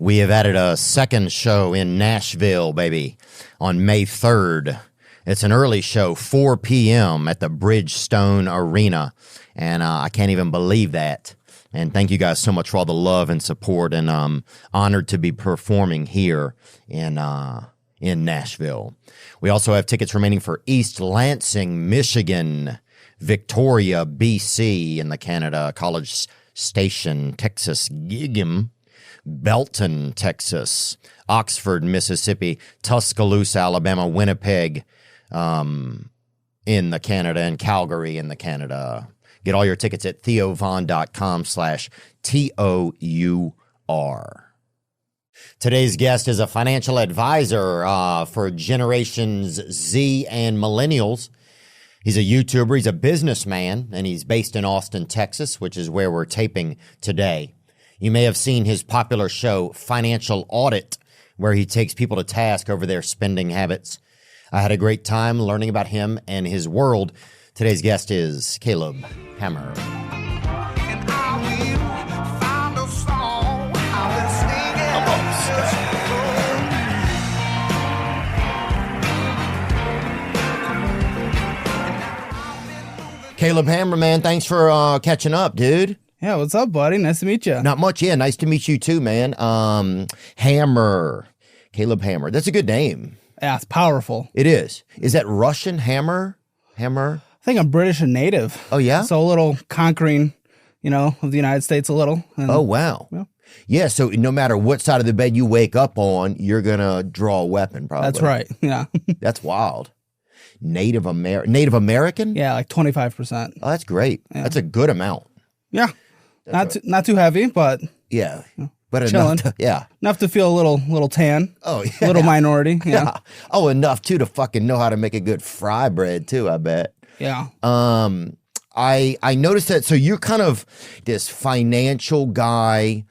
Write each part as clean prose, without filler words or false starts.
We have added a second show in Nashville, baby, on May 3rd. It's an early show, 4 p.m. at the Bridgestone Arena, and I can't even believe that. And thank you guys so much for all the love and support, and I'm honored to be performing here in Nashville. We also have tickets remaining for East Lansing, Michigan, Victoria, BC in the Canada, College Station, Texas, Gig'em, Belton, Texas, Oxford, Mississippi, Tuscaloosa, Alabama, Winnipeg in the Canada, and Calgary in the Canada. Get all your tickets at theovon.com/TOUR. Today's guest is a financial advisor for Generations Z and Millennials. He's a YouTuber, he's a businessman, and he's based in Austin, Texas, which is where we're taping today. You may have seen his popular show, Financial Audit, where he takes people to task over their spending habits. I had a great time learning about him and his world. Today's guest is Caleb Hammer. Caleb Hammer, man, thanks for catching up, dude. Yeah, what's up, buddy? Nice to meet you. Not much, yeah. Nice to meet you too, man. Hammer. Caleb Hammer. That's a good name. Yeah, it's powerful. It is. Is that Russian, Hammer? Hammer? I think I'm British and native. Oh, yeah? So a little conquering, of the United States a little. And, oh, wow. Yeah, so no matter what side of the bed you wake up on, you're going to draw a weapon, probably. That's right, yeah. That's wild. Native American? Yeah, like 25%. Oh, that's great. Yeah. That's a good amount. Yeah. Not too heavy, but yeah. But chilling. Enough to feel a little tan. Oh, yeah. Little minority. Yeah. Oh, enough too to fucking know how to make a good fry bread too, I bet. Yeah. I noticed that. So you're kind of this financial guy,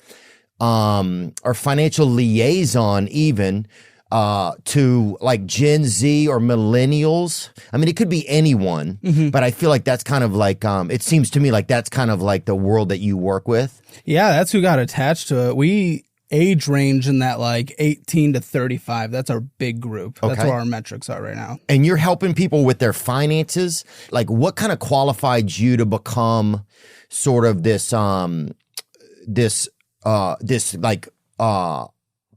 or financial liaison even, to like Gen Z or millennials. I mean, it could be anyone, but I feel like that's kind of like, it seems to me like that's kind of like the world that you work with. Yeah, that's who got attached to it. We age range in that like 18 to 35. That's our big group. That's where our metrics are right now. And you're helping people with their finances. Like, what kind of qualified you to become sort of this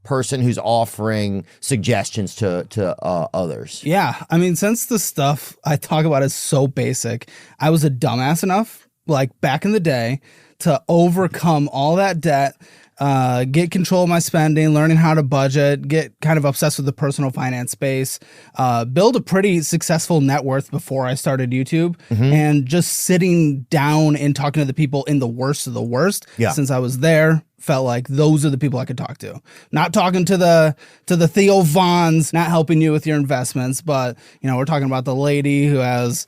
person who's offering suggestions to others? Yeah. I mean, since the stuff I talk about is so basic, I was a dumbass enough, like back in the day, to overcome all that debt, get control of my spending, learning how to budget, get kind of obsessed with the personal finance space, build a pretty successful net worth before I started YouTube, and just sitting down and talking to the people in the worst of the worst. Yeah. Since I was there, felt like those are the people I could talk to. Not talking to the Theo Vons, not helping you with your investments, but we're talking about the lady who has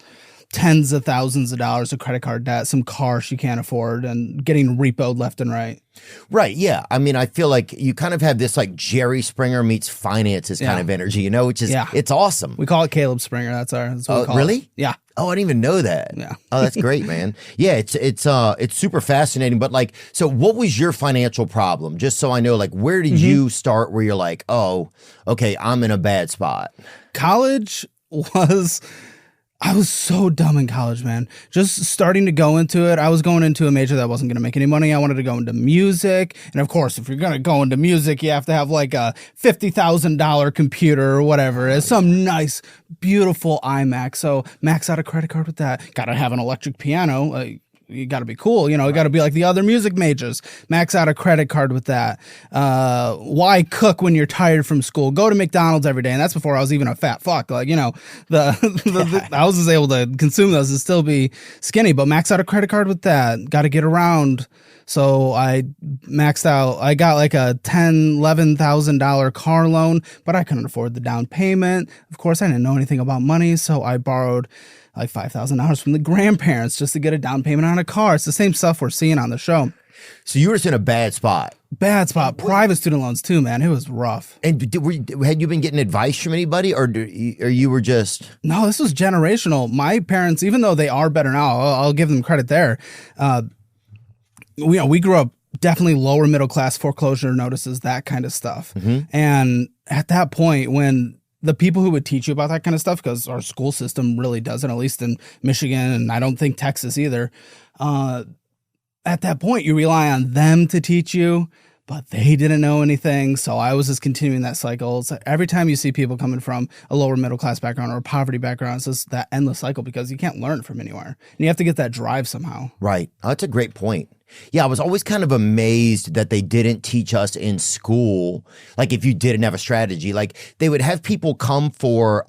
tens of thousands of dollars of credit card debt, some car she can't afford, and getting repoed left and right. Right, yeah. I mean, I feel like you kind of have this like Jerry Springer meets finances kind of energy, which is, it's awesome. We call it Caleb Springer. That's what we call really? it. Yeah. Oh, I didn't even know that. Yeah. Oh, that's great, man. Yeah, it's super fascinating. But like, so what was your financial problem? Just so I know, like, where did you start where you're like, oh, okay, I'm in a bad spot? College I was so dumb in college, man. Just starting to go into it. I was going into a major that wasn't going to make any money. I wanted to go into music. And of course, if you're going to go into music, you have to have like a $50,000 computer or whatever. It's some nice, beautiful iMac. So max out a credit card with that. Got to have an electric piano. You got to be cool. You got to be like the other music majors. Max out a credit card with that. Why cook when you're tired from school? Go to McDonald's every day. And that's before I was even a fat fuck. Like, I was just able to consume those and still be skinny, but max out a credit card with that. Got to get around. So I maxed out. I got like a $11,000 car loan, but I couldn't afford the down payment. Of course, I didn't know anything about money. So I borrowed like $5,000 from the grandparents just to get a down payment on a car. It's the same stuff we're seeing on the show. So you were just in a bad spot. Bad spot. Private student loans too, man. It was rough. And had you been getting advice from anybody, or you were just? No, this was generational. My parents, even though they are better now, I'll give them credit there. We grew up definitely lower middle class foreclosure notices, that kind of stuff. And at that point, when the people who would teach you about that kind of stuff, because our school system really doesn't, at least in Michigan, and I don't think Texas either, at that point, you rely on them to teach you, but they didn't know anything. So I was just continuing that cycle. It's like every time you see people coming from a lower middle class background or a poverty background, it's just that endless cycle because you can't learn from anywhere. And you have to get that drive somehow. Right. Oh, that's a great point. Yeah, I was always kind of amazed that they didn't teach us in school. Like if you didn't have a strategy, like they would have people come for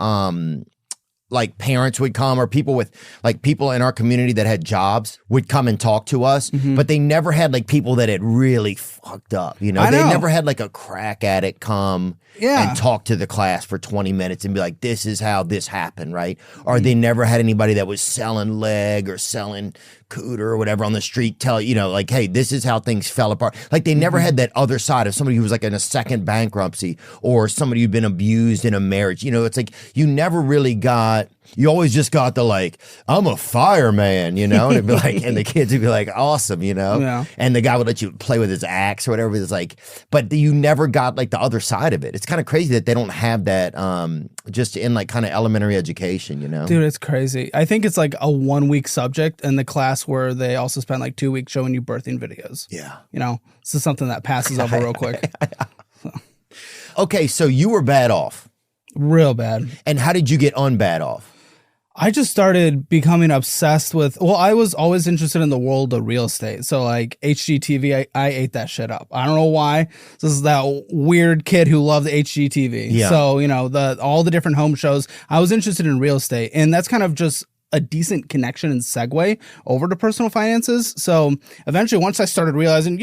like parents would come, or people with like people in our community that had jobs would come and talk to us, but they never had like people that had really fucked up. You know, they never had like a crack addict come and talk to the class for 20 minutes and be like, this is how this happened, right? Or they never had anybody that was selling leg or selling cooter or whatever on the street tell, you know, like, hey, this is how things fell apart. Like they never had that other side of somebody who was like in a second bankruptcy or somebody who'd been abused in a marriage. You know, it's like you never really got, you always just got the like, I'm a fireman, you know, and it'd be like, and the kids would be like, awesome, you know, and the guy would let you play with his axe or whatever. It's like, but you never got like the other side of it. It's kind of crazy that they don't have that just in like kind of elementary education, you know? Dude, it's crazy. I think it's like a 1 week subject in the class where they also spend like 2 weeks showing you birthing videos. Yeah. You know, this is something that passes over real quick. Okay, so you were bad off. Real bad. And how did you get unbad off? I just started becoming obsessed with, well, I was always interested in the world of real estate. So like HGTV, I ate that shit up. I don't know why. This is that weird kid who loved HGTV. Yeah. So, you know, all the different home shows, I was interested in real estate. And that's kind of just a decent connection and segue over to personal finances. So eventually, once I started realizing,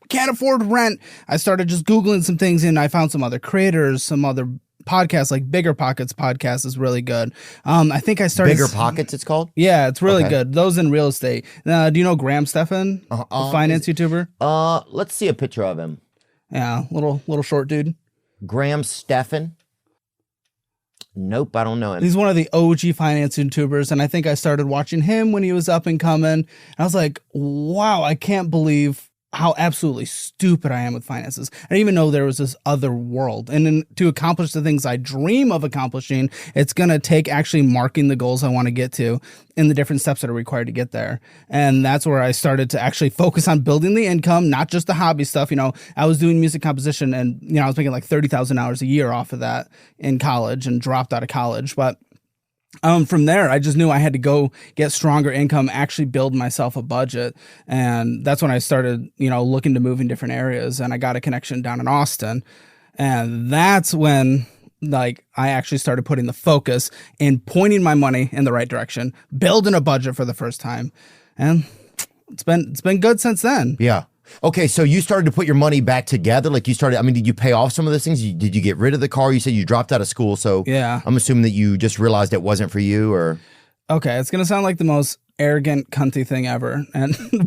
can't afford rent, I started just Googling some things and I found some other creators, some other podcasts, like Bigger Pockets podcast is really good. I think I started Bigger Pockets, it's called? Yeah, it's really good. Those in real estate. Do you know Graham Stephan, the finance YouTuber? Let's see a picture of him. Yeah, little short dude. Graham Stephan. Nope, I don't know him. He's one of the OG finance YouTubers, and I think I started watching him when he was up and coming. And I was like, wow, I can't believe how absolutely stupid I am with finances. I didn't even know there was this other world. And then to accomplish the things I dream of accomplishing, it's going to take actually marking the goals I want to get to and the different steps that are required to get there. And that's where I started to actually focus on building the income, not just the hobby stuff. You know, I was doing music composition and, you know, I was making like $30,000 a year off of that in college and dropped out of college. But from there, I just knew I had to go get stronger income, actually build myself a budget. And that's when I started, you know, looking to move in different areas. And I got a connection down in Austin. And that's when, like, I actually started putting the focus in pointing my money in the right direction, building a budget for the first time. And it's been good since then. Yeah. Okay, so you started to put your money back together. Like you started, I mean, did you pay off some of those things? Did you get rid of the car? You said you dropped out of school. So yeah, I'm assuming that you just realized it wasn't for you, or? Okay, it's going to sound like the most arrogant, cunty thing ever.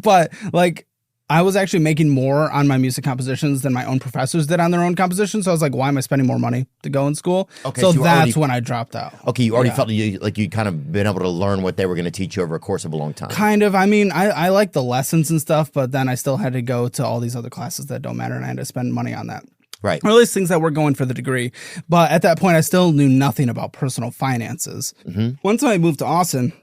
But like, I was actually making more on my music compositions than my own professors did on their own compositions. So I was like, why am I spending more money to go in school? Okay, so that's when I dropped out. Okay, you already felt like you kind of been able to learn what they were going to teach you over a course of a long time. Kind of. I mean, I like the lessons and stuff, but then I still had to go to all these other classes that don't matter, and I had to spend money on that. Right. Or at least things that were going for the degree. But at that point, I still knew nothing about personal finances. Once I moved to Austin,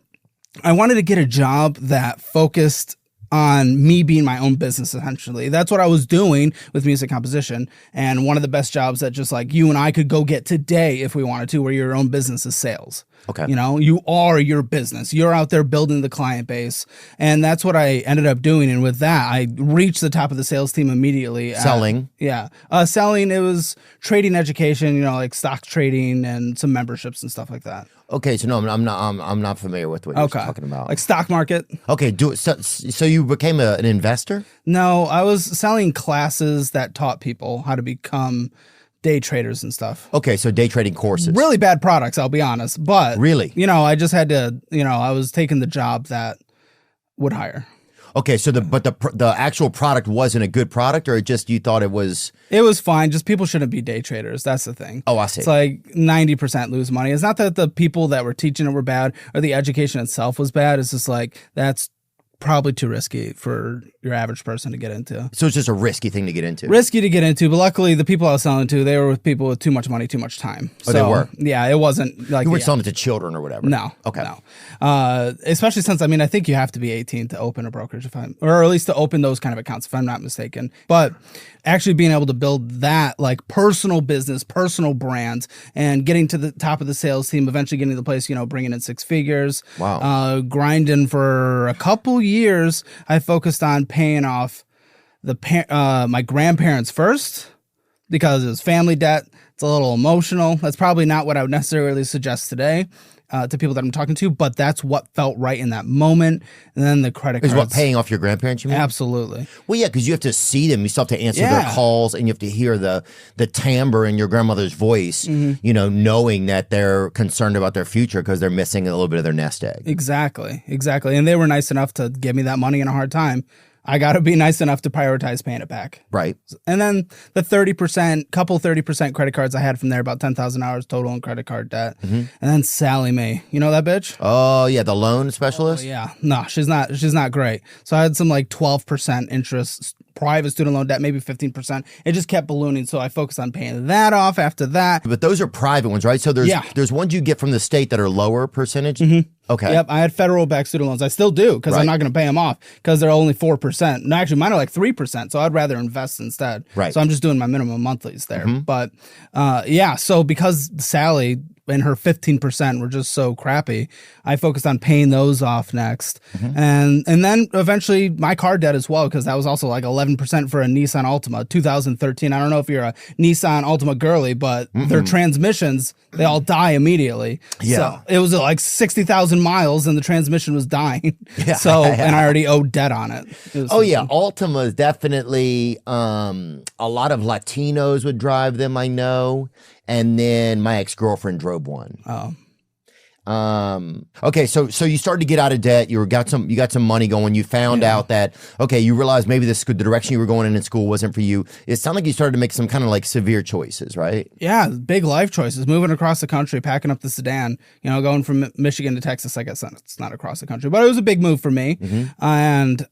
I wanted to get a job that focused on me being my own business, essentially. That's what I was doing with music composition. And one of the best jobs that just like you and I could go get today if we wanted to, where your own business is sales. Okay. You know, you are your business. You're out there building the client base. And that's what I ended up doing. And with that, I reached the top of the sales team immediately. Selling. Selling. It was trading education, you know, like stock trading and some memberships and stuff like that. Okay, so no, I'm not familiar with what you're talking about. Like stock market. Okay, so you became an investor? No, I was selling classes that taught people how to become day traders and stuff. Okay, so day trading courses. Really bad products, I'll be honest. But really, you know, I just had to, you know, I was taking the job that would hire. Okay, so the actual product wasn't a good product, or just you thought it was? It was fine. Just people shouldn't be day traders. That's the thing. Oh, I see. It's like 90% lose money. It's not that the people that were teaching it were bad or the education itself was bad. It's just like that's probably too risky for your average person to get into. So it's just a risky thing to get into. Risky to get into, but luckily the people I was selling to, they were with people with too much money, too much time. Oh, they were? Yeah, it wasn't like... You weren't selling it to children or whatever? No. Okay. No. Especially since, I mean, I think you have to be 18 to open a brokerage, or at least to open those kind of accounts, if I'm not mistaken. But actually being able to build that, like, personal business, personal brand, and getting to the top of the sales team, eventually getting to the place, bringing in 6 figures. Wow. Grinding for a couple years, I focused on paying off my grandparents first because it was family debt. It's a little emotional. That's probably not what I would necessarily suggest today to people that I'm talking to, but that's what felt right in that moment. And then the credit cards. Is what paying off your grandparents, you mean? Absolutely. Well, yeah, because you have to see them. You still have to answer their calls, and you have to hear the timbre in your grandmother's voice, knowing that they're concerned about their future because they're missing a little bit of their nest egg. Exactly. And they were nice enough to give me that money in a hard time. I got to be nice enough to prioritize paying it back. Right. And then the 30% credit cards I had from there, about 10,000 hours total in credit card debt. And then Sally Mae, you know that bitch? Oh, yeah, the loan specialist? Oh, yeah. No, she's not great. So I had some like 12% interest, private student loan debt, maybe 15%. It just kept ballooning, so I focused on paying that off after that. But those are private ones, right? So there's ones you get from the state that are lower percentage? Okay. Yep, I had federal-backed student loans. I still do because I'm not going to pay them off because they're only 4%. No, actually, mine are like 3%, so I'd rather invest instead. Right. So I'm just doing my minimum monthlies there. But so because Sally and her 15% were just so crappy, I focused on paying those off next. And then eventually my car debt as well, because that was also like 11% for a Nissan Altima, 2013. I don't know if you're a Nissan Altima girly, but their transmissions, they all die immediately. Yeah. So it was like 60,000 miles and the transmission was dying. Yeah. And I already owed debt on it. Altima is definitely a lot of Latinos would drive them, I know. And then my ex-girlfriend drove one. Oh. Okay, so you started to get out of debt. You got some money going. You found out that you realized maybe the direction you were going in school wasn't for you. It sounded like you started to make some kind of like severe choices, right? Yeah, big life choices. Moving across the country, packing up the sedan. Going from Michigan to Texas. I guess it's not across the country, but it was a big move for me. And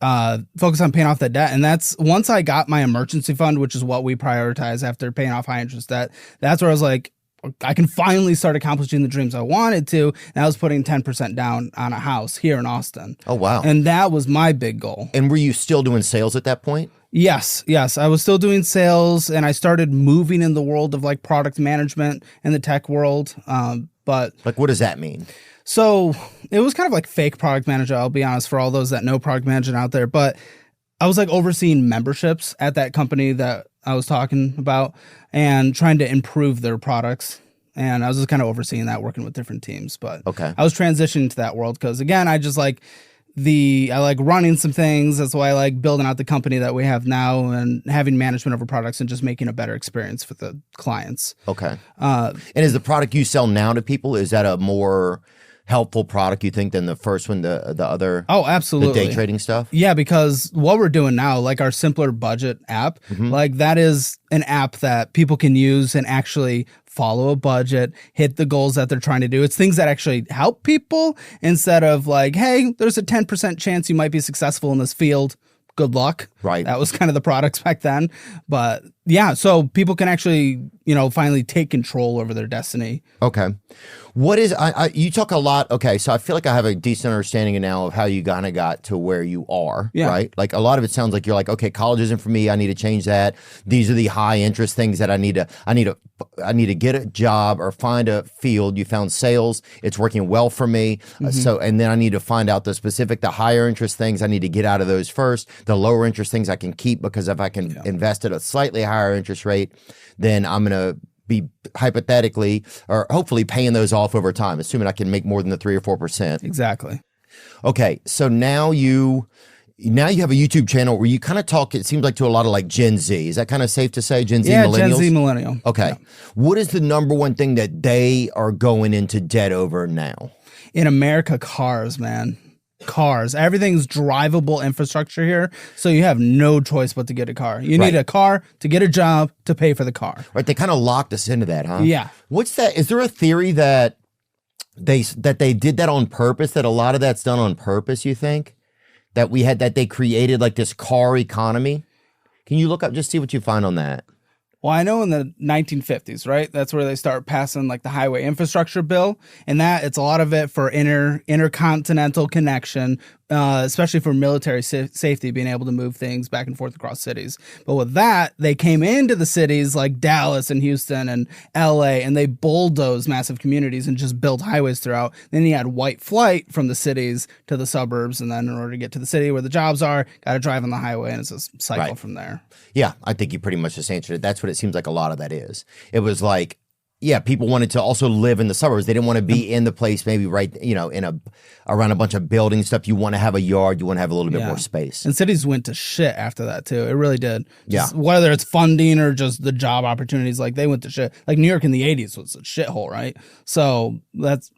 focus on paying off that debt. And that's once I got my emergency fund, which is what we prioritize after paying off high interest debt. That's where I was like, I can finally start accomplishing the dreams I wanted to. And I was putting 10% down on a house here in Austin. Oh, wow. And that was my big goal. And were you still doing sales at that point? Yes. I was still doing sales, and I started moving in the world of like product management and the tech world. But like, what does that mean? So it was kind of like fake product manager, I'll be honest, for all those that know product management out there. But I was like overseeing memberships at that company that I was talking about and trying to improve their products. And I was just kind of overseeing that, working with different teams. But I was transitioning to that world because, again, I like running some things. That's why I like building out the company that we have now and having management over products and just making a better experience for the clients. Okay. And is the product you sell now to people, is that a more helpful product, you think, than the first one, the other? Oh, absolutely. The day trading stuff? Yeah, because what we're doing now, like our simpler budget app, like that is an app that people can use and actually follow a budget, hit the goals that they're trying to do. It's things that actually help people instead of like, hey, there's a 10% chance you might be successful in this field. Good luck. Right. That was kind of the products back then. But yeah, so people can actually, finally take control over their destiny. Okay. What is, you talk a lot, okay, so I feel like I have a decent understanding now of how you kind of got to where you are, right? Like a lot of it sounds like you're like, okay, college isn't for me, I need to change that. These are the high interest things that I need to get a job or find a field. You found sales, it's working well for me. And then I need to find out the higher interest things, I need to get out of those first. The lower interest things I can keep, because if I can invest at a slightly higher interest rate, then I'm going to be hypothetically or hopefully paying those off over time, assuming I can make more than the 3 or 4%. Exactly. Okay, so now you have a YouTube channel where you kind of talk, it seems like, to a lot of like Gen Z. Is that kind of safe to say? Gen Z millennials? Yeah, Gen Z millennial. Okay. Yeah. What is the number one thing that they are going into debt over now? In America, cars, man. Cars. Everything's drivable infrastructure here, so you have no choice but to get a car. You need a car to get a job to pay for the car. Right, they kind of locked us into that, huh? Yeah. What's that? Is there a theory that they did that on purpose, that a lot of that's done on purpose, you think? that we had, that they created like this car economy? Can you look up, just see what you find on that? Well, I know in the 1950s, right? That's where they start passing like the highway infrastructure bill, and that it's a lot of it for intercontinental connection, especially for military safety, being able to move things back and forth across cities. But with that, they came into the cities like Dallas and Houston and LA, and they bulldozed massive communities and just built highways throughout. Then you had white flight from the cities to the suburbs, and then in order to get to the city where the jobs are, got to drive on the highway, and it's a cycle from there. Yeah, I think you pretty much just answered it. That's what it seems like a lot of that is. It was like, yeah, people wanted to also live in the suburbs. They didn't want to be in the place maybe right, around a bunch of building stuff. You want to have a yard. You want to have a little bit more space. And cities went to shit after that too. It really did. Whether it's funding or just the job opportunities, like they went to shit. Like New York in the 80s was a shithole, right? So that's,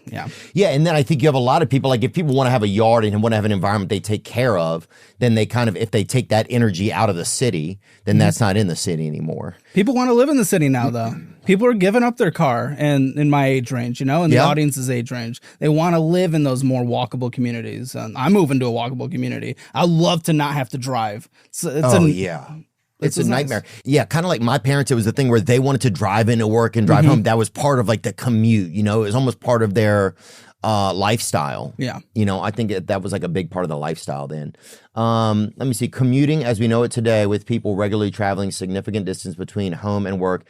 yeah. Yeah, and then I think you have a lot of people, like if people want to have a yard and want to have an environment they take care of, then they kind of, if they take that energy out of the city, then that's not in the city anymore. People want to live in the city now, though. People are giving up their car, and in my age range, in the audience's age range, they want to live in those more walkable communities. I'm moving to a walkable community. I love to not have to drive. It's a nightmare. Nice. Yeah, kind of like my parents, it was the thing where they wanted to drive into work and drive home. That was part of like the commute, it was almost part of their lifestyle. Yeah. I think that was like a big part of the lifestyle then. Let me see. Commuting as we know it today, with people regularly traveling significant distance between home and work,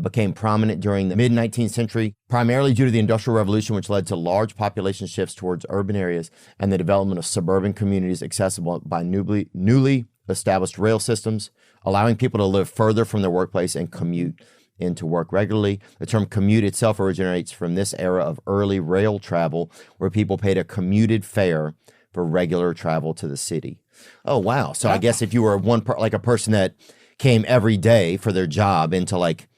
became prominent during the mid-19th century, primarily due to the Industrial Revolution, which led to large population shifts towards urban areas and the development of suburban communities accessible by newly established rail systems, allowing people to live further from their workplace and commute into work regularly. The term commute itself originates from this era of early rail travel, where people paid a commuted fare for regular travel to the city. Oh, wow. So I guess if you were like a person that came every day for their job into like,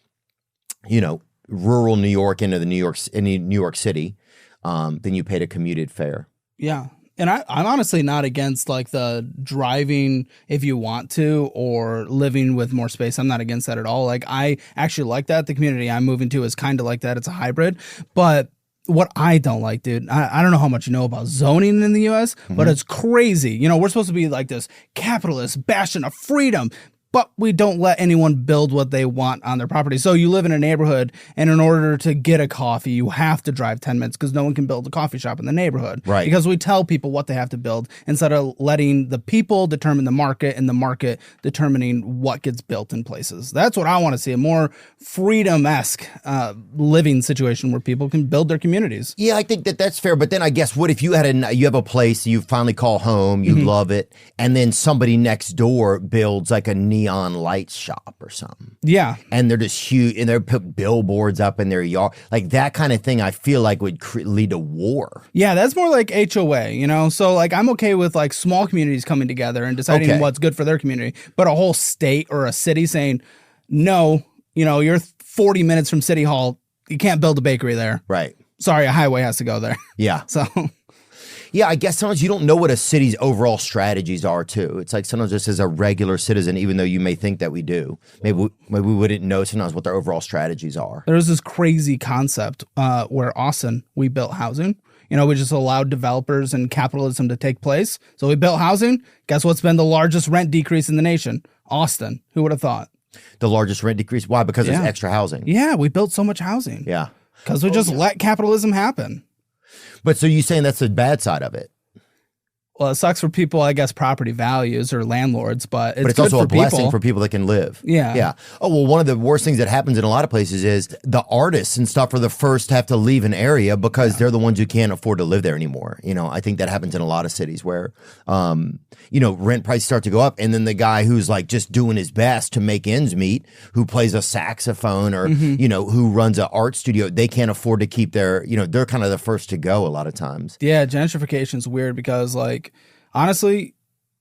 rural New York into New York City, then you paid a commuted fare. Yeah. And I'm honestly not against like the driving if you want to, or living with more space. I'm not against that at all. Like I actually like that. The community I'm moving to is kind of like that. It's a hybrid. But what I don't like, dude, I don't know how much you know about zoning in the U.S., but it's crazy. We're supposed to be like this capitalist bastion of freedom, but we don't let anyone build what they want on their property. So you live in a neighborhood, and in order to get a coffee, you have to drive 10 minutes because no one can build a coffee shop in the neighborhood. Right. Because we tell people what they have to build instead of letting the people determine the market and the market determining what gets built in places. That's what I want to see, a more freedom-esque living situation where people can build their communities. Yeah, I think that's fair. But then I guess what if you have a place you finally call home, you love it, and then somebody next door builds like a neon lights shop or something. Yeah. And they're just huge, and they're put billboards up in their yard. Like that kind of thing I feel like would lead to war. Yeah, that's more like HOA, So like I'm okay with like small communities coming together and deciding what's good for their community, but a whole state or a city saying, no, you're 40 minutes from City Hall, you can't build a bakery there. Right. Sorry, a highway has to go there. Yeah. So... Yeah, I guess sometimes you don't know what a city's overall strategies are, too. It's like sometimes just as a regular citizen, even though you may think that we do, maybe we wouldn't know sometimes what their overall strategies are. There was this crazy concept where Austin, we built housing. We just allowed developers and capitalism to take place. So we built housing. Guess what's been the largest rent decrease in the nation? Austin. Who would have thought? The largest rent decrease? Why? Because there's extra housing. Yeah, we built so much housing. Yeah. Because we just let capitalism happen. But so you're saying that's the bad side of it? Well, it sucks for people, I guess, property values or landlords, but it's also good a blessing for people that can live. Yeah. Yeah. Oh, well, one of the worst things that happens in a lot of places is the artists and stuff are the first to have to leave an area because they're the ones who can't afford to live there anymore. I think that happens in a lot of cities where, rent prices start to go up, and then the guy who's like just doing his best to make ends meet, who plays a saxophone or, who runs an art studio, they can't afford to keep their, they're kind of the first to go a lot of times. Yeah. Gentrification's weird because like, honestly,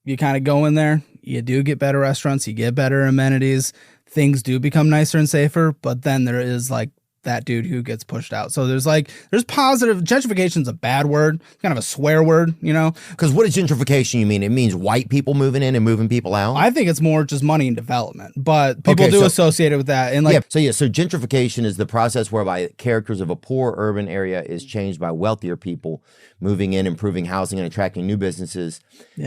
you kind of go in there, you do get better restaurants, you get better amenities, things do become nicer and safer, but then there is like that dude who gets pushed out. So there's positive. Gentrification's a bad word, kind of a swear word, you know? Because what is gentrification? You mean it means white people moving in and moving people out? I think it's more just money and development, but people associate it with that. And so gentrification is the process whereby characters of a poor urban area is changed by wealthier people moving in, improving housing, and attracting new businesses,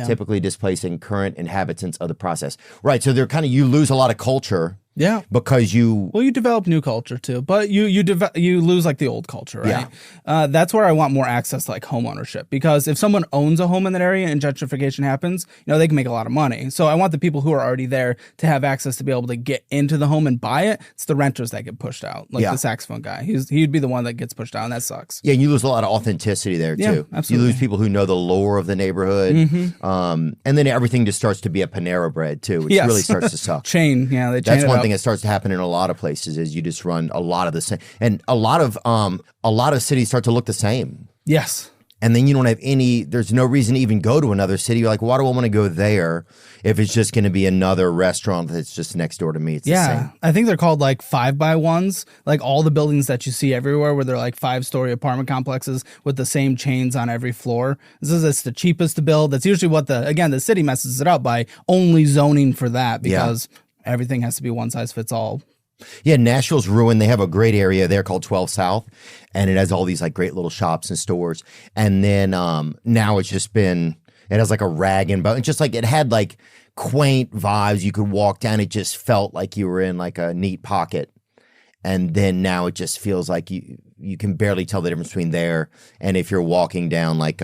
typically displacing current inhabitants of the process. Right. So you lose a lot of culture. Yeah, because you develop new culture too, but you lose like the old culture, right? Yeah. That's where I want more access to like home ownership, because if someone owns a home in that area and gentrification happens, they can make a lot of money. So I want the people who are already there to have access to be able to get into the home and buy it. It's the renters that get pushed out, like the saxophone guy. He'd be the one that gets pushed out, and that sucks. Yeah, and you lose a lot of authenticity there too. Yeah, absolutely. You lose people who know the lore of the neighborhood, and then everything just starts to be a Panera Bread too, which really starts to suck. That's one thing that starts to happen in a lot of places is you just run a lot of the same, and a lot of cities start to look the same. Yes. And then you don't have there's no reason to even go to another city. You're like, why do I want to go there if it's just going to be another restaurant that's just next door to me? It's the same. I think they're called like 5x1s, like all the buildings that you see everywhere where they're like 5-story apartment complexes with the same chains on every floor. It's the cheapest to build. That's usually what the city messes it up by only zoning for that, because everything has to be one size fits all. Yeah, Nashville's ruined. They have a great area there called 12 South, and it has all these like great little shops and stores. And then now it has like a rag and bone. It's just like it had like quaint vibes. You could walk down. It just felt like you were in like a neat pocket. And then now it just feels like you can barely tell the difference between there and if you're walking down like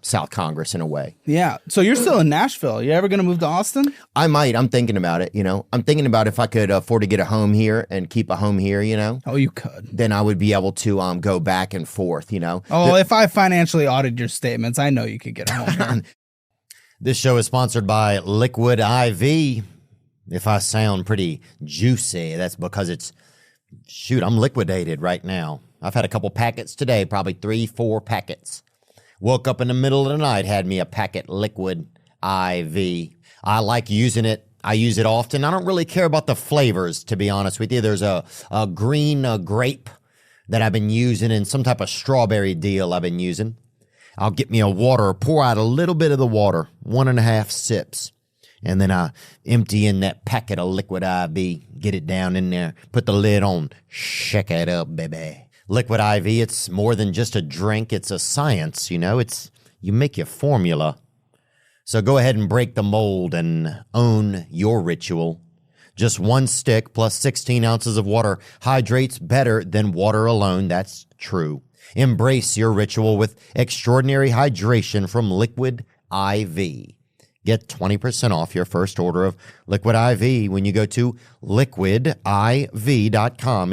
South Congress in a way. Yeah. So you're still in Nashville. You ever going to move to Austin? I might. I'm thinking about it, I'm thinking about if I could afford to get a home here and keep a home here, Oh, you could. Then I would be able to go back and forth, Oh, if I financially audited your statements, I know you could get a home here. This show is sponsored by Liquid IV. If I sound pretty juicy, that's because I'm liquidated right now. I've had a couple packets today, probably 3-4 packets. Woke up in the middle of the night, had me a packet Liquid IV. I like using it. I use it often. I don't really care about the flavors, to be honest with you. There's a green grape that I've been using and some type of strawberry deal I've been using. I'll get me a water, pour out a little bit of the water, 1.5 sips. And then I empty in that packet of Liquid IV, get it down in there, put the lid on, shake it up, baby. Liquid IV, it's more than just a drink. It's a science, you make your formula. So go ahead and break the mold and own your ritual. Just 1 stick plus 16 ounces of water hydrates better than water alone. That's true. Embrace your ritual with extraordinary hydration from Liquid IV. Get 20% off your first order of Liquid IV when you go to liquidiv.com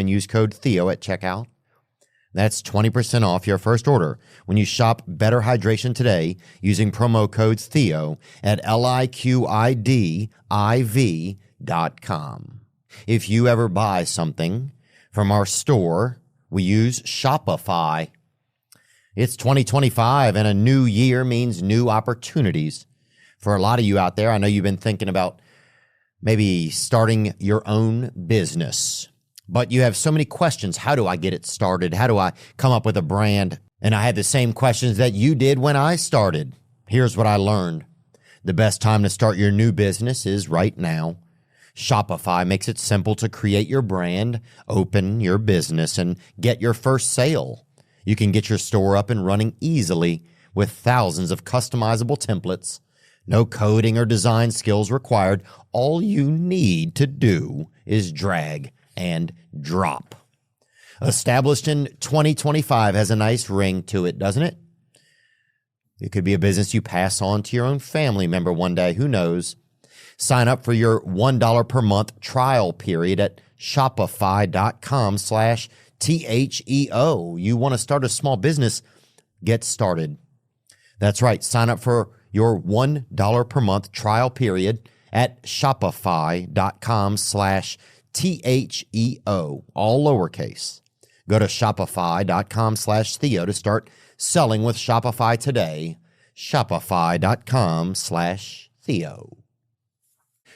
and use code Theo at checkout. That's 20% off your first order when you shop Better Hydration today using promo code Theo at liquidiv.com. If you ever buy something from our store, we use Shopify. It's 2025 and a new year means new opportunities. For a lot of you out there, I know you've been thinking about maybe starting your own business, but you have so many questions. How do I get it started? How do I come up with a brand? And I had the same questions that you did when I started. Here's what I learned. The best time to start your new business is right now. Shopify makes it simple to create your brand, open your business, and get your first sale. You can get your store up and running easily with thousands of customizable templates. No coding or design skills required. All you need to do is drag and drop. Established in 2025 has a nice ring to it, doesn't it? It could be a business you pass on to your own family member one day. Who knows? Sign up for your $1 per month trial period at shopify.com/THEO. You want to start a small business? Get started. That's right. Sign up for your $1 per month trial period at shopify.com/THEO, all lowercase. Go to shopify.com/Theo to start selling with Shopify today. Shopify.com/Theo.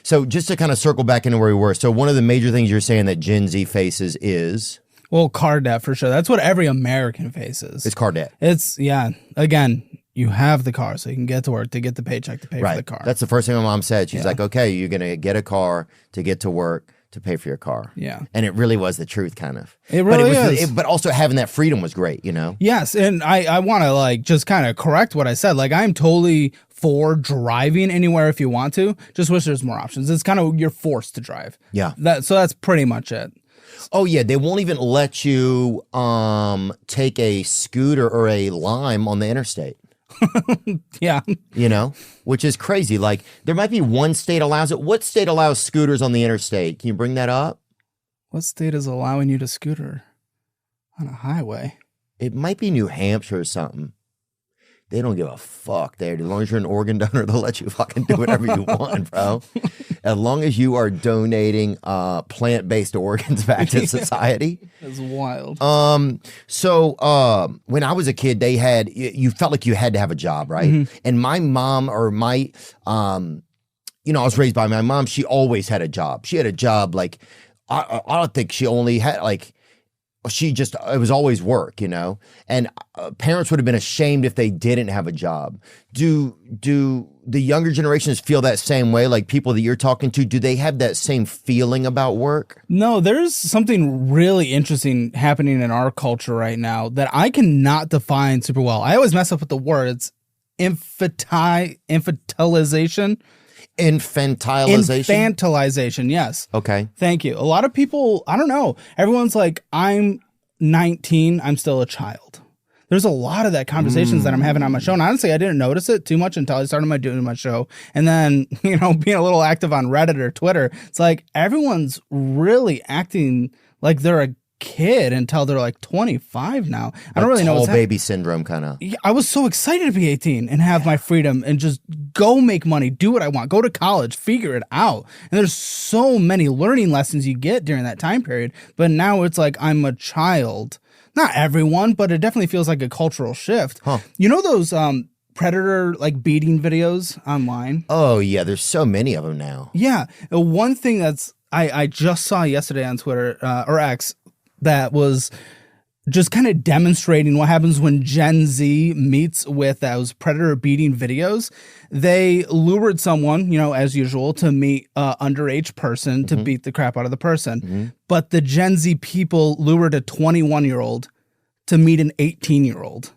So just to kind of circle back into where we were. So one of the major things you're saying that Gen Z faces is... Well, car debt for sure. That's what every American faces. It's car debt. It's, yeah. Again, you have the car so you can get to work to get the paycheck to pay for the car. That's the first thing my mom said. She's like, okay, you're going to get a car to get to work to pay for your car. Yeah. And it really was the truth, kind of. It really is. But also having that freedom was great, Yes. And I want to like just kind of correct what I said. Like, I'm totally for driving anywhere if you want to. Just wish there's more options. It's kind of, you're forced to drive. Yeah. So that's pretty much it. Oh, yeah. They won't even let you take a scooter or a Lime on the interstate. Yeah. Which is crazy. Like, there might be one state allows it. What state allows scooters on the interstate? Can you bring that up? What state is allowing you to scooter on a highway? It might be New Hampshire or something. They don't give a fuck there. As long as you're an organ donor, they'll let you fucking do whatever you want, bro. As long as you are donating plant-based organs back to society. That's wild. So when I was a kid, they had, you felt like you had to have a job, right? Mm-hmm. And my mom I was raised by my mom. She always had a job. She had a job like, I don't think she only had like, it was always work, and parents would have been ashamed if they didn't have a job. Do the younger generations feel that same way? Like people that you're talking to, do they have that same feeling about work? No, there's something really interesting happening in our culture right now that I cannot define super well. I always mess up with the words. Infantilization. Infantilization, yes. Okay. Thank you. A lot of people, I don't know. Everyone's like, I'm 19, I'm still a child. There's a lot of that conversations that I'm having on my show. And honestly, I didn't notice it too much until I started doing my show. And then, being a little active on Reddit or Twitter, it's like everyone's really acting like they're a kid until they're like 25 now. I don't really know what's baby syndrome kind of. I was so excited to be 18 and have my freedom and just go make money, do what I want, go to college, figure it out. And there's so many learning lessons you get during that time period. But now it's like I'm a child. Not everyone, but it definitely feels like a cultural shift. Huh. You know those predator like beating videos online? Oh yeah, there's so many of them now. Yeah. One thing that's I just saw yesterday on Twitter or X that was just kind of demonstrating what happens when Gen Z meets with those predator beating videos. They lured someone, as usual, to meet an underage person to beat the crap out of the person. Mm-hmm. But the Gen Z people lured a 21-year-old to meet an 18-year-old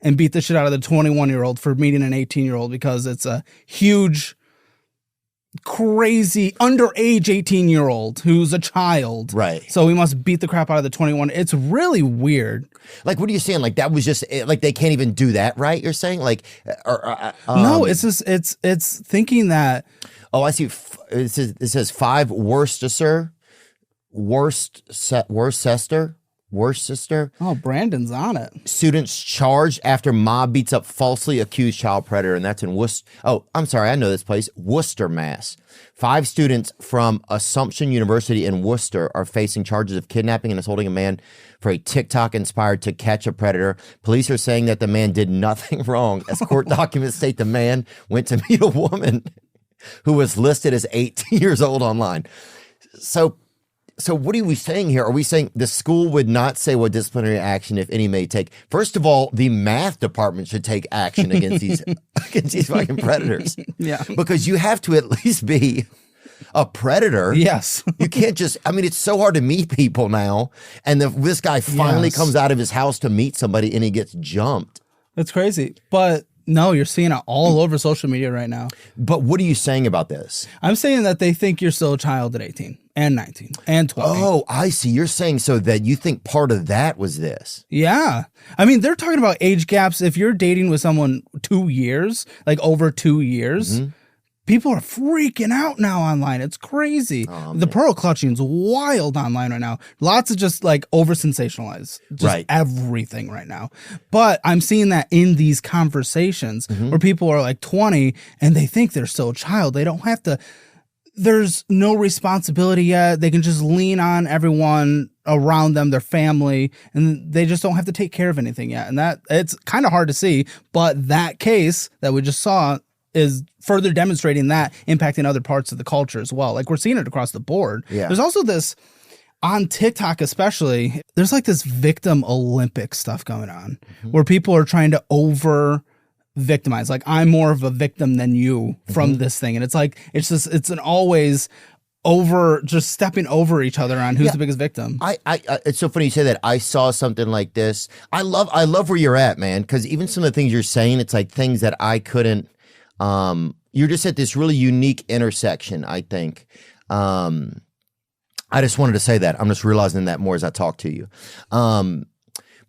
and beat the shit out of the 21-year-old for meeting an 18-year-old because it's a huge, crazy underage 18-year-old who's a child. Right. So we must beat the crap out of the 21. It's really weird. Like, what are you saying? Like, that was just like they can't even do that, right? You're saying like, no, it's just it's thinking that. Oh, I see. It says 5 Worcester. Oh, Brandon's on it. Students charged after mob beats up falsely accused child predator, and that's in Worcester. Oh, I'm sorry, I know this place, Worcester, Mass. 5 students from Assumption University in Worcester are facing charges of kidnapping and assaulting a man for a TikTok inspired to catch a predator. Police are saying that the man did nothing wrong, as court documents state the man went to meet a woman who was listed as 18 years old online. So what are we saying here? Are we saying the school would not say what disciplinary action, if any, may take? First of all, the math department should take action against these fucking predators. Yeah. Because you have to at least be a predator. Yes. You can't just, it's so hard to meet people now. And this guy finally comes out of his house to meet somebody and he gets jumped. That's crazy. But no, you're seeing it all over social media right now. But what are you saying about this? I'm saying that they think you're still a child at 18 and 19 and 20. Oh, I see. You're saying so that you think part of that was this. Yeah. They're talking about age gaps. If you're dating with someone 2 years, like over 2 years, people are freaking out now online. It's crazy. The pearl clutching's wild online right now. Lots of just like over sensationalized, just everything right now. But I'm seeing that in these conversations where people are like 20 and they think they're still a child. They don't have to. There's no responsibility yet. They can just lean on everyone around them, their family, and they just don't have to take care of anything yet. And that it's kind of hard to see. But that case that we just saw is further demonstrating that impacting other parts of the culture as well. Like we're seeing it across the board. Yeah. There's also this on TikTok especially, there's like this victim Olympic stuff going on where people are trying to over victimize. Like, I'm more of a victim than you from this thing. And it's like, it's an always over, just stepping over each other on who's the biggest victim. It's so funny you say that. I saw something like this. I love where you're at, man. Cause even some of the things you're saying, it's like things that I couldn't, you're just at this really unique intersection, I think. I just wanted to say that. I'm just realizing that more as I talk to you.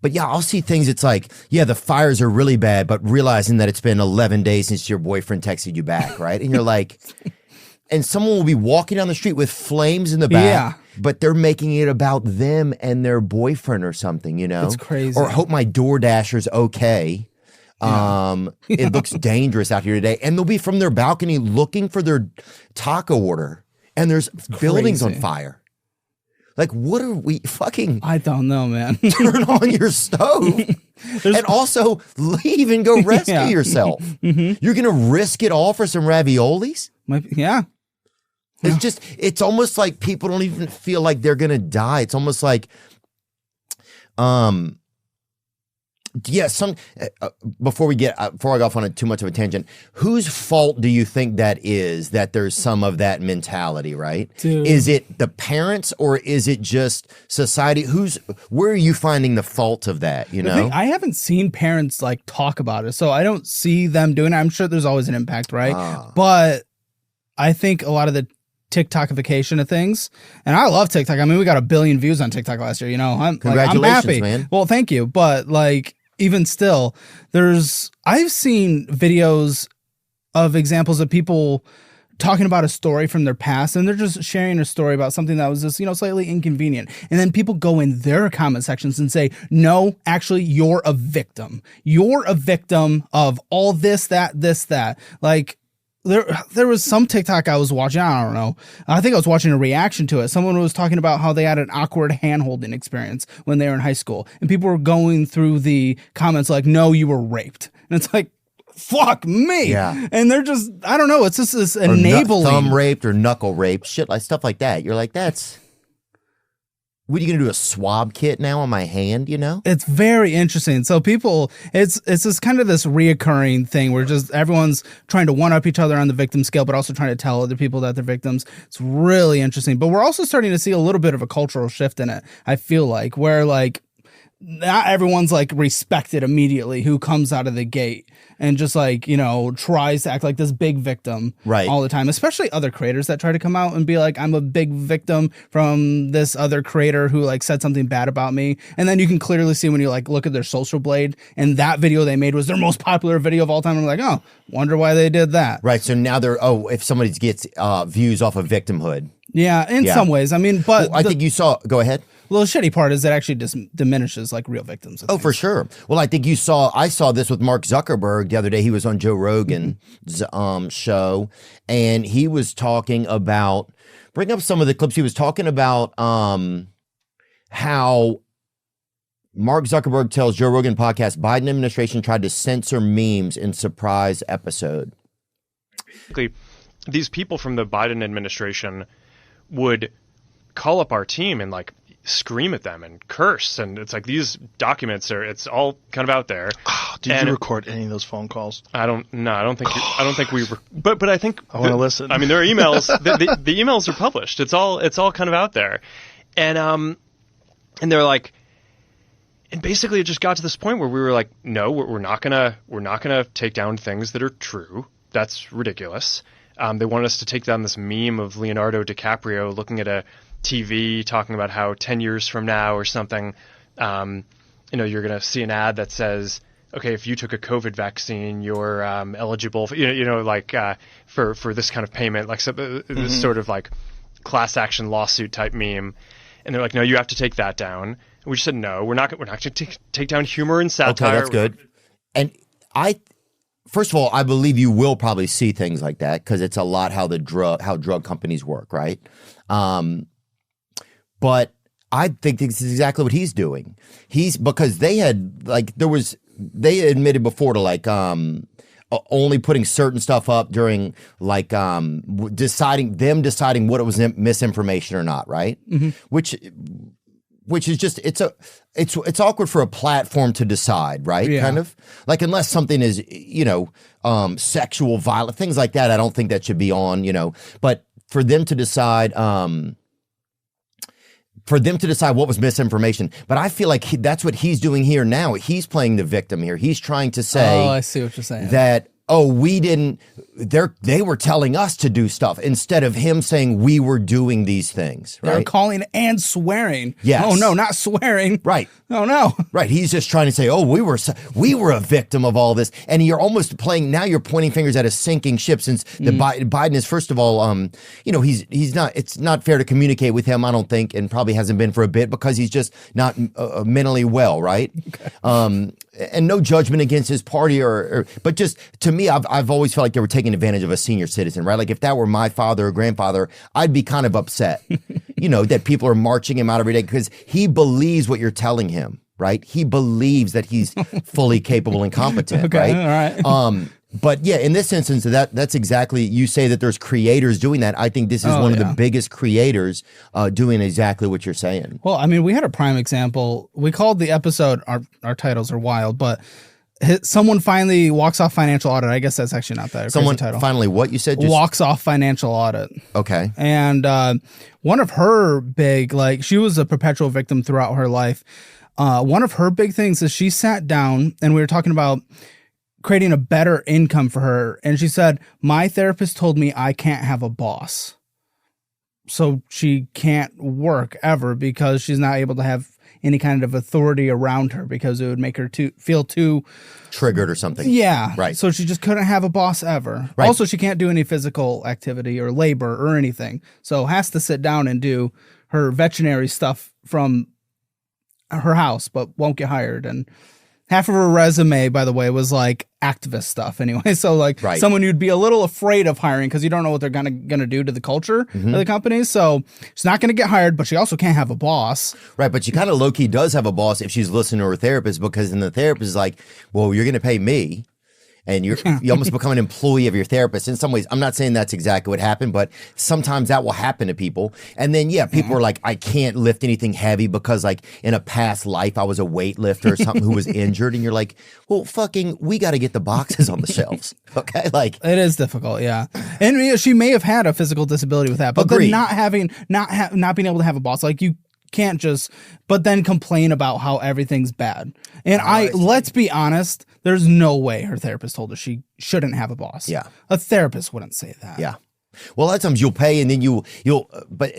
But yeah, I'll see things. It's like, yeah, the fires are really bad, but realizing that it's been 11 days since your boyfriend texted you back, right? And you're like, and someone will be walking down the street with flames in the back, but they're making it about them and their boyfriend or something, you know? It's crazy. Or hope my DoorDasher's okay. It looks dangerous out here today. And they'll be from their balcony looking for their taco order. And there's buildings on fire. Like, what are we fucking... I don't know, man. Turn on your stove and also leave and go rescue yourself. You're going to risk it all for some raviolis? It's just, it's almost like people don't even feel like they're going to die. It's almost like, before I go off on too much of a tangent, whose fault do you think that is, that there's some of that mentality, right? Dude. Is it the parents or is it just society? Where are you finding the fault of that, you know? I haven't seen parents like talk about it, so I don't see them doing it. I'm sure there's always an impact, right? But I think a lot of the TikTokification of things, and I love TikTok. I mean, we got 1 billion views on TikTok last year, you know? Congratulations, I'm happy. man. Well, thank you. But like, even still, I've seen videos of examples of people talking about a story from their past, and they're just sharing a story about something that was just, you know, slightly inconvenient. And then people go in their comment sections and say, no, actually, you're a victim. You're a victim of all this, that. Like, there was some TikTok I was watching. I don't know. I think I was watching a reaction to it. Someone was talking about how they had an awkward hand-holding experience when they were in high school. And people were going through the comments like, no, you were raped. And it's like, fuck me. Yeah. And they're just, I don't know. It's just this enabling. Thumb raped or knuckle raped. Shit, like stuff like that. You're like, what are you going to do, a swab kit now on my hand, you know? It's very interesting. So people, it's just kind of this reoccurring thing where just everyone's trying to one-up each other on the victim scale, but also trying to tell other people that they're victims. It's really interesting. But we're also starting to see a little bit of a cultural shift in it, I feel like, where like not everyone's like respected immediately who comes out of the gate and just like, you know, tries to act like this big victim all the time, especially other creators that try to come out and be like, I'm a big victim from this other creator who like said something bad about me. And then you can clearly see when you like look at their social blade, and that video they made was their most popular video of all time. I'm like, oh, wonder why they did that. Right. So now if somebody gets views off of victimhood. Yeah, in some ways. I mean, but I think you saw, go ahead. Well, the shitty part is it actually just diminishes like real victims. Oh, for sure. Well, I think I saw this with Mark Zuckerberg the other day. He was on Joe Rogan's show, and he was talking about, bring up some of the clips. He was talking about how Mark Zuckerberg tells Joe Rogan podcast, Biden administration tried to censor memes in surprise episode. These people from the Biden administration would call up our team and like scream at them and curse, and it's like these documents it's all kind of out there. Did you record any of those phone calls? I don't think we were, but I think I want to listen. I mean, there are emails. the emails are published. It's all kind of out there, and they're like, and basically it just got to this point where we were like, no, we're not gonna take down things that are true. That's ridiculous. They wanted us to take down this meme of Leonardo DiCaprio looking at a TV talking about how 10 years from now or something, you're going to see an ad that says, okay, if you took a COVID vaccine, you're eligible for, for this kind of payment, like this sort of like class action lawsuit type meme. And they're like, no, you have to take that down. And we just said, no, we're not going to take down humor and satire. Okay, that's good. And first of all, I believe you will probably see things like that because it's a lot how drug companies work, right? But I think this is exactly what he's doing. Because they admitted before to like only putting certain stuff up during like deciding what it was misinformation or not, right? Mm-hmm. Which is just it's awkward for a platform to decide, right? Yeah. Kind of like, unless something is sexual violence, things like that. I don't think that should be on, but for them to decide. What was misinformation. But I feel like that's what he's doing here now. He's playing the victim here. He's trying to say, I see what you're saying. That, we didn't, they were telling us to do stuff instead of him saying we were doing these things, right? They're calling and swearing. Yes. Oh, no, not swearing. Right. Oh, no. Right. He's just trying to say, we were a victim of all this. And you're almost now you're pointing fingers at a sinking ship, since Biden is, first of all, he's not, it's not fair to communicate with him, I don't think, and probably hasn't been for a bit, because he's just not mentally well, right? Okay. And no judgment against his party but just to me, I've always felt like they were taking advantage of a senior citizen, right? Like if that were my father or grandfather, I'd be kind of upset, that people are marching him out every day because he believes what you're telling him, right? He believes that he's fully capable and competent, okay, right? All right. But yeah, in this instance, that's exactly, you say that there's creators doing that. I think this is one of the biggest creators doing exactly what you're saying. Well, I mean, we had a prime example. We called the episode, our titles are wild, but someone finally walks off financial audit. I guess that's actually not that. Someone title. Finally, what you said? Walks off financial audit. Okay. And one of her big, she was a perpetual victim throughout her life. One of her big things is she sat down and we were talking about creating a better income for her. And she said, my therapist told me I can't have a boss. So she can't work ever because she's not able to have any kind of authority around her, because it would make her feel too triggered or something. Yeah. Right. So she just couldn't have a boss ever. Right. Also, she can't do any physical activity or labor or anything. So has to sit down and do her veterinary stuff from her house, but won't get hired. And half of her resume, by the way, was like activist stuff anyway. So someone you'd be a little afraid of hiring because you don't know what they're gonna do to the culture of the company. So she's not gonna get hired, but she also can't have a boss. Right, but she kind of low-key does have a boss if she's listening to her therapist, because then the therapist is like, well, you're gonna pay me. And you almost become an employee of your therapist. In some ways, I'm not saying that's exactly what happened, but sometimes that will happen to people. And then, people are like, I can't lift anything heavy because, in a past life, I was a weightlifter or something who was injured. And you're like, well, we got to get the boxes on the shelves. Okay? It is difficult, yeah. And she may have had a physical disability with that, but then not being able to have a boss, you can't just, but then complain about how everything's bad. And let's be honest, there's no way her therapist told her she shouldn't have a boss. Yeah. A therapist wouldn't say that. Yeah. Well, a lot of times you'll pay and then but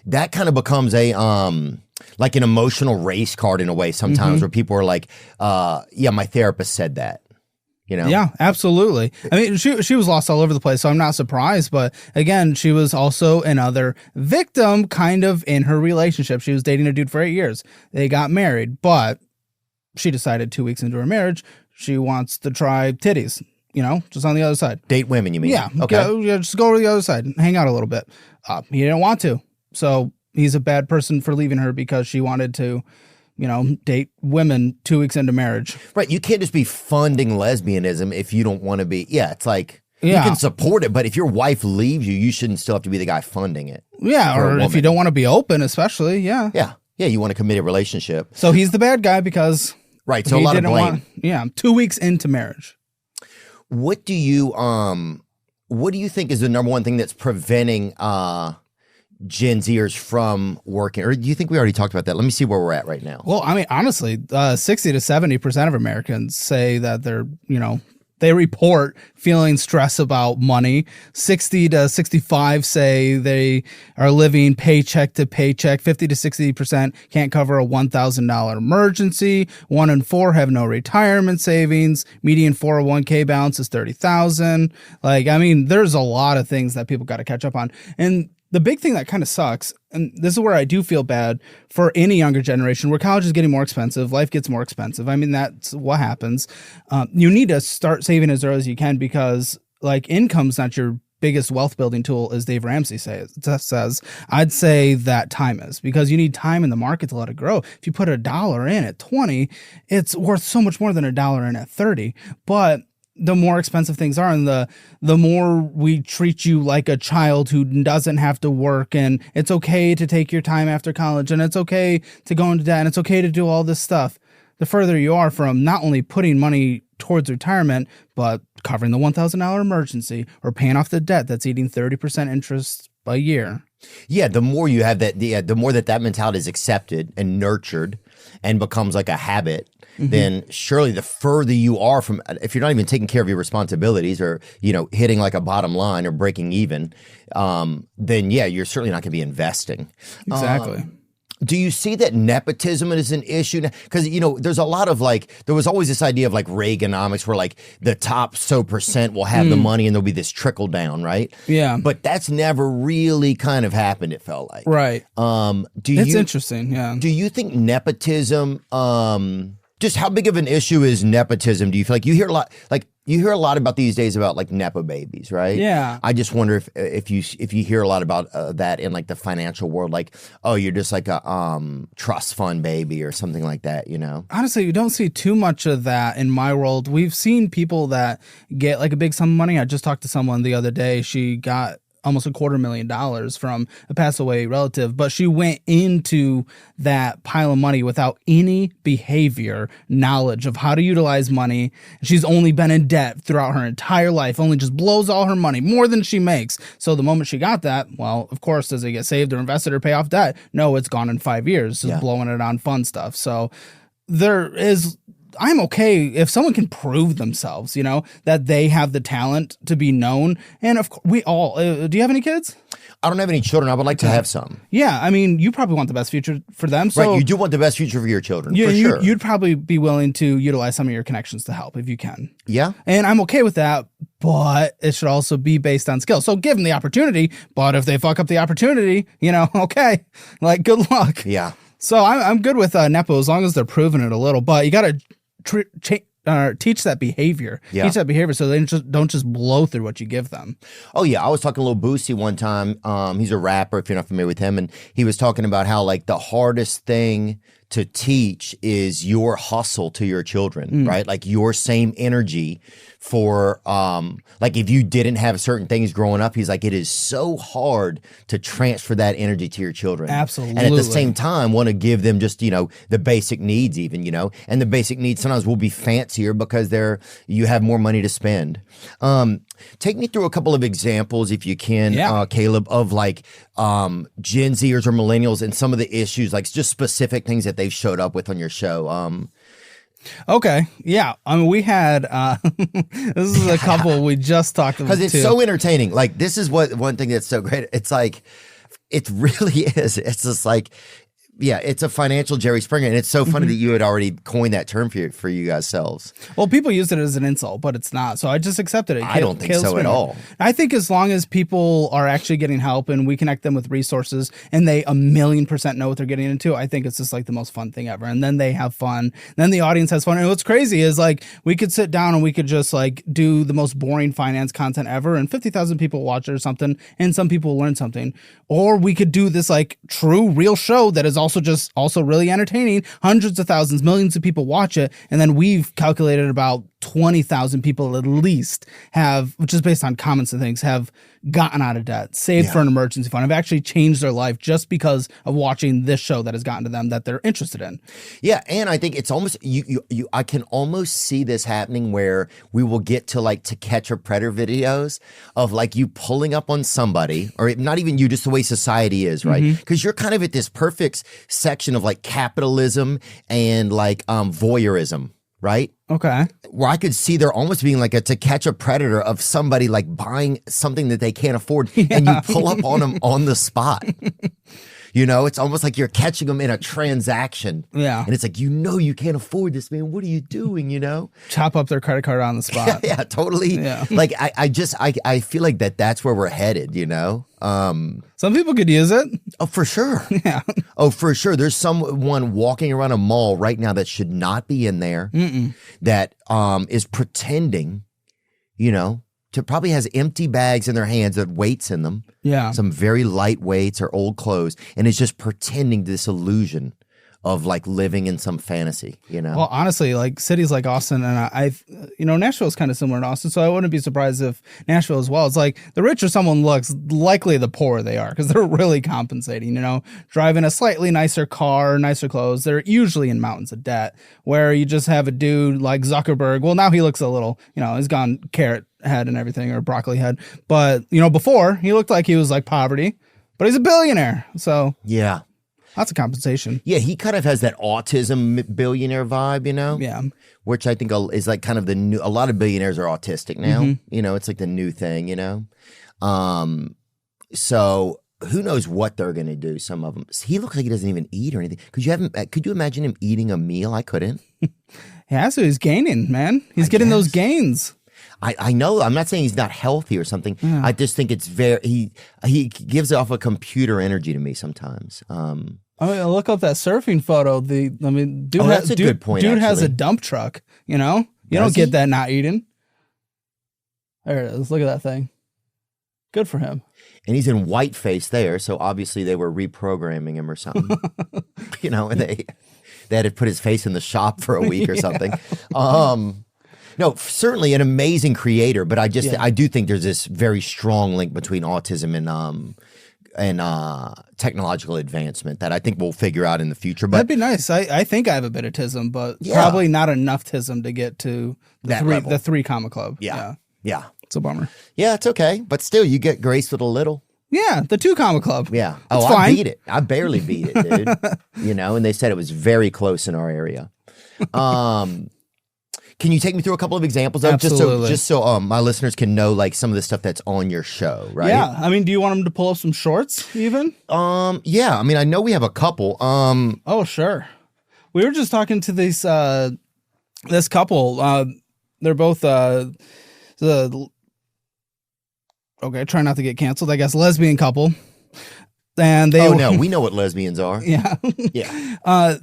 that kind of becomes a, like an emotional race card in a way sometimes, where people are like, my therapist said that. Yeah, absolutely. I mean, she was lost all over the place, so I'm not surprised. But again, she was also another victim kind of in her relationship. She was dating a dude for 8 years. They got married, but she decided 2 weeks into her marriage, she wants to try titties, just on the other side. Date women, you mean? Yeah. Okay. Just go over to the other side and hang out a little bit. He didn't want to. So he's a bad person for leaving her because she wanted to date women 2 weeks into marriage. Right. You can't just be funding lesbianism if you don't want to be. Yeah. It's like, you can support it, but if your wife leaves you, you shouldn't still have to be the guy funding it. Yeah. Or if you don't want to be open, especially. Yeah. Yeah. Yeah. You want a committed relationship. So he's the bad guy because. Right. So a lot of blame. 2 weeks into marriage. What do you think is the number one thing that's preventing, Gen Zers from working? Or do you think we already talked about that? Let me see where we're at right now. Well, I mean, honestly, 60 to 70% of Americans say that they report feeling stress about money. 60 to 65 say they are living paycheck to paycheck. 50 to 60% can't cover a $1,000 emergency. 1 in 4 have no retirement savings. Median 401k balance is $30,000. There's a lot of things that people got to catch up on. And the big thing that kind of sucks, and this is where I do feel bad for any younger generation, where college is getting more expensive, life gets more expensive. I mean, that's what happens. You need to start saving as early as you can, because income's not your biggest wealth building tool, as Dave Ramsey says. I'd say that time is, because you need time in the market to let it grow. If you put $1 in at 20, it's worth so much more than $1 in at 30. But the more expensive things are, and the more we treat you like a child who doesn't have to work, and it's okay to take your time after college, and it's okay to go into debt, and it's okay to do all this stuff, the further you are from not only putting money towards retirement, but covering the $1,000 emergency or paying off the debt that's eating 30% interest a year. Yeah, the more you have that, the more that mentality is accepted and nurtured and becomes like a habit, then surely the further you are from, if you're not even taking care of your responsibilities or, hitting like a bottom line or breaking even, then yeah, you're certainly not going to be investing. Exactly. Do you see that nepotism is an issue? Because, there's a lot of there was always this idea of Reaganomics where the top percent will have the money and there'll be this trickle down, right? Yeah. But that's never really kind of happened, it felt like. Right. It's interesting, yeah. Do you think nepotism, just how big of an issue is nepotism? Do you feel like you hear a lot about these days about Nepo babies, right? Yeah. I just wonder if you hear a lot about that in the financial world, oh, you're just like a trust fund baby or something like that, Honestly, you don't see too much of that in my world. We've seen people that get a big sum of money. I just talked to someone the other day. She got almost $250,000 from a passed away relative, but she went into that pile of money without any behavior knowledge of how to utilize money. She's only been in debt throughout her entire life, only just blows all her money, more than she makes. So the moment she got that, well, of course, does it get saved or invested or pay off debt? No, it's gone in 5 years, just blowing it on fun stuff. So I'm okay if someone can prove themselves, that they have the talent to be known. And of course, we all, do you have any kids? I don't have any children. I would like to have some. Yeah. I mean, you probably want the best future for them. So right. You do want the best future for your children. Yeah, for sure. You'd probably be willing to utilize some of your connections to help if you can. Yeah. And I'm okay with that, but it should also be based on skill. So give them the opportunity, but if they fuck up the opportunity, okay, good luck. Yeah. So I'm good with Nepo as long as they're proving it a little, but you got to teach that behavior. Yeah. Teach that behavior so they don't just blow through what you give them. Oh, yeah. I was talking to Lil Boosie one time. He's a rapper, if you're not familiar with him. And he was talking about how the hardest thing to teach is your hustle to your children, right? Your same energy for, if you didn't have certain things growing up, he's it is so hard to transfer that energy to your children. Absolutely. And at the same time, want to give them just, the basic needs even, and the basic needs sometimes will be fancier because you have more money to spend. Take me through a couple of examples, if you can, Caleb, of Gen Zers or millennials and some of the issues, just specific things that they've showed up with on your show. Okay. Yeah. I mean, we had, this is a couple we just talked about. Because it's so entertaining. This is one thing that's so great. It's it really is. It's just yeah, it's a financial Jerry Springer, and it's so funny that you had already coined that term for you guys selves. Well, people use it as an insult, but it's not, so I just accepted it. I don't think so at all. I think as long as people are actually getting help and we connect them with resources and they 1,000,000% know what they're getting into, I think it's just the most fun thing ever. And then they have fun. Then the audience has fun. And what's crazy is we could sit down and we could just do the most boring finance content ever, and 50,000 people watch it or something, and some people learn something. Or we could do this true, real show that is also really entertaining. Hundreds of thousands, millions of people watch it, and then we've calculated about 20,000 people at least have, which is based on comments and things, have gotten out of debt, saved for an emergency fund, have actually changed their life just because of watching this show that has gotten to them that they're interested in. Yeah, and I think it's almost I can almost see this happening where we will get to To Catch a Predator videos of you pulling up on somebody, or not even you, just the way society is, right? Because you're kind of at this perfect section of capitalism and voyeurism. Right? Okay. Where I could see there almost being a To Catch a Predator of somebody buying something that they can't afford, and you pull up on them on the spot. It's almost you're catching them in a transaction. Yeah. And it's you can't afford this, man. What are you doing, Chop up their credit card on the spot. Yeah, totally. Yeah. I feel that's where we're headed, Some people could use it. Oh, for sure. Yeah. Oh, for sure. There's someone walking around a mall right now that should not be in there that is pretending, to probably has empty bags in their hands with weights in them. Yeah. Some very light weights or old clothes, and is just pretending this illusion of like living in some fantasy, you know? Well, honestly, like cities like Austin and Nashville is kind of similar to Austin, so I wouldn't be surprised if Nashville as well. It's like the richer someone looks, likely the poorer they are because they're really compensating, driving a slightly nicer car, nicer clothes. They're usually in mountains of debt where you just have a dude like Zuckerberg. Well, now he looks a little, he's gone carrot head and everything or broccoli head. But, before he looked like he was like poverty, but he's a billionaire. So yeah. Lots of compensation. Yeah, he kind of has that autism billionaire vibe, Yeah. Which I think is like kind of the new. A lot of billionaires are autistic now. Mm-hmm. It's like the new thing. So who knows what they're going to do? Some of them. He looks like he doesn't even eat or anything. Could you imagine him eating a meal? I couldn't. Yeah, so he's gaining, man. He's getting those gains. I know. I'm not saying he's not healthy or something. Yeah. I just think it's he gives off a computer energy to me sometimes. Look up that surfing photo. Dude, that's a good point. Dude actually has a dump truck. You don't get that not eating. There it is. Look at that thing. Good for him. And he's in whiteface there, so obviously they were reprogramming him or something. And they had to put his face in the shop for a week or something. No, certainly an amazing creator, but I do think there's this very strong link between autism and technological advancement that I think we'll figure out in the future. But that'd be nice. I think I have a bit of tism, but probably not enough tism to get to the 3 comma club. Yeah. It's a bummer. Yeah, it's okay, but still, you get graced with a little. Yeah, the 2 comma club. Yeah. It's fine. I beat it. I barely beat it, dude. And they said it was very close in our area. Can you take me through a couple of examples? Absolutely. Just so my listeners can know like some of the stuff that's on your show, right? Yeah. I mean, do you want them to pull up some shorts even? Yeah. I mean, I know we have a couple. Oh, sure. We were just talking to this couple. They're both okay, try not to get canceled. I guess lesbian couple. And they we know what lesbians are. Yeah. Yeah.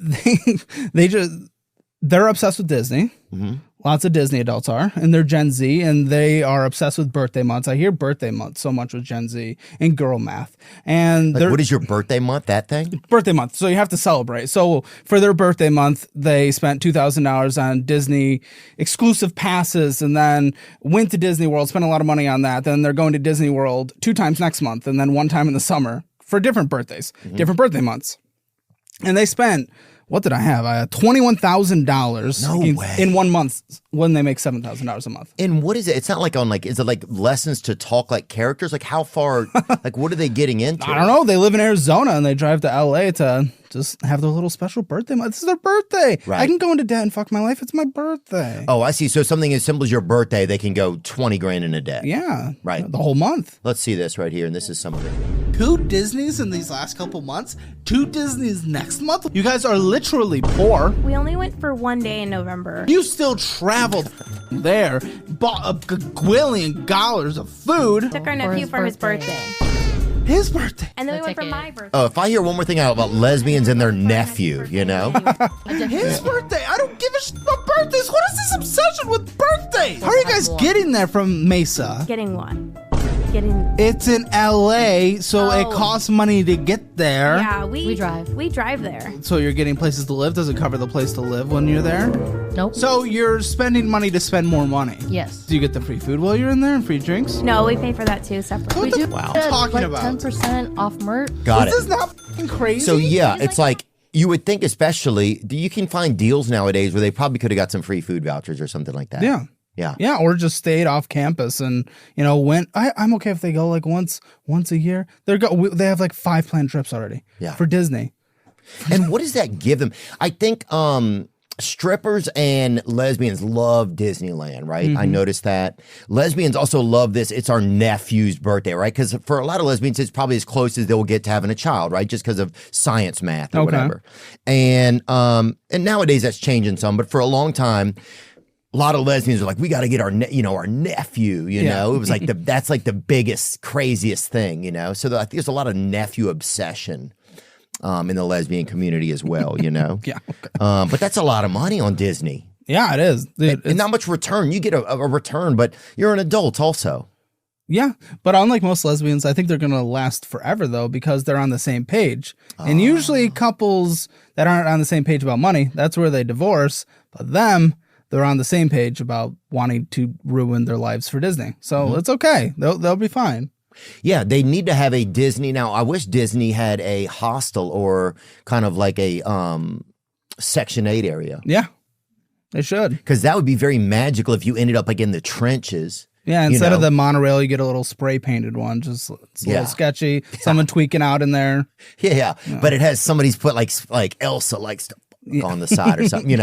They're obsessed with Disney. Mm-hmm. Lots of Disney adults are, and they're Gen Z, and they are obsessed with birthday months. I hear birthday month so much with Gen Z and girl math. And what is your birthday month? That thing? Birthday month. So you have to celebrate. So for their birthday month, they spent $2,000 on Disney exclusive passes, and then went to Disney World, spent a lot of money on that. Then they're going to Disney World 2 times next month, and then 1 time in the summer for different birthdays, different birthday months. And they spent, what did I have? $21,000 in 1 month when they make $7,000 a month. And what is it? It's not like is it like lessons to talk like characters? Like how far, like what are they getting into? I don't know. They live in Arizona and they drive to LA to just have their little special birthday month. This is their birthday. Right. I can go into debt and fuck my life. It's my birthday. Oh, I see. So something as simple as your birthday, they can go 20 grand in a debt. Yeah. Right. The whole month. Let's see this right here. And this is some of it. 2 Disneys in these last couple months. 2 Disneys next month. You guys are literally poor. We only went for 1 day in November. You still traveled there, bought a gagillion dollars of food. Took our nephew for his birthday. His birthday. And then we went for my birthday. Oh, if I hear one more thing out about lesbians and their nephew, His birthday. I don't give a shit about birthdays. What is this obsession with birthdays? How are you guys getting there from Mesa? Getting what? It's in LA, so it costs money to get there. Yeah, we drive. We drive there. So you're getting places to live? Does it cover the place to live when you're there? Nope. So you're spending money to spend more money? Yes. Do you get the free food while you're in there and free drinks? No, we pay for that too separately. What the Wow. talking about? 10% off merch. Got Is it. this not fucking crazy? So yeah, it's like you would think, especially you can find deals nowadays where they probably could have got some free food vouchers or something like that. Yeah. Yeah. Yeah, or just stayed off campus and, went. I'm okay if they go like once a year. They have like 5 planned trips already. Yeah. For Disney. And what does that give them? I think strippers and lesbians love Disneyland, right? I noticed that. Lesbians also love this. It's our nephew's birthday, right? Because for a lot of lesbians, it's probably as close as they'll get to having a child, right? Just because of science, math, or whatever. And nowadays that's changing some, but for a long time, a lot of lesbians are like, we got to get our nephew, It was like that's like the biggest, craziest thing, So I think there's a lot of nephew obsession in the lesbian community as well, Yeah. But that's a lot of money on Disney. Yeah, it is. Dude, and not much return. You get a return, but you're an adult also. Yeah, but unlike most lesbians, I think they're going to last forever, though, because they're on the same page. And usually couples that aren't on the same page about money, that's where they divorce. But they're on the same page about wanting to ruin their lives for Disney. So it's okay. They'll be fine. Yeah, they need to have a Disney. Now, I wish Disney had a hostel or kind of like a Section 8 area. Yeah, they should. Because that would be very magical if you ended up like in the trenches. Yeah, instead of the monorail, you get a little spray painted one. Just it's a little sketchy. Someone tweaking out in there. Yeah. But it has somebody's put like Elsa likes to on the side or something,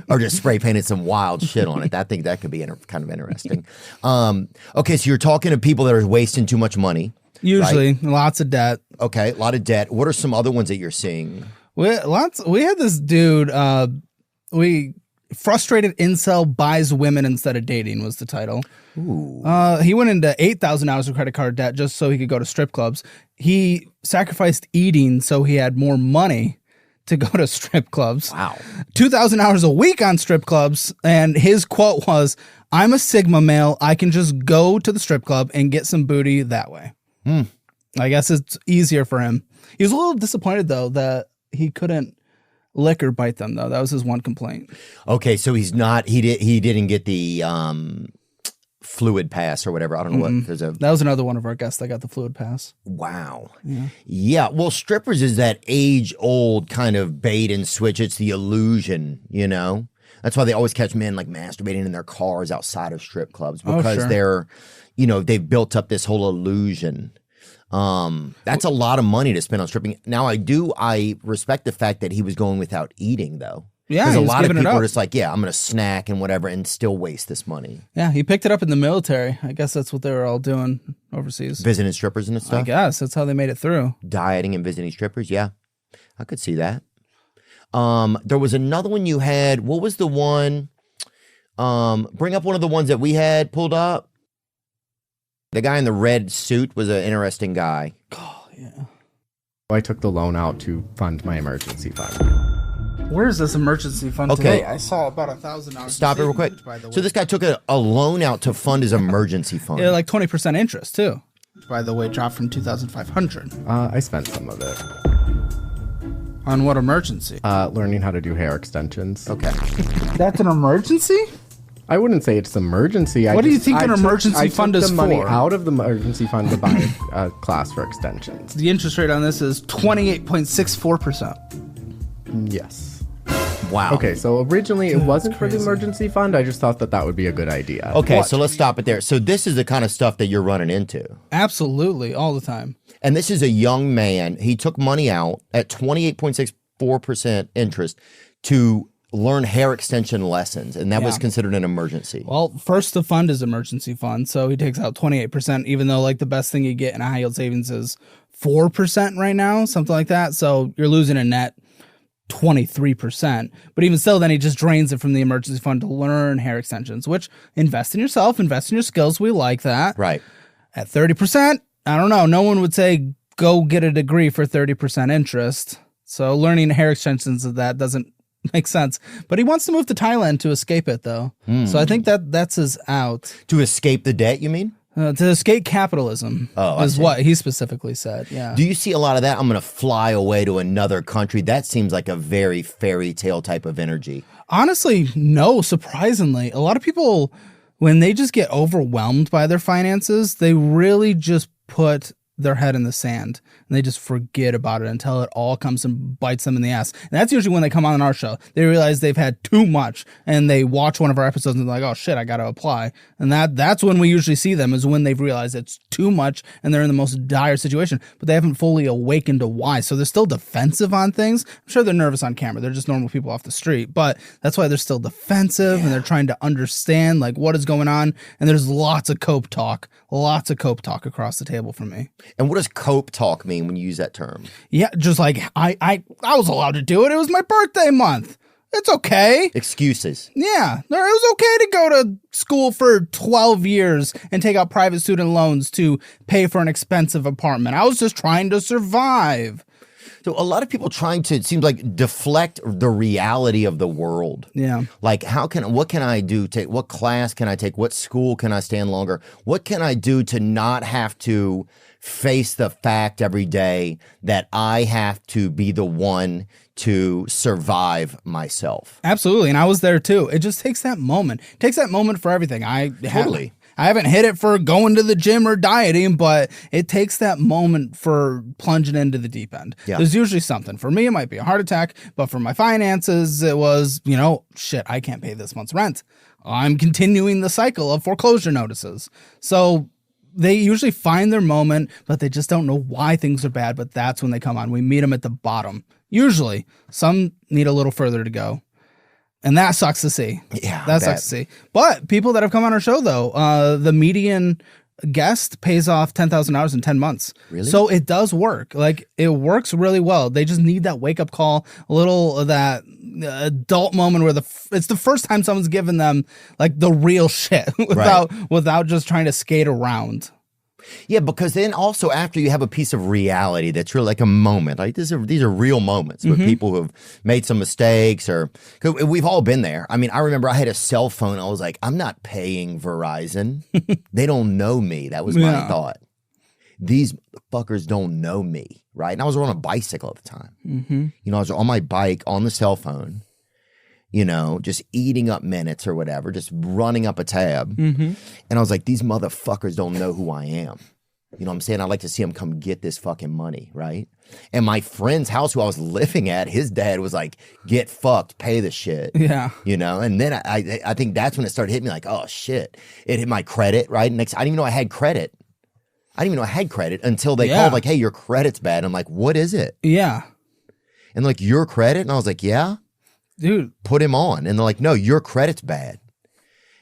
or just spray painted some wild shit on it. I think that could be kind of interesting. Okay, so you're talking to people that are wasting too much money. Usually, right? Lots of debt. Okay, a lot of debt. What are some other ones that you're seeing? We had this dude. Frustrated incel buys women instead of dating was the title. Ooh. He went into $8,000 of credit card debt just so he could go to strip clubs. He sacrificed eating so he had more money to go to strip clubs. Wow. 2,000 hours a week on strip clubs. And his quote was, "I'm a Sigma male. I can just go to the strip club and get some booty that way." I guess it's easier for him. He was a little disappointed, though, that he couldn't lick or bite them, though. That was his one complaint. Okay, so he didn't get the fluid pass or whatever. I don't know what. That was another one of our guests that got the fluid pass. Wow. Yeah. Well, strippers is that age-old kind of bait and switch. It's the illusion, That's why they always catch men like masturbating in their cars outside of strip clubs because they're, they've built up this whole illusion. That's a lot of money to spend on stripping. Now, I respect the fact that he was going without eating, though. Yeah, because a lot of people are just like, I'm going to snack and whatever and still waste this money. Yeah, he picked it up in the military. I guess that's what they were all doing overseas. Visiting strippers and stuff? I guess. That's how they made it through. Dieting and visiting strippers, yeah. I could see that. There was another one you had. What was the one? Bring up one of the ones that we had pulled up. The guy in the red suit was an interesting guy. Oh, yeah. I took the loan out to fund my emergency fund. Where is this emergency fund today? I saw about $1,000. Stop it real quick. So this guy took a loan out to fund his emergency fund. Yeah, like 20% interest, too. By the way, dropped from $2,500. I spent some of it. On what emergency? Learning how to do hair extensions. Okay. That's an emergency? I wouldn't say it's an emergency. What do you think an emergency fund is for? I took the money out of the emergency fund to buy a class for extensions. The interest rate on this is 28.64%. Yes. Wow. Okay, so originally it wasn't for the emergency fund. I just thought that would be a good idea. Okay, so let's stop it there. So this is the kind of stuff that you're running into. Absolutely, all the time. And this is a young man. He took money out at 28.64% interest to learn hair extension lessons, and that was considered an emergency. Well, first the fund is emergency fund, so he takes out 28%, even though like the best thing you get in a high yield savings is 4% right now, something like that. So you're losing a net 23%. But even still, then he just drains it from the emergency fund to learn hair extensions, which invest in yourself, invest in your skills. We like that. Right. At 30%, I don't know. No one would say go get a degree for 30% interest. So learning hair extensions of that doesn't make sense. But he wants to move to Thailand to escape it, though. So I think that's his out. To escape the debt, you mean? To escape capitalism is what he specifically said. Yeah. Do you see a lot of that? I'm going to fly away to another country. That seems like a very fairy tale type of energy. Honestly, no, surprisingly. A lot of people, when they just get overwhelmed by their finances, they really just put their head in the sand and they just forget about it until it all comes and bites them in the ass. And that's usually when they come on our show. They realize they've had too much and they watch one of our episodes and they're like, oh shit, I got to apply. And that's when we usually see them, is when they've realized it's too much and they're in the most dire situation, but they haven't fully awakened to why. So they're still defensive on things. I'm sure they're nervous on camera. They're just normal people off the street, but that's why they're still defensive and they're trying to understand like what is going on. And there's lots of cope talk across the table from me. And what does cope talk mean when you use that term? Yeah, just like I was allowed to do it. It was my birthday month. It's okay. Excuses. Yeah, it was okay to go to school for 12 years and take out private student loans to pay for an expensive apartment. I was just trying to survive. So a lot of people trying to, it seems like, deflect the reality of the world. Yeah. Like, what can I do? What class can I take? What school can I stay in longer? What can I do to not have to face the fact every day that I have to be the one to survive myself? Absolutely. And I was there too. It just takes that moment. It takes that moment for everything. Totally. I haven't hit it for going to the gym or dieting, but it takes that moment for plunging into the deep end. Yeah. There's usually something. For me, it might be a heart attack, but for my finances, it was, shit, I can't pay this month's rent. I'm continuing the cycle of foreclosure notices. So they usually find their moment, but they just don't know why things are bad, but that's when they come on. We meet them at the bottom. Usually. Some need a little further to go. And that sucks to see. Yeah, that sucks to see. But people that have come on our show, though, the median guest pays off $10,000 in 10 months. Really? So it does work. Like, it works really well. They just need that wake up call, a little of that adult moment where it's the first time someone's given them like the real shit without just trying to skate around. Yeah, because then also after you have a piece of reality that's really like a moment, like these are real moments with people who have made some mistakes, or 'cause we've all been there. I mean, I remember I had a cell phone. I was like, I'm not paying Verizon. They don't know me. That was my thought. These fuckers don't know me, right? And I was on a bicycle at the time. Mm-hmm. I was on my bike on the cell phone, just eating up minutes or whatever, just running up a tab. Mm-hmm. And I was like, these motherfuckers don't know who I am. You know what I'm saying? I'd like to see them come get this fucking money, right? And my friend's house who I was living at, his dad was like, get fucked, pay the shit. Yeah. And then I think that's when it started hitting me like, oh shit. It hit my credit, right? Next, I didn't even know I had credit. Until they called like, hey, your credit's bad. I'm like, what is it? Yeah. And like, your credit? And I was like, yeah. Dude, put him on. And they're like, no, your credit's bad.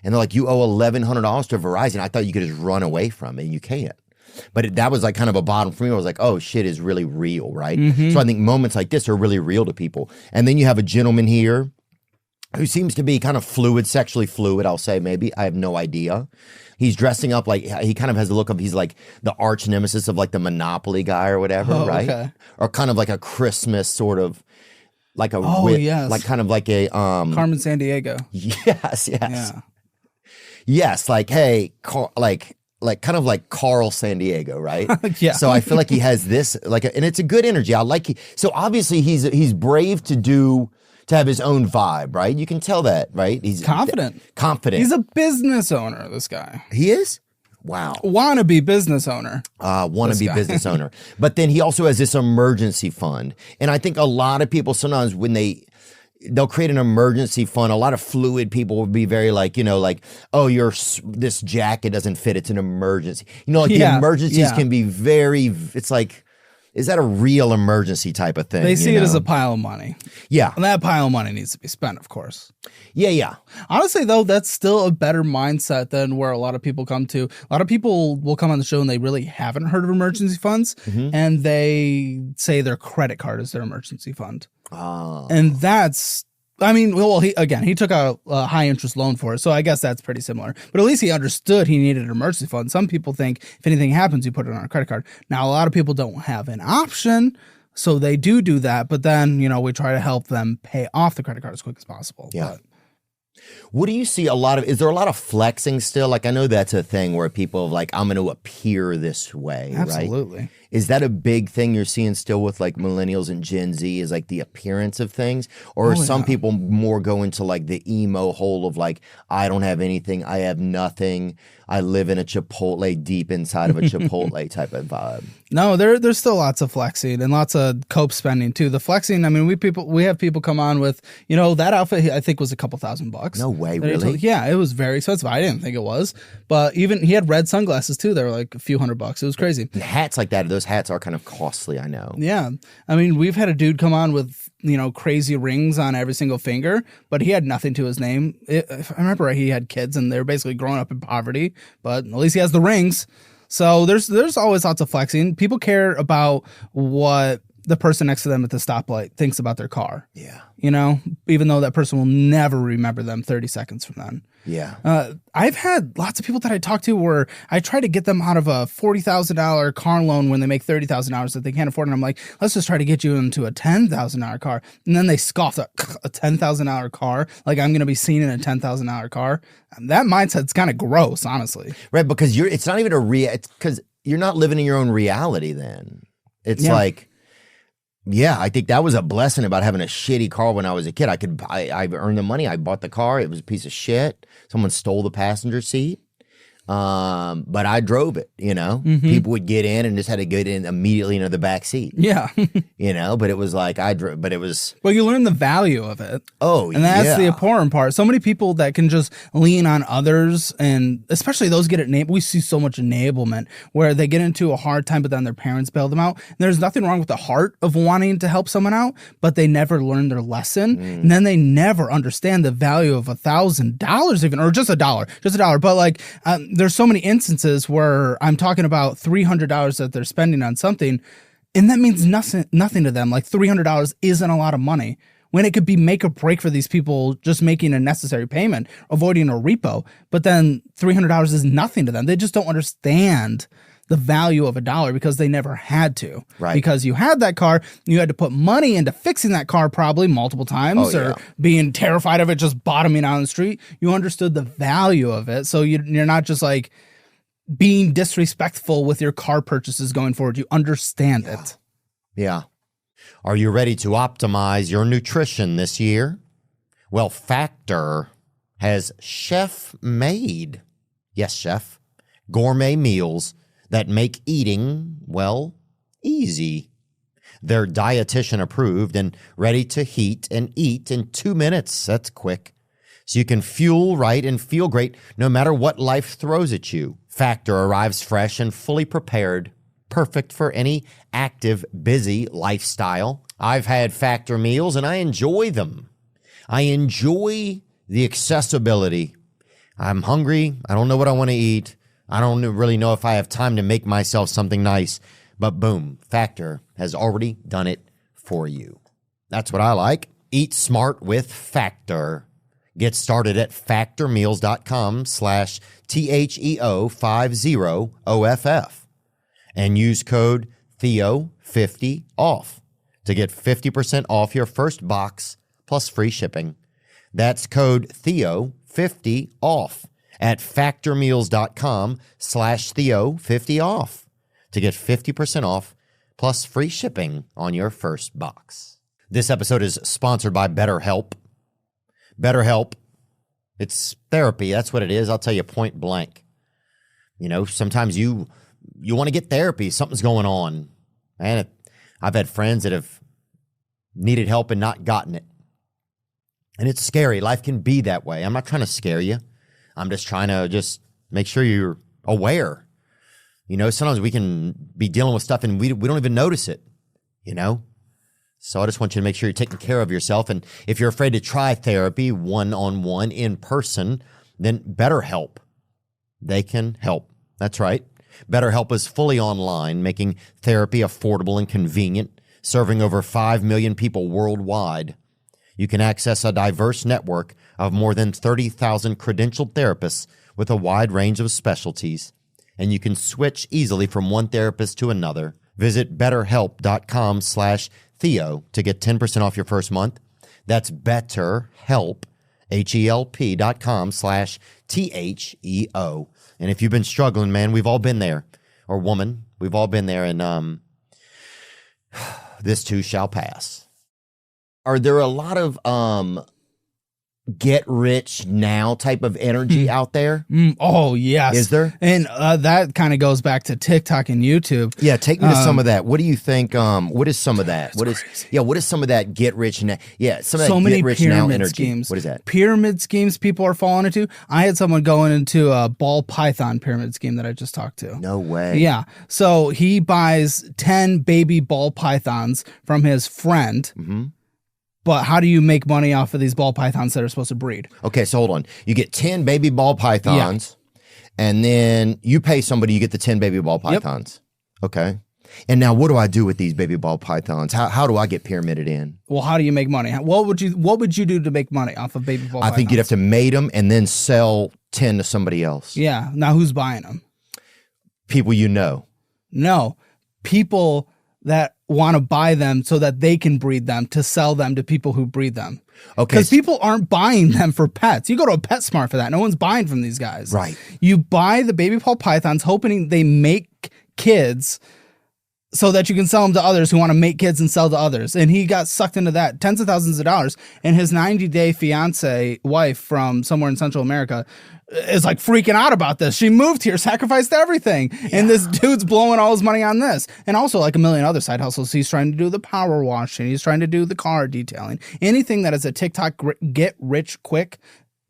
And they're like, you owe $1,100 to Verizon. I thought you could just run away from it, and you can't. But that was like kind of a bottom for me. I was like, oh, shit is really real, right? Mm-hmm. So I think moments like this are really real to people. And then you have a gentleman here who seems to be kind of sexually fluid, I'll say maybe. I have no idea. He's dressing up like, he kind of has the look of, he's like the arch nemesis of like the Monopoly guy or whatever, right? Okay. Or kind of like a Christmas sort of, like a like kind of like a Carmen Sandiego. Yes. Yes, like hey, like kind of like Carl Sandiego, right? Yeah. So I feel like he has this and it's a good energy. I like it. So obviously he's brave to have his own vibe, right? You can tell that, right? He's confident. He's a business owner, this guy. He is? Wow. Wannabe business owner. Wannabe business owner. But then he also has this emergency fund. And I think a lot of people sometimes when they'll create an emergency fund, a lot of fluid people will be very like, oh, this jacket doesn't fit. It's an emergency. The emergencies can be very, it's like, is that a real emergency type of thing? They see it as a pile of money. Yeah. And that pile of money needs to be spent, of course. Yeah. Honestly, though, that's still a better mindset than where a lot of people come to. A lot of people will come on the show and they really haven't heard of emergency funds, and they say their credit card is their emergency fund. Oh. And that's... he took out a high interest loan for it, so I guess that's pretty similar. But at least he understood he needed an emergency fund. Some people think if anything happens, you put it on a credit card. Now, a lot of people don't have an option, so they do that. But then, we try to help them pay off the credit card as quick as possible. Yeah. What do you see is there a lot of flexing still? Like, I know that's a thing where people are like, I'm going to appear this way, Absolutely. Right? Is that a big thing you're seeing still with like millennials and Gen Z is like the appearance of things? Or are some people more go into like the emo hole of like, I don't have anything, I have nothing, I live in a Chipotle deep inside of a Chipotle type of vibe? No, there's still lots of flexing and lots of cope spending too. The flexing, we have people come on with, that outfit I think was a couple $1,000. No way, really? Yeah, it was very expensive. I didn't think it was. But even he had red sunglasses too. They were like a few $100. It was crazy. And hats like that, those hats are kind of costly, I know. Yeah. We've had a dude come on with, crazy rings on every single finger, but he had nothing to his name. If I remember right, he had kids and they were basically growing up in poverty, but at least he has the rings. So there's always lots of flexing. People care about what the person next to them at the stoplight thinks about their car. Yeah. You know, even though that person will never remember them 30 seconds from then. Yeah. I've had lots of people that I talk to where I try to get them out of a $40,000 car loan when they make $30,000 that they can't afford. And I'm like, let's just try to get you into a $10,000 car. And then they scoff at a $10,000 car. Like I'm going to be seen in a $10,000 car. And that mindset's kind of gross, honestly. Right. Because it's not even it's because you're not living in your own reality then. It's like, yeah, I think that was a blessing about having a shitty car when I was a kid. I earned the money. I bought the car. It was a piece of shit. Someone stole the passenger seat. But I drove it, you know. People would get in and just had to get in immediately into the back seat. Yeah. You know, but it was like I drove, but it was. Well, you learn the value of it. Oh, and that's the important part. So many people that can just lean on others, and especially those get we see so much enablement where they get into a hard time, but then their parents bail them out. And there's nothing wrong with the heart of wanting to help someone out, but they never learn their lesson, and then they never understand the value of $1,000 even, or just $1. But like, there's so many instances where I'm talking about $300 that they're spending on something, and that means nothing to them. Like $300 isn't a lot of money when it could be make or break for these people just making a necessary payment, avoiding a repo. But then $300 is nothing to them. They just don't understand the value of $1 because they never had to. Right. Because you had that car, you had to put money into fixing that car probably multiple times, or being terrified of it just bottoming out on the street. You understood the value of it. So you're not just like being disrespectful with your car purchases going forward. You understand it. Yeah. Are you ready to optimize your nutrition this year? Well, Factor has chef-made, yes, chef, gourmet meals that make eating, well, easy. They're dietitian approved and ready to heat and eat in 2 minutes. That's quick. So you can fuel right and feel great no matter what life throws at you. Factor arrives fresh and fully prepared, perfect for any active, busy lifestyle. I've had Factor meals and I enjoy them. I enjoy the accessibility. I'm hungry. I don't know what I want to eat. I don't really know if I have time to make myself something nice, but boom, Factor has already done it for you. That's what I like. Eat smart with Factor. Get started at factormeals.com/THEO50OFF and use code Theo50OFF to get 50% off your first box plus free shipping. That's code Theo50OFF at factormeals.com/Theo50OFF to get 50% off plus free shipping on your first box. This episode is sponsored by BetterHelp. BetterHelp, it's therapy. That's what it is. I'll tell you point blank. You know, sometimes you want to get therapy. Something's going on. And I've had friends that have needed help and not gotten it. And it's scary. Life can be that way. I'm not trying to scare you. I'm just trying to just make sure you're aware. You know, sometimes we can be dealing with stuff and we don't even notice it, you know? So I just want you to make sure you're taking care of yourself. And if you're afraid to try therapy one-on-one in person, then BetterHelp. They can help. That's right. BetterHelp is fully online, making therapy affordable and convenient, serving over 5 million people worldwide. You can access a diverse network of more than 30,000 credentialed therapists with a wide range of specialties. And you can switch easily from one therapist to another. Visit betterhelp.com/Theo to get 10% off your first month. That's BetterHelp, HELP.com/THEO. And if you've been struggling, man, we've all been there. Or woman, we've all been there. And this too shall pass. Are there a lot of get rich now type of energy out there? Oh, yes. Is there? And that kind of goes back to TikTok and YouTube. Yeah, take me to some of that. What do you think? What is some of that? What is some of that get rich now? Yeah, some of that get rich now energy. Schemes. What is that? Pyramid schemes people are falling into. I had someone going into a ball python pyramid scheme that I just talked to. No way. Yeah. So he buys 10 baby ball pythons from his friend. Mm-hmm. But how do you make money off of these ball pythons that are supposed to breed? Okay, so hold on. You get 10 baby ball pythons, and then you pay somebody, you get the 10 baby ball pythons. Yep. Okay. And now what do I do with these baby ball pythons? How do I get pyramided in? Well, how do you make money? What would you do to make money off of baby ball I think you'd have to mate them and then sell 10 to somebody else. Yeah. Now who's buying them? People you know. No. People that want to buy them so that they can breed them to sell them to people who breed them. Okay. Because people aren't buying them for pets. You go to a PetSmart for that. No one's buying from these guys. Right. You buy the baby ball pythons hoping they make kids so that you can sell them to others who want to make kids and sell to others. And he got sucked into that, tens of thousands of dollars. And his 90-day fiance wife from somewhere in Central America is like freaking out about this. She moved here, sacrificed everything. Yeah. And this dude's blowing all his money on this. And also like a million other side hustles. He's trying to do the power washing. He's trying to do the car detailing. Anything that is a TikTok get rich quick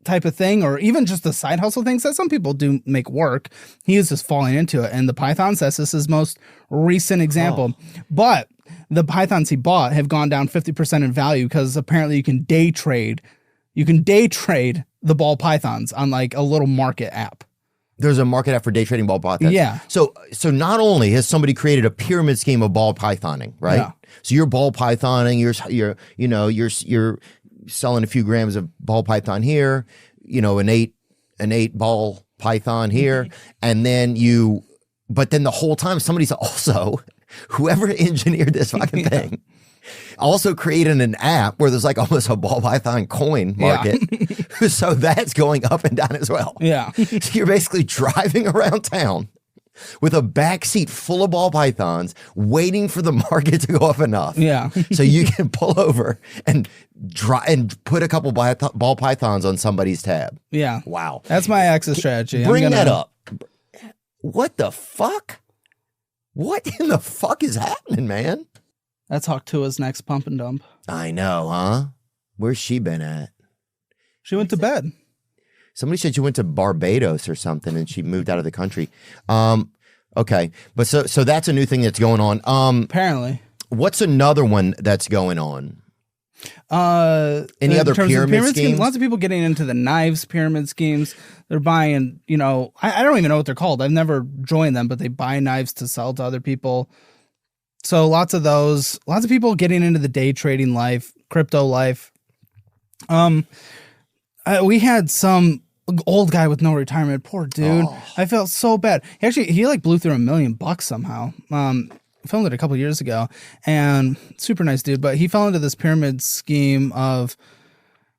type of thing, or even just the side hustle things that some people do make work. He is just falling into it. And the pythons, that's his most recent example. But the pythons he bought have gone down 50% in value because apparently you can day trade. You can day trade the ball pythons on like a little market app. There's a market app for day trading ball pythons. Yeah. So not only has somebody created a pyramid scheme of ball pythoning, right? Yeah. So you're ball pythoning, you're selling a few grams of ball python here, an eight ball python here, and then but then the whole time somebody's also, whoever engineered this fucking thing, also created an app where there's like almost a ball python coin market. Yeah. So that's going up and down as well. Yeah. So you're basically driving around town with a backseat full of ball pythons waiting for the market to go up enough. Yeah. So you can pull over and put a couple ball pythons on somebody's tab. Yeah. Wow. That's my exit strategy. Bring that up. What the fuck? What in the fuck is happening, man? That's Hawktua's next pump and dump. I know, huh? Where's she been at? She went to bed. Somebody said she went to Barbados or something and she moved out of the country. Okay. But so that's a new thing that's going on. Apparently. What's another one that's going on? Any other pyramid schemes? Lots of people getting into the knives pyramid schemes. They're buying, I don't even know what they're called. I've never joined them, but they buy knives to sell to other people. So lots of those, lots of people getting into the day trading life, crypto life. We had some old guy with no retirement. Poor dude. Oh. I felt so bad. He like blew through $1 million somehow. Filmed it a couple years ago, and super nice dude. But he fell into this pyramid scheme of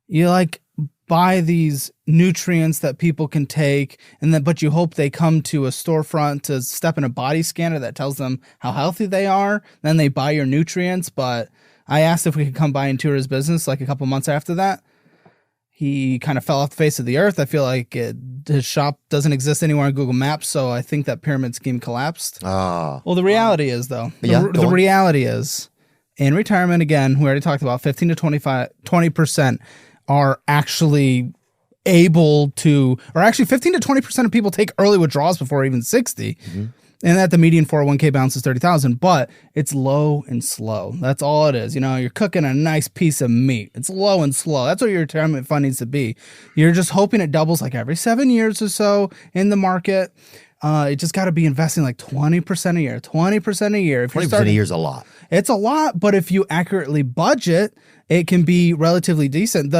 you like buy these nutrients that people can take, but you hope they come to a storefront to step in a body scanner that tells them how healthy they are. Then they buy your nutrients. But I asked if we could come by and tour his business like a couple months after that. He kind of fell off the face of the earth. I feel like his shop doesn't exist anywhere on Google Maps, so I think that pyramid scheme collapsed. Well, the reality is, though, the reality is, in retirement, again, we already talked about 15 to 20% are actually able to, or actually 15 to 20% of people take early withdrawals before even 60. Mm-hmm. And that the median 401k balance is 30,000, but it's low and slow. That's all it is. You're cooking a nice piece of meat. It's low and slow. That's what your retirement fund needs to be. You're just hoping it doubles like every 7 years or so in the market. It just got to be investing like 20% a year, 20% a year. If 20% a year is a lot. It's a lot, but if you accurately budget, it can be relatively decent.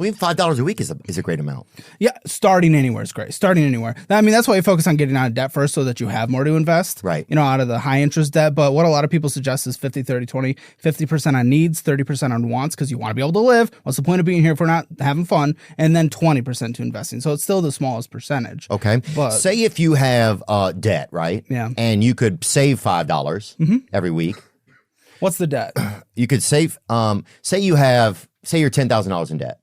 Even $5 a week is a great amount. Yeah, starting anywhere is great. Starting anywhere. I mean, that's why you focus on getting out of debt first so that you have more to invest. Right. Out of the high interest debt. But what a lot of people suggest is 50, 30, 20, 50% on needs, 30% on wants because you want to be able to live. What's the point of being here if we're not having fun? And then 20% to investing. So it's still the smallest percentage. Okay. But say if you have debt, right? Yeah. And you could save $5 every week. What's the debt? You could save, say you're $10,000 in debt.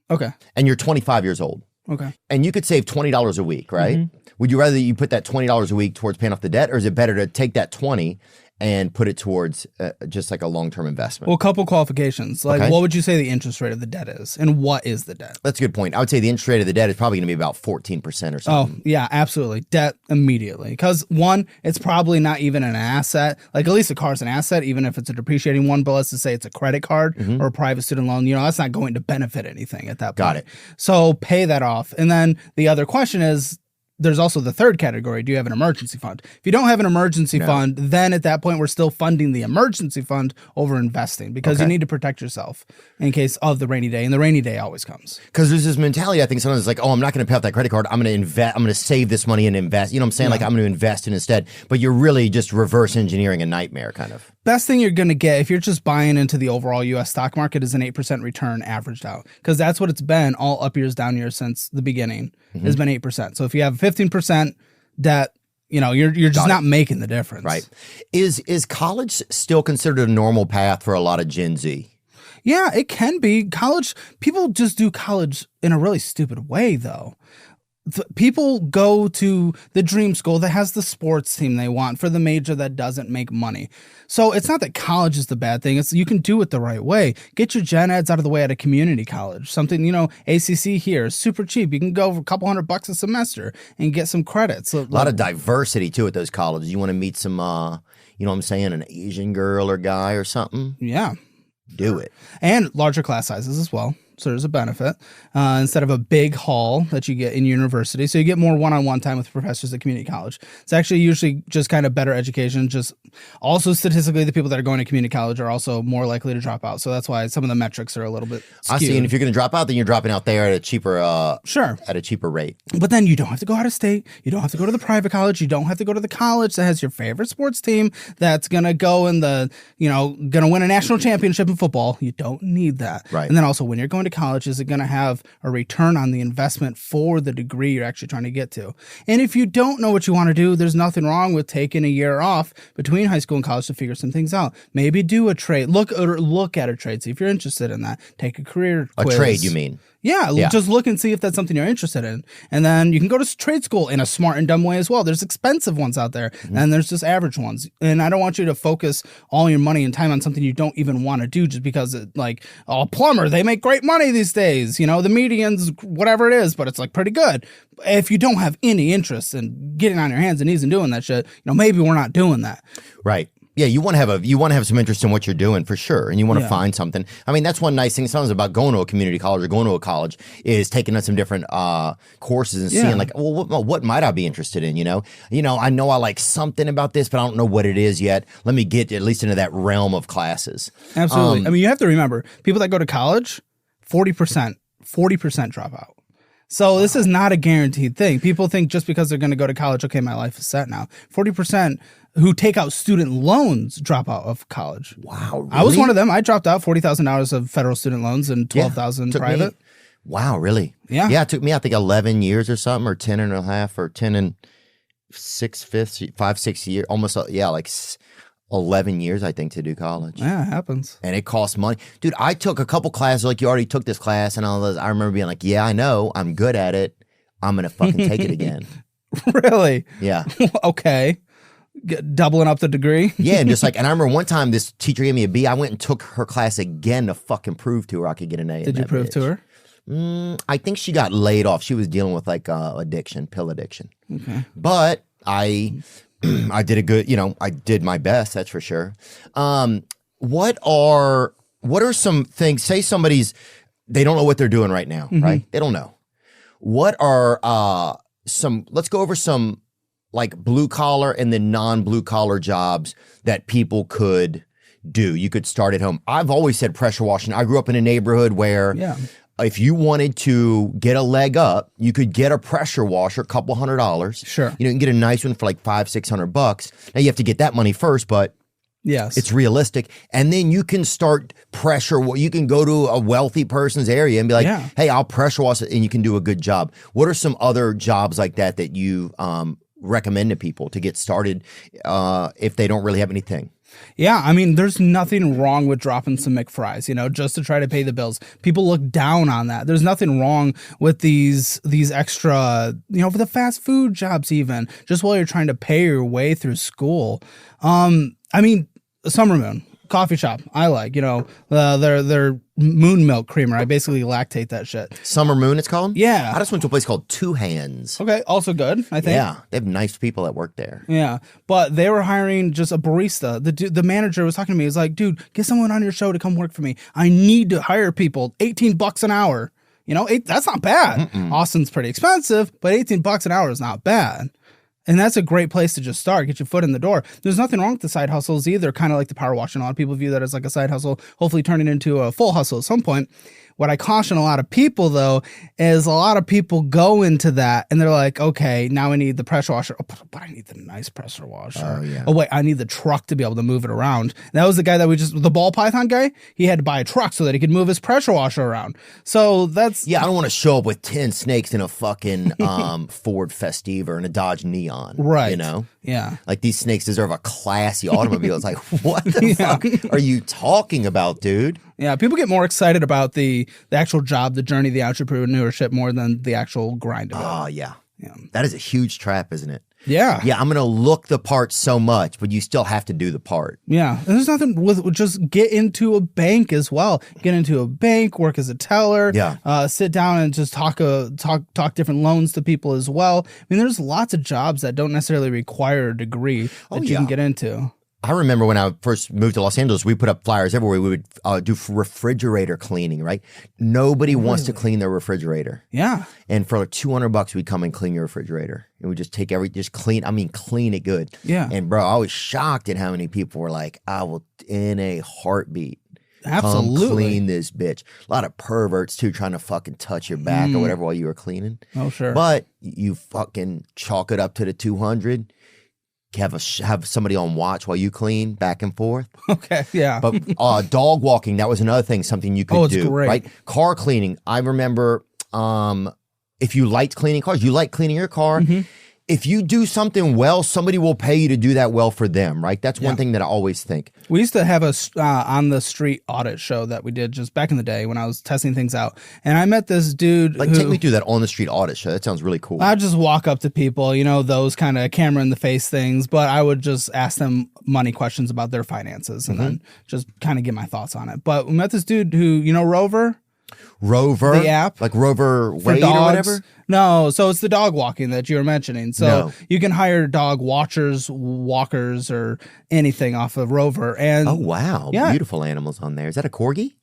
Okay. And you're 25 years old. Okay. And you could save $20 a week, right? Mm-hmm. Would you rather you put that $20 a week towards paying off the debt, or is it better to take that 20 and put it towards just like a long-term investment? Well, a couple qualifications. Like, what would you say the interest rate of the debt is? And what is the debt? That's a good point. I would say the interest rate of the debt is probably going to be about 14% or something. Oh, yeah, absolutely. Debt immediately. Because one, it's probably not even an asset. Like, at least a car's an asset, even if it's a depreciating one. But let's just say it's a credit card or a private student loan. That's not going to benefit anything at that point. Got it. So pay that off. And then the other question is, there's also the third category. Do you have an emergency fund? If you don't have an emergency fund, then at that point, we're still funding the emergency fund over investing because you need to protect yourself in case of the rainy day. And the rainy day always comes. Because there's this mentality, I think sometimes it's like, oh, I'm not going to pay off that credit card. I'm going to invest. I'm going to save this money and invest. You know what I'm saying? Like, I'm going to invest in instead. But you're really just reverse engineering a nightmare, kind of. Best thing you're going to get if you're just buying into the overall U.S. stock market is an 8% return averaged out. Because that's what it's been all up years, down years since the beginning. Has been 8%. So if you have 15% debt, you're just not making the difference. Right. Is college still considered a normal path for a lot of Gen Z? Yeah, it can be. College, people just do college in a really stupid way, though. People go to the dream school that has the sports team they want for the major that doesn't make money. So it's not that college is the bad thing. It's you can do it the right way. Get your gen eds out of the way at a community college. Something, ACC here is super cheap. You can go for a couple $100 a semester and get some credits. A lot of diversity, too, at those colleges. You want to meet some, you know what I'm saying, an Asian girl or guy or something? Yeah. Do it. And larger class sizes as well. So there's a benefit instead of a big hall that you get in university. So you get more one-on-one time with professors at community college. It's actually usually just kind of better education. Just also statistically, the people that are going to community college are also more likely to drop out. So that's why some of the metrics are a little bit skewed. I see. And if you're going to drop out, then you're dropping out there at a cheaper at a cheaper rate. But then you don't have to go out of state. You don't have to go to the private college. You don't have to go to the college that has your favorite sports team that's going to go in the, going to win a national championship in football. You don't need that. Right. And then also when you're going to college, is it going to have a return on the investment for the degree you're actually trying to get to? And if you don't know what you want to do, there's nothing wrong with taking a year off between high school and college to figure some things out. Maybe do a trade. Look at a trade. See if you're interested in that. Take a career quiz. A trade, you mean? Yeah, just look and see if that's something you're interested in. And then you can go to trade school in a smart and dumb way as well. There's expensive ones out there, and there's just average ones. And I don't want you to focus all your money and time on something you don't even want to do just because, plumber, they make great money these days. The median's whatever it is, but it's pretty good. If you don't have any interest in getting on your hands and knees and doing that shit, maybe we're not doing that. Right. Yeah, you want to have some interest in what you're doing for sure, and you want to find something. I mean, that's one nice thing. Sometimes about going to a community college or going to a college is taking on some different courses and seeing what might I be interested in. I know I like something about this, but I don't know what it is yet. Let me get at least into that realm of classes. Absolutely. I mean, you have to remember people that go to college, 40% drop out. So this is not a guaranteed thing. People think just because they're going to go to college, okay, my life is set now. 40% who take out student loans drop out of college. Wow, really? I was one of them. I dropped out $40,000 of federal student loans and $12,000 private. Wow, really? Yeah. Yeah, it took me, I think, 11 years or something, or 10 and a half, or 10 and 6 years, almost, 11 years, I think, to do college. Yeah, it happens. And it costs money. Dude, I took a couple classes, you already took this class, and I remember being like, yeah, I know, I'm good at it. I'm going to fucking take it again. Really? Yeah. Okay. Doubling up the degree? Yeah, and and I remember one time this teacher gave me a B. I went and took her class again to fucking prove to her I could get an A. Did you prove to her? I think she got laid off. She was dealing with addiction, pill addiction. Okay. But I did a good, I did my best, that's for sure. What are some things, say they don't know what they're doing right now, right? They don't know. What are let's go over some blue collar and then non-blue collar jobs that people could do. You could start at home. I've always said pressure washing. I grew up in a neighborhood where if you wanted to get a leg up, you could get a pressure washer, a couple $100. Sure. You can get a nice one for $500-$600. Now you have to get that money first, but yes, it's realistic. And then you can start you can go to a wealthy person's area and be like, hey, I'll pressure wash it, and you can do a good job. What are some other jobs like that you recommend to people to get started if they don't really have anything? Yeah, I mean, there's nothing wrong with dropping some McFries, just to try to pay the bills. People look down on that. There's nothing wrong with these extra, for the fast food jobs even, just while you're trying to pay your way through school. I mean, Summer Moon coffee shop, I like, their moon milk creamer. I basically lactate that shit. Summer Moon, it's called? Yeah. I just went to a place called Two Hands. Okay, also good, I think. Yeah, they have nice people that work there. Yeah, but they were hiring just a barista. The manager was talking to me. He's like, dude, get someone on your show to come work for me. I need to hire people. $18 an hour. That's not bad. Austin's pretty expensive, but $18 an hour is not bad. And that's a great place to just start, get your foot in the door. There's nothing wrong with the side hustles either, kind of like the power washing. A lot of people view that as like a side hustle, hopefully turning into a full hustle at some point. What I caution a lot of people, though, is a lot of people go into that and they're like, okay, now I need the pressure washer. Oh, but I need the nice pressure washer. Oh, yeah. Oh, wait, I need the truck to be able to move it around. And that was the guy that the ball python guy. He had to buy a truck so that he could move his pressure washer around. So that's... Yeah, I don't want to show up with 10 snakes in a fucking Ford Festiva or in a Dodge Neon. Right. Yeah. Like, these snakes deserve a classy automobile. It's like, what the fuck are you talking about, dude? Yeah, people get more excited about the actual job, the journey, the entrepreneurship more than the actual grind of it. Oh, yeah. That is a huge trap, isn't it? Yeah. Yeah, I'm going to look the part so much, but you still have to do the part. Yeah. And there's nothing with just get into a bank as well. Get into a bank, work as a teller. Yeah. Sit down and just talk different loans to people as well. I mean, there's lots of jobs that don't necessarily require a degree that you can get into. I remember when I first moved to Los Angeles, we put up flyers everywhere. We would do refrigerator cleaning, right? Nobody wants to clean their refrigerator. Yeah. And for like $200, we'd come and clean your refrigerator. And we just take clean it good. Yeah. And bro, I was shocked at how many people were like, I will in a heartbeat. Absolutely. Come clean this bitch. A lot of perverts too trying to fucking touch your back or whatever while you were cleaning. Oh, sure. But you fucking chalk it up to the 200. Have somebody on watch while you clean back and forth. Okay, yeah. But dog walking, that was another thing, something you could do. Great. Right? Car cleaning. I remember if you liked cleaning cars, you like cleaning your car. If you do something well, somebody will pay you to do that well for them, right? That's one thing that I always think. We used to have a on the street audit show that we did just back in the day when I was testing things out. And I met this dude take me through that on the street audit show. That sounds really cool. I'd just walk up to people, those kind of camera in the face things, but I would just ask them money questions about their finances and then just kind of get my thoughts on it. But we met this dude who, Rover? Rover? The app? Like Rover Wade dogs. or whatever? No, so it's the dog walking that you were mentioning. So you can hire dog watchers, walkers, or anything off of Rover. And oh, wow. Yeah. Beautiful animals on there. Is that a corgi?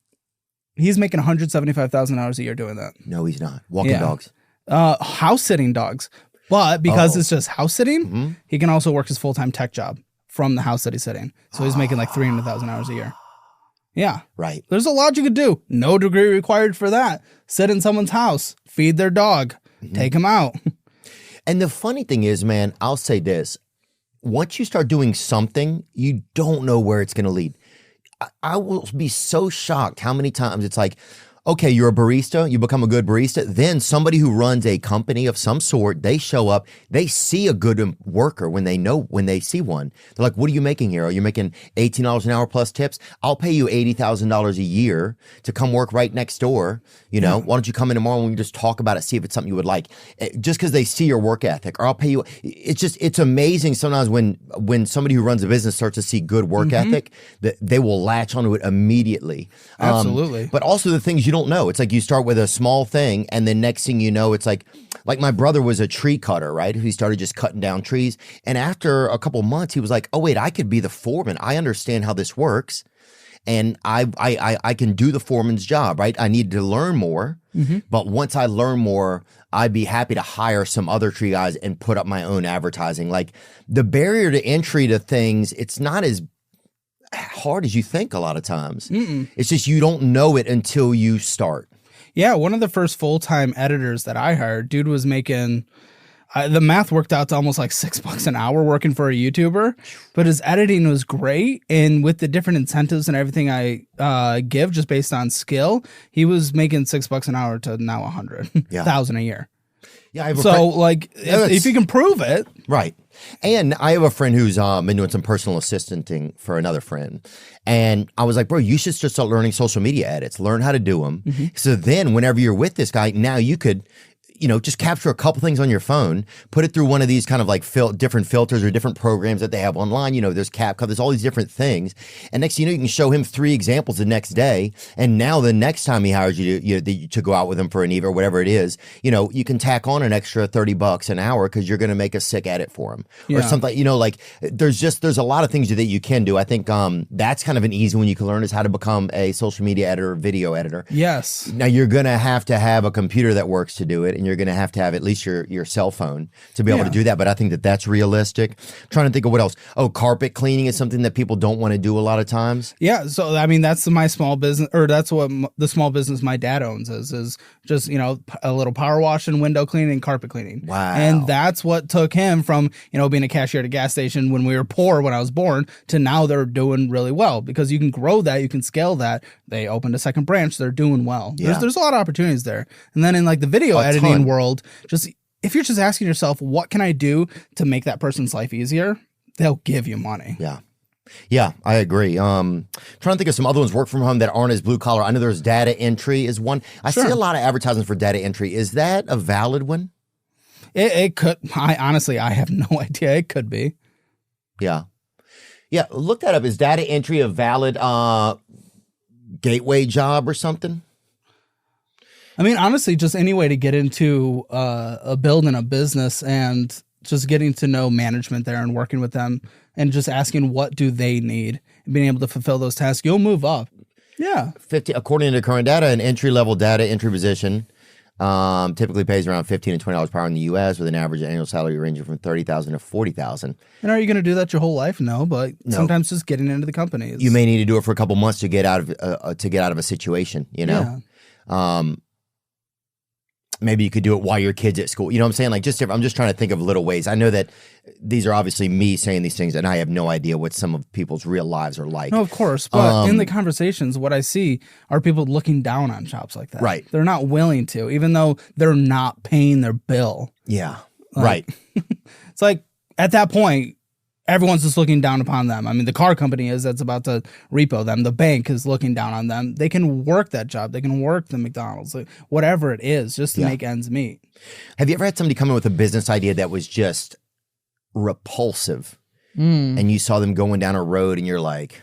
He's making $175,000 a year doing that. No, he's not. Walking dogs. House sitting dogs. But because it's just house sitting, he can also work his full-time tech job from the house that he's sitting. So he's making like $300,000 a year. Yeah. Right. There's a lot you could do. No degree required for that. Sit in someone's house, feed their dog, take them out. And the funny thing is, man, I'll say this. Once you start doing something, you don't know where it's going to lead. I will be so shocked how many times it's like, okay, you're a barista, you become a good barista. Then somebody who runs a company of some sort, they show up, they see a good worker when they see one. They're like, what are you making here? Are you making $18 an hour plus tips? I'll pay you $80,000 a year to come work right next door. Why don't you come in tomorrow and we just talk about it, see if it's something you would like, just because they see your work ethic, or I'll pay you. It's amazing sometimes when somebody who runs a business starts to see good work ethic, that they will latch onto it immediately. Absolutely. But also the things you don't know. It's like you start with a small thing, and then next thing you know, it's like my brother was a tree cutter, right? He started just cutting down trees. And after a couple months, he was like, oh, wait, I could be the foreman. I understand how this works. And I can do the foreman's job, right? I need to learn more. But once I learn more, I'd be happy to hire some other tree guys and put up my own advertising. Like, the barrier to entry to things, it's not as hard as you think a lot of times. It's just you don't know it until you start. Yeah, one of the first full-time editors that I hired, dude was making the math worked out to almost like $6 an hour working for a YouTuber, but his editing was great. And with the different incentives and everything I give just based on skill, he was making $6 an hour to now $100,000 a year. Yeah, I have if you can prove it, right. And I have a friend who's been doing some personal assistanting for another friend, and I was like, bro, you should just start learning social media edits, learn how to do them. So then, whenever you're with this guy, now you could just capture a couple things on your phone, put it through one of these kind of like different filters or different programs that they have online. There's CapCut, there's all these different things. And next thing you know, you can show him 3 examples the next day. And now the next time he hires you to go out with him for an eve or whatever it is, you can tack on an extra $30 an hour because you're going to make a sick edit for him or something. There's a lot of things that you can do. I think that's kind of an easy one you can learn is how to become a social media editor, video editor. Yes. Now you're going to have a computer that works to do it, and you're going to have at least your cell phone to be able to do that. But I think that's realistic. I'm trying to think of what else. Oh, carpet cleaning is something that people don't want to do a lot of times. Yeah. So, I mean, that's my small business, or that's what the small business my dad owns is just, a little power wash and window cleaning and carpet cleaning. Wow. And that's what took him from, being a cashier at a gas station when we were poor when I was born to now they're doing really well because you can grow that, you can scale that. They opened a second branch. They're doing well. Yeah. There's a lot of opportunities there. And then in like the video editing world, if you're just asking yourself, what can I do to make that person's life easier? They'll give you money. Yeah. Yeah, I agree. Trying to think of some other ones work from home that aren't as blue collar. I know there's data entry is one. I see a lot of advertisements for data entry. Is that a valid one? It could. I have no idea. It could be. Yeah. Yeah. Look that up. Is data entry a valid gateway job or something? I mean, honestly, just any way to get into building a business and just getting to know management there and working with them and just asking what do they need and being able to fulfill those tasks, you'll move up. Yeah. According to current data, an entry-level data entry position typically pays around $15 to $20 per hour in the U.S. with an average annual salary ranging from $30,000 to $40,000. And are you going to do that your whole life? No, but sometimes just getting into the company. You may need to do it for a couple months to get out of a situation, Yeah. Maybe you could do it while your kid's at school. You know what I'm saying? Like I'm just trying to think of little ways. I know that these are obviously me saying these things and I have no idea what some of people's real lives are like. No, of course. But in the conversations, what I see are people looking down on shops like that. Right. They're not willing to, even though they're not paying their bill. Yeah. Right. It's like at that point, everyone's just looking down upon them. I mean, the car company that's about to repo them. The bank is looking down on them. They can work that job. They can work the McDonald's, like, whatever it is, just to make ends meet. Have you ever had somebody come in with a business idea that was just repulsive and you saw them going down a road and you're like...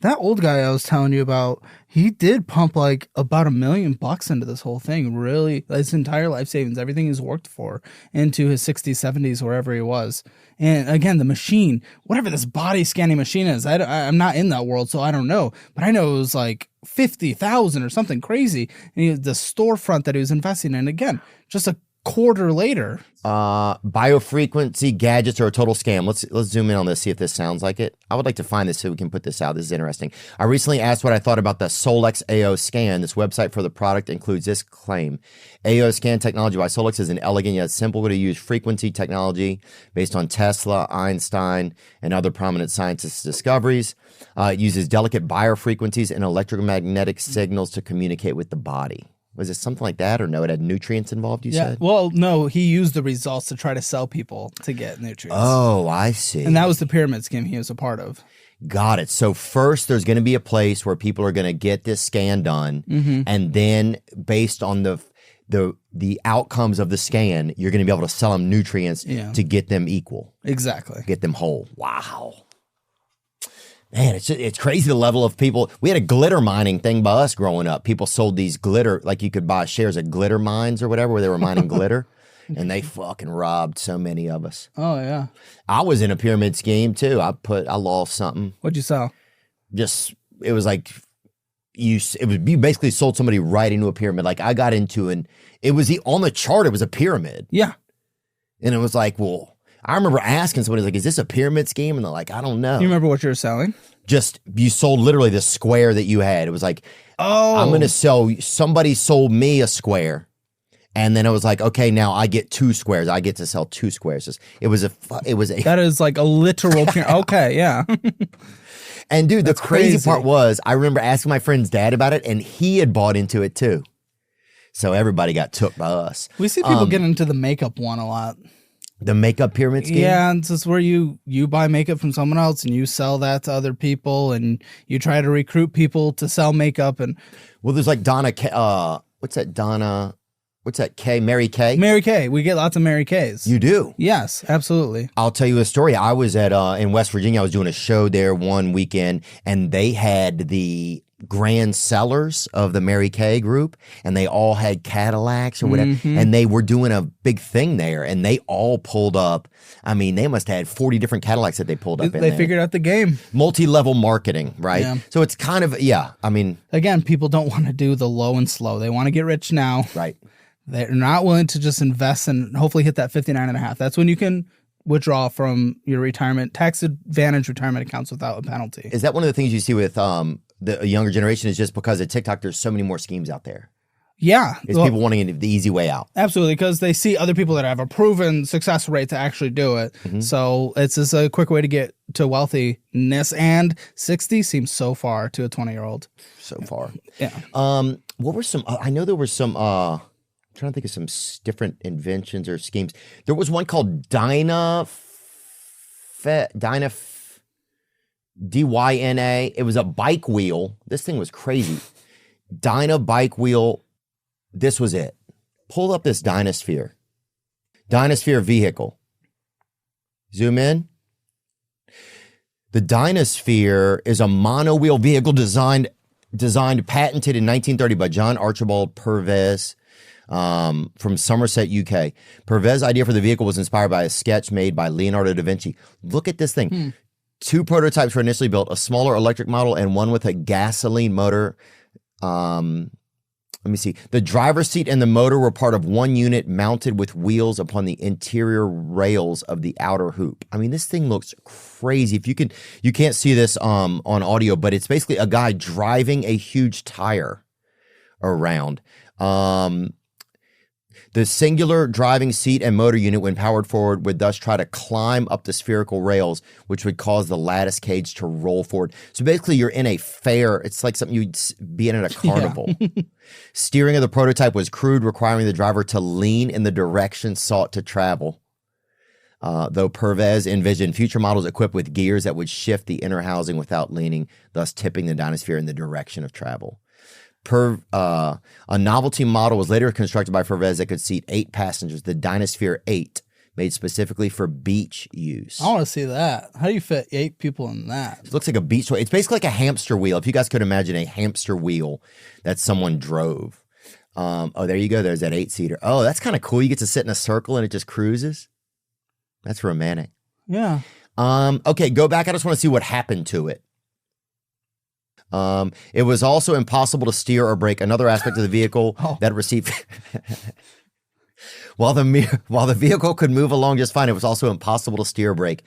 That old guy I was telling you about, he did pump like about $1 million into this whole thing. Really, his entire life savings, everything he's worked for, into his 60s, 70s, wherever he was. And again, the machine, whatever this body scanning machine is, I'm not in that world, so I don't know. But I know it was like 50,000 or something crazy. And the storefront that he was investing in, again, just a quarter later. Biofrequency gadgets are a total scam. Let's zoom in on this, see if this sounds like it. I would like to find this so we can put this out. This is interesting. I recently asked what I thought about the Solex AO scan. This website for the product includes this claim. AO scan technology by Solex is an elegant yet simple way to use frequency technology based on Tesla, Einstein, and other prominent scientists' discoveries. It uses delicate biofrequencies and electromagnetic signals to communicate with the body. Was it something like that, or no? It had nutrients involved, you said? Well, no, he used the results to try to sell people to get nutrients. Oh, I see. And that was the pyramid scheme he was a part of. Got it. So first, there's going to be a place where people are going to get this scan done, and then based on the outcomes of the scan, you're going to be able to sell them nutrients to get them equal. Exactly. Get them whole. Wow. Man, it's crazy the level of people. We had a glitter mining thing by us growing up. People sold these glitter, like you could buy shares of glitter mines or whatever, where they were mining glitter, and they fucking robbed so many of us. Oh yeah. I was in a pyramid scheme too. I lost something. What'd you sell? It was like you basically sold somebody right into a pyramid. Like I got into it was on the chart. It was a pyramid. Yeah. And it was like, well. I remember asking somebody, like, is this a pyramid scheme? And they're like, I don't know. You remember what you were selling? Just, you sold literally the square that you had. It was like, I'm going to sell, somebody sold me a square. And then it was like, okay, now I get 2 squares. I get to sell 2 squares. It was a. That is like a literal pyramid. Okay, yeah. And dude, the crazy part was, I remember asking my friend's dad about it, and he had bought into it too. So everybody got took by us. We see people get into the makeup one a lot. The makeup pyramid scheme? Yeah, and it's just where you buy makeup from someone else and you sell that to other people and you try to recruit people to sell makeup. And well, there's like Donna, what's that Donna? what's that, K, Mary Kay? Mary Kay. We get lots of Mary Kays. You do? Yes, absolutely. I'll tell you a story. I was at in West Virginia. I was doing a show there one weekend, and they had the grand sellers of the Mary Kay group, and they all had Cadillacs or whatever, and they were doing a big thing there, and they all pulled up. I mean, they must have had 40 different Cadillacs that they pulled up in They there. figured out the game. Multi-level marketing, right? Yeah. So it's kind of, I mean. Again, people don't want to do the low and slow. They want to get rich now. Right. They're not willing to just invest and hopefully hit that 59.5. That's when you can withdraw from your retirement, tax advantage retirement accounts without a penalty. Is that one of the things you see with the younger generation is just because of TikTok, there's so many more schemes out there? Yeah. It's people wanting the easy way out. Absolutely, because they see other people that have a proven success rate to actually do it. So it's just a quick way to get to wealthiness, and 60 seems so far to a 20-year-old. So far. Yeah. What were some, I know there were some, I'm trying to think of some different inventions or schemes. There was one called Dyna, D-Y-N-A. It was a bike wheel. This thing was crazy. Dyna bike wheel. This was it. Pull up this Dynasphere. Dynasphere vehicle. Zoom in. The Dynasphere is a monowheel vehicle designed, patented in 1930 by John Archibald Purves from Somerset, UK. Purves' idea for the vehicle was inspired by a sketch made by Leonardo da Vinci. Look at this thing. 2 prototypes were initially built, a smaller electric model and one with a gasoline motor. Let me see. The driver's seat and the motor were part of one unit mounted with wheels upon the interior rails of the outer hoop. I mean, this thing looks crazy. If you can't see this on audio, but it's basically a guy driving a huge tire around. The singular driving seat and motor unit, when powered forward, would thus try to climb up the spherical rails, which would cause the lattice cage to roll forward. So basically, you're in a fair. It's like something you'd be in at a carnival. Yeah. Steering of the prototype was crude, requiring the driver to lean in the direction sought to travel. Though Purves envisioned future models equipped with gears that would shift the inner housing without leaning, thus tipping the Dynasphere in the direction of travel. A novelty model was later constructed by Purves that could seat 8 passengers, the Dynasphere 8, made specifically for beach use. I want to see that. How do you fit 8 people in that? It looks like a beach toy. It's basically like a hamster wheel. If you guys could imagine a hamster wheel that someone drove. Oh, there you go. There's that 8-seater. Oh, that's kind of cool. You get to sit in a circle and it just cruises. That's romantic. Yeah. Okay, go back. I just want to see what happened to it. It was also impossible to steer or brake. Another aspect of the vehicle that received while the vehicle could move along just fine, it was also impossible to steer or brake.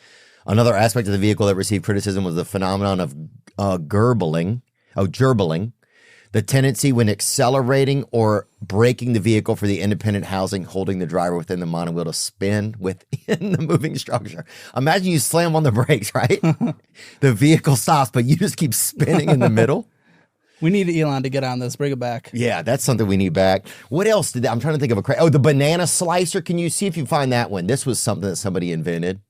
Another aspect of the vehicle that received criticism was the phenomenon of gerbling, the tendency when accelerating or braking the vehicle for the independent housing holding the driver within the monowheel to spin within the moving structure. Imagine you slam on the brakes, right? The vehicle stops, but you just keep spinning in the middle. We need Elon to get on this. Bring it back. Yeah, that's something we need back. What else I'm trying to think of a the banana slicer. Can you see if you find that one? This was something that somebody invented.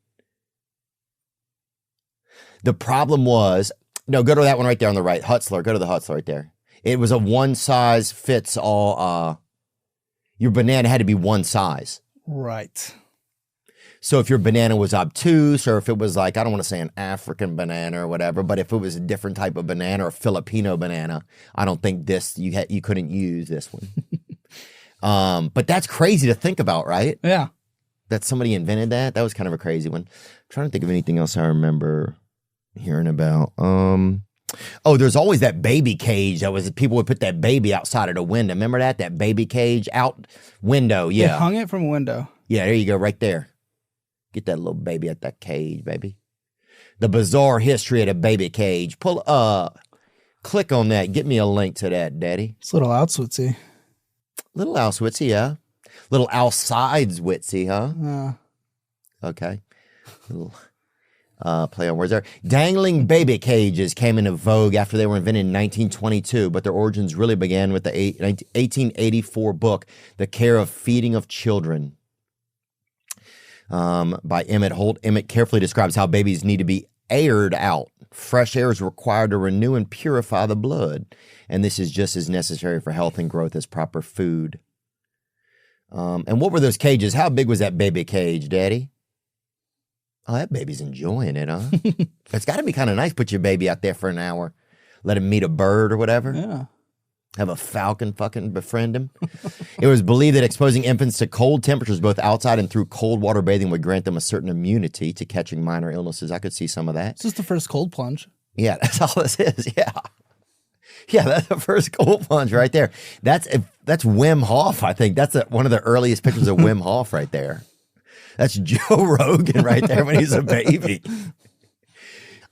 The problem was, no, go to that one right there on the right. Hutzler, go to the Hutzler right there. It was a one-size-fits-all. Your banana had to be one size. Right. So if your banana was obtuse, or if it was like, I don't want to say an African banana or whatever, but if it was a different type of banana or a Filipino banana, I don't think you couldn't use this one. But that's crazy to think about, right? Yeah. That somebody invented that. That was kind of a crazy one. I'm trying to think of anything else I remember hearing about. There's always that baby cage. People would put that baby outside of the window. Remember that? That baby cage out window. Yeah. They hung it from a window. Yeah, there you go, right there. Get that little baby at that cage, baby. The bizarre history of the baby cage. Click on that. Get me a link to that, Daddy. It's a little Auschwitzy. Little Auschwitzy, yeah. Little outsides witsy, huh? Yeah. Okay. Little play on words there. Dangling baby cages came into vogue after they were invented in 1922, but their origins really began with the 1884 book, The Care of Feeding of Children, by Emmett Holt. Emmett carefully describes how babies need to be aired out. Fresh air is required to renew and purify the blood, and this is just as necessary for health and growth as proper food. And what were those cages? How big was that baby cage, Daddy? Oh, that baby's enjoying it, huh? It's got to be kind of nice. Put your baby out there for an hour. Let him meet a bird or whatever. Yeah. Have a falcon fucking befriend him. It was believed that exposing infants to cold temperatures, both outside and through cold water bathing, would grant them a certain immunity to catching minor illnesses. I could see some of that. This is the first cold plunge. Yeah, that's all this is. Yeah. Yeah, that's the first cold plunge right there. That's Wim Hof, I think. That's one of the earliest pictures of Wim Hof right there. That's Joe Rogan right there when he's a baby.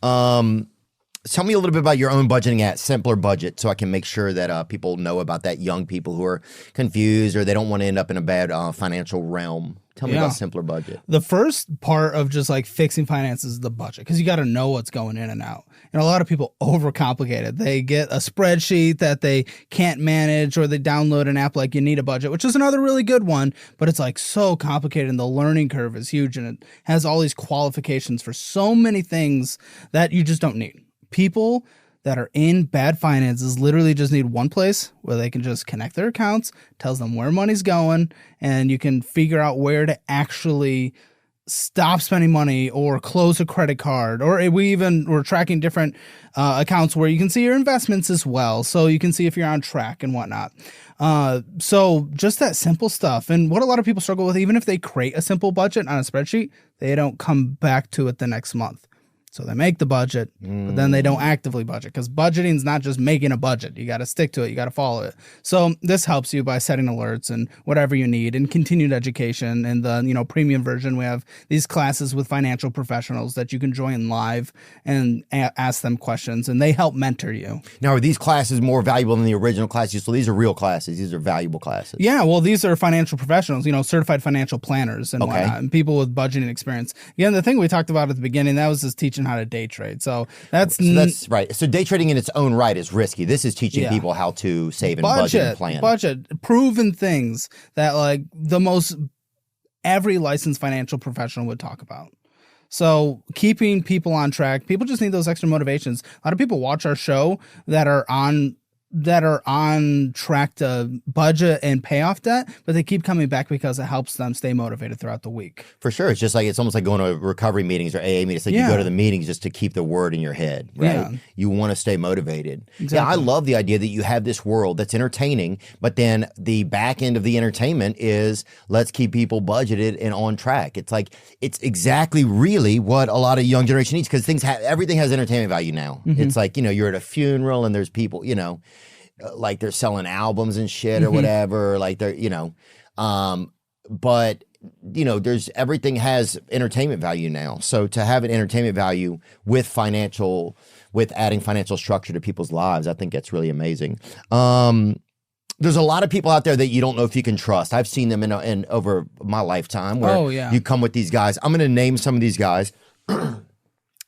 Tell me a little bit about your own budgeting at Simpler Budget so I can make sure that people know about that, young people who are confused or they don't want to end up in a bad financial realm. Tell me about Simpler Budget. The first part of just like fixing finances is the budget, because you got to know what's going in and out. And a lot of people overcomplicate it. They get a spreadsheet that they can't manage, or they download an app like You Need a Budget, which is another really good one, but it's like so complicated and the learning curve is huge and it has all these qualifications for so many things that you just don't need. People that are in bad finances literally just need one place where they can just connect their accounts, tells them where money's going, and you can figure out where to actually stop spending money or close a credit card. Or we're tracking different accounts where you can see your investments as well, so you can see if you're on track and whatnot. So just that simple stuff. And what a lot of people struggle with, even if they create a simple budget on a spreadsheet, they don't come back to it the next month. So they make the budget, but then they don't actively budget, because budgeting is not just making a budget. You got to stick to it. You got to follow it. So this helps you by setting alerts and whatever you need, and continued education. And the premium version, we have these classes with financial professionals that you can join live and ask them questions, and they help mentor you. Now, are these classes more valuable than the original classes? So these are real classes. These are valuable classes. Yeah, well, these are financial professionals, certified financial planners and whatnot, and people with budgeting experience. Again, the thing we talked about at the beginning, that was just teaching how to day trade. So that's right. So day trading in its own right is risky. This is teaching people how to save and budget and plan. Budget, proven things that like every licensed financial professional would talk about. So keeping people on track, people just need those extra motivations. A lot of people watch our show that are on track to budget and pay off debt, but they keep coming back because it helps them stay motivated throughout the week. For sure. It's almost like going to recovery meetings or AA meetings. It's like you go to the meetings just to keep the word in your head, right? Yeah. You want to stay motivated. Exactly. Yeah, I love the idea that you have this world that's entertaining, but then the back end of the entertainment is let's keep people budgeted and on track. It's like, it's exactly really what a lot of young generation needs, because everything has entertainment value now. Mm-hmm. It's like, you're at a funeral and there's people, like they're selling albums and shit or whatever, like they're, but everything has entertainment value now. So to have an entertainment value with adding financial structure to people's lives, I think that's really amazing. There's a lot of people out there that you don't know if you can trust. I've seen them in over my lifetime where you come with these guys. I'm going to name some of these guys.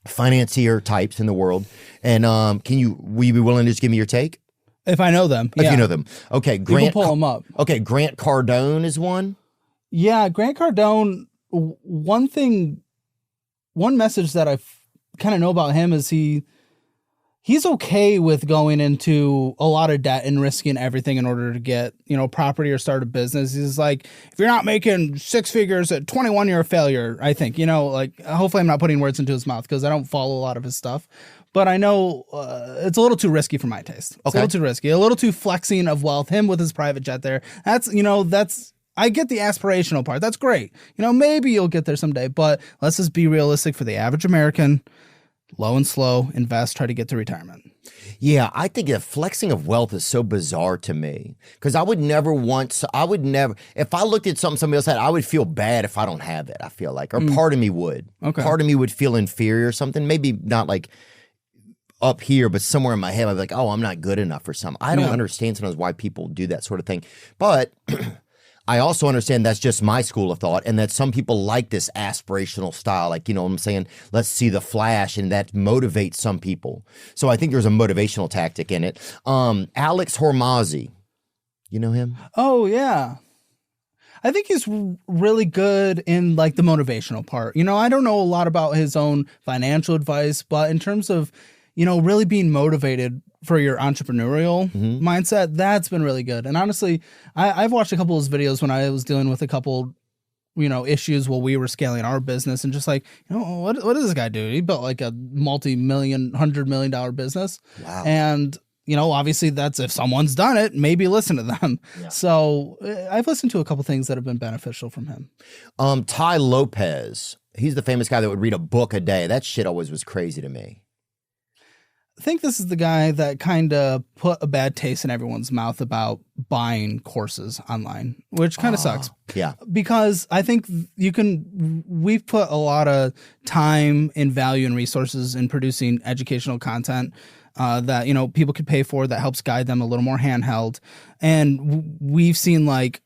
Financier types in the world. And will you be willing to just give me your take? If I know them. If you know them. Okay. People pull them up. Okay. Grant Cardone is one. Yeah. Grant Cardone, one message that I kind of know about him is he's okay with going into a lot of debt and risking everything in order to get, property or start a business. He's like, if you're not making six figures at 21, you're a failure, I think. Hopefully I'm not putting words into his mouth because I don't follow a lot of his stuff. But I know it's a little too risky for my taste. It's a little too risky, a little too flexing of wealth. Him with his private jet there. I get the aspirational part. That's great. Maybe you'll get there someday, but let's just be realistic for the average American. Low and slow, invest, try to get to retirement. Yeah, I think the flexing of wealth is so bizarre to me, because if I looked at something somebody else had, I would feel bad if I don't have it, I feel like, or part of me would. Okay. Part of me would feel inferior or something, maybe not like up here, but somewhere in my head, I'd be like, oh, I'm not good enough or something. I don't understand sometimes why people do that sort of thing. But I also understand that's just my school of thought, and that some people like this aspirational style. Like, what I'm saying? Let's see the flash, and that motivates some people. So I think there's a motivational tactic in it. Alex Hormozzi. You know him? Oh, yeah. I think he's really good in like the motivational part. I don't know a lot about his own financial advice, but in terms of, really being motivated for your entrepreneurial mindset, that's been really good. And honestly, I've watched a couple of his videos when I was dealing with a couple, issues while we were scaling our business, and just like, what does this guy do? He built like a multi-million, $100 million business. Wow. And obviously that's, if someone's done it, maybe listen to them. Yeah. So I've listened to a couple things that have been beneficial from him. Ty Lopez, he's the famous guy that would read a book a day. That shit always was crazy to me. I think this is the guy that kind of put a bad taste in everyone's mouth about buying courses online, which kind of sucks. Yeah. Because I think we've put a lot of time and value and resources in producing educational content that, people could pay for, that helps guide them a little more handheld. And we've seen like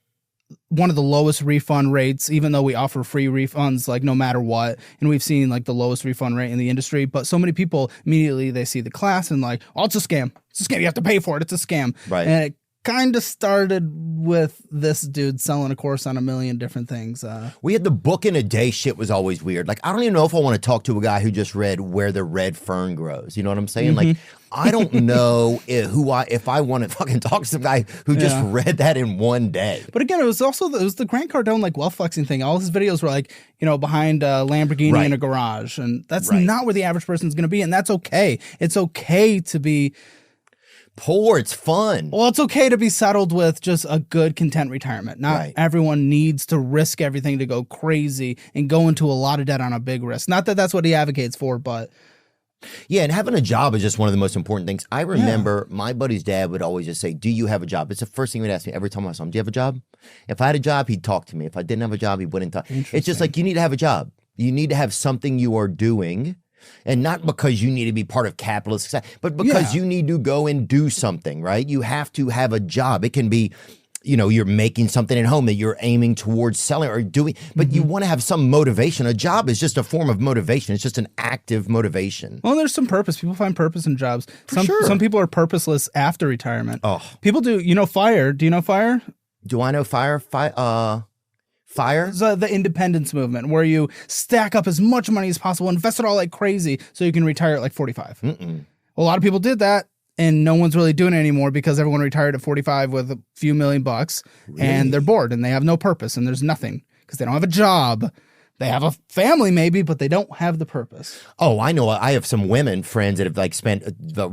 one of the lowest refund rates, even though we offer free refunds, like no matter what. And we've seen like the lowest refund rate in the industry. But so many people immediately, they see the class and like, oh, it's a scam. It's a scam. You have to pay for it. It's a scam. Right. And it kind of started with this dude selling a course on a million different things. We had the book in a day shit was always weird. Like, I don't even know if I want to talk to a guy who just read Where the Red Fern Grows. You know what I'm saying? Like, I don't know if I want to fucking talk to some guy who just read that in one day. But again, it was the Grant Cardone like wealth flexing thing. All his videos were like, behind a Lamborghini in a garage, and that's not where the average person's going to be, and that's okay. It's okay to be poor. It's fun. Well, it's okay to be settled with just a good, content retirement. Not everyone needs to risk everything to go crazy and go into a lot of debt on a big risk. Not that that's what he advocates for, but yeah, and having a job is just one of the most important things. I remember my buddy's dad would always just say, do you have a job? It's the first thing he would ask me every time I saw him. Do you have a job? If I had a job, he'd talk to me. If I didn't have a job, he wouldn't talk. It's just like, you need to have a job. You need to have something you are doing. And not because you need to be part of capitalist society, but because you need to go and do something, right? You have to have a job. It can be, you're making something at home that you're aiming towards selling or doing, but you want to have some motivation. A job is just a form of motivation. It's just an active motivation. Well, there's some purpose. People find purpose in jobs. Some people are purposeless after retirement. Oh, people do. FIRE. Do you know FIRE? Do I know FIRE? FIRE? The independence movement, where you stack up as much money as possible, invest it all like crazy, so you can retire at like 45. A lot of people did that, and no one's really doing it anymore because everyone retired at 45 with a few $1 million, and they're bored and they have no purpose and there's nothing because they don't have a job. They have a family maybe, but they don't have the purpose. Oh, I know. I have some women friends that have like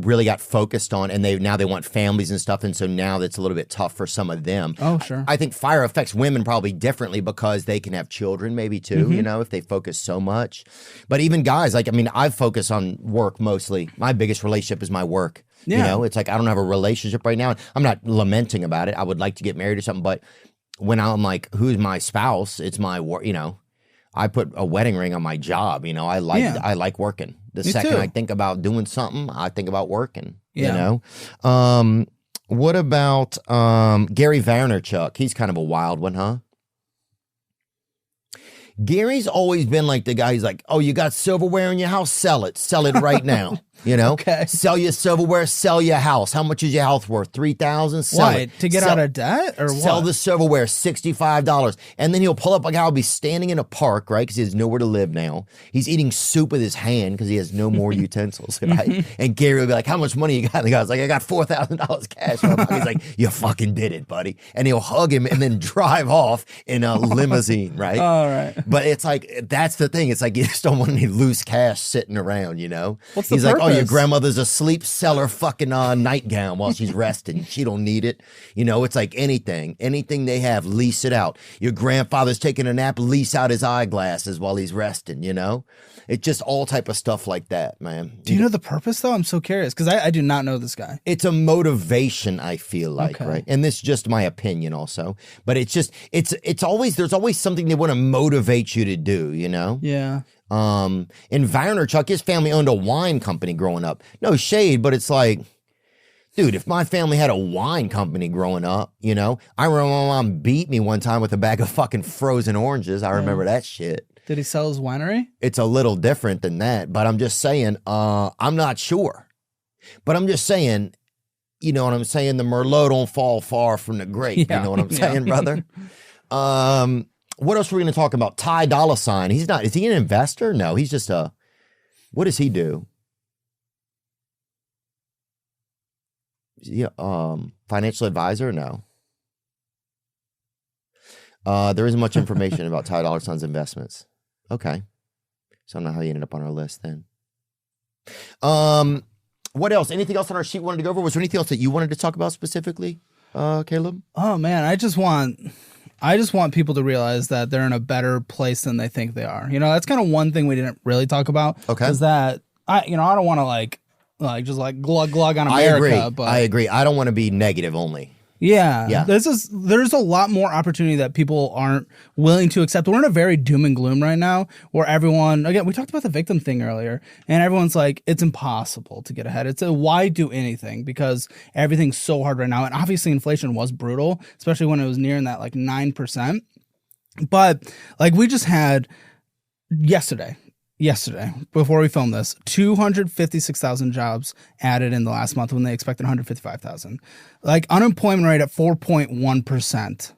really got focused on, and now they want families and stuff. And so now that's a little bit tough for some of them. Oh, sure. I think FIRE affects women probably differently because they can have children maybe too, if they focus so much. But even guys, I focus on work mostly. My biggest relationship is my work. Yeah. It's like, I don't have a relationship right now. I'm not lamenting about it. I would like to get married or something. But when I'm like, who's my spouse? It's my work, I put a wedding ring on my job. I like working. The second I think about doing something, I think about working. Yeah. What about Gary Vaynerchuk? He's kind of a wild one, huh? Gary's always been like the guy. He's like, oh, you got silverware in your house? Sell it right now. Okay. Sell your silverware, sell your house. How much is your house worth? $3,000. Sell Why? it. To get out of debt or what? Sell the silverware, $65. And then he'll pull up a guy who'll be standing in a park, right? Because he has nowhere to live now. He's eating soup with his hand because he has no more utensils, right? And Gary will be like, how much money you got? And the guy's like, I got $4,000 cash. He's like, you fucking did it, buddy. And he'll hug him and then drive off in a limousine, right? All right. But it's like, that's the thing. It's like, you just don't want any loose cash sitting around, What's the He's like, oh, your purpose? grandmother's asleep, sell her fucking nightgown while she's resting. She don't need it. It's like anything they have, lease it out. Your grandfather's taking a nap, lease out his eyeglasses while he's resting, It's just all type of stuff like that, man. Do you know the purpose though? I'm so curious because I do not know this guy. It's a motivation, I feel like, Okay. right? And this is just my opinion also. But it's just, there's always something they want to motivate you to do, Yeah. In Vaynerchuk, his family owned a wine company growing up. No shade, but it's like, dude, if my family had a wine company growing up, I remember my mom beat me one time with a bag of fucking frozen oranges. I remember that shit. Did he sell his winery? It's a little different than that, but I'm just saying, I'm not sure. But I'm just saying, you know what I'm saying? The Merlot don't fall far from the grape. Yeah. You know what I'm saying, brother? What else were we going to talk about? Ty Dolla $ign. Is he an investor? No, he's just what does he do? Yeah, financial advisor? No. There isn't much information about Ty Dolla $ign's investments. Okay. So I don't know how you ended up on our list then. What else? Anything else on our sheet we wanted to go over? Was there anything else that you wanted to talk about specifically, Caleb? Oh man, I just want people to realize that they're in a better place than they think they are. You know, that's kind of one thing we didn't really talk about. Okay. Is that I don't want to like just glug glug on America. I agree. I don't want to be negative only. Yeah. There's a lot more opportunity that people aren't willing to accept. We're in a very doom and gloom right now where everyone, again, we talked about the victim thing earlier, and everyone's like, it's impossible to get ahead. It's why do anything? Because everything's so hard right now. And obviously inflation was brutal, especially when it was nearing that like 9%. But like we just had yesterday, before we filmed this, 256,000 jobs added in the last month when they expected 155,000. Like unemployment rate at 4.1%.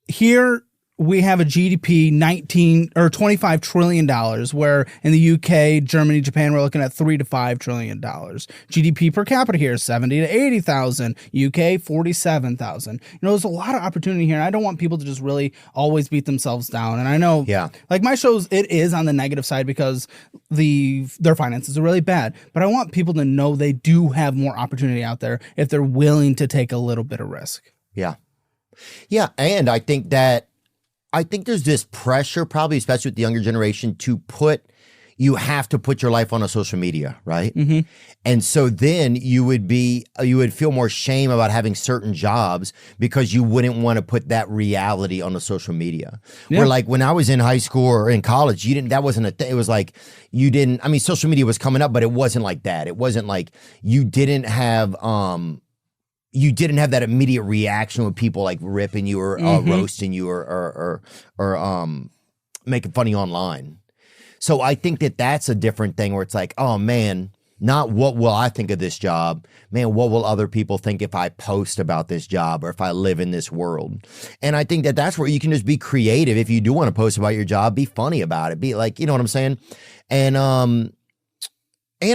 Here we have a GDP $25 trillion, where in the UK, Germany, Japan, we're looking at $3 to $5 trillion. GDP per capita here, 70 to 80,000. UK, 47,000. You know, there's a lot of opportunity here, and I don't want people to just really always beat themselves down. And I know, like my shows, it is on the negative side because their finances are really bad. But I want people to know they do have more opportunity out there if they're willing to take a little bit of risk. Yeah. Yeah, and I think there's this pressure, probably especially with the younger generation, you have to put your life on a social media, right? Mm-hmm. And so then you would feel more shame about having certain jobs because you wouldn't want to put that reality on the social media. Yeah. Where like when I was in high school or in college, that wasn't a thing. It was like social media was coming up, but it wasn't like that. It wasn't like you didn't have that immediate reaction with people like ripping you or roasting you or making fun of you online. So I think that's a different thing where it's like, oh man, not what will I think of this job? Man, what will other people think if I post about this job or if I live in this world? And I think that's where you can just be creative. If you do want to post about your job, be funny about it. Be like, you know what I'm saying? And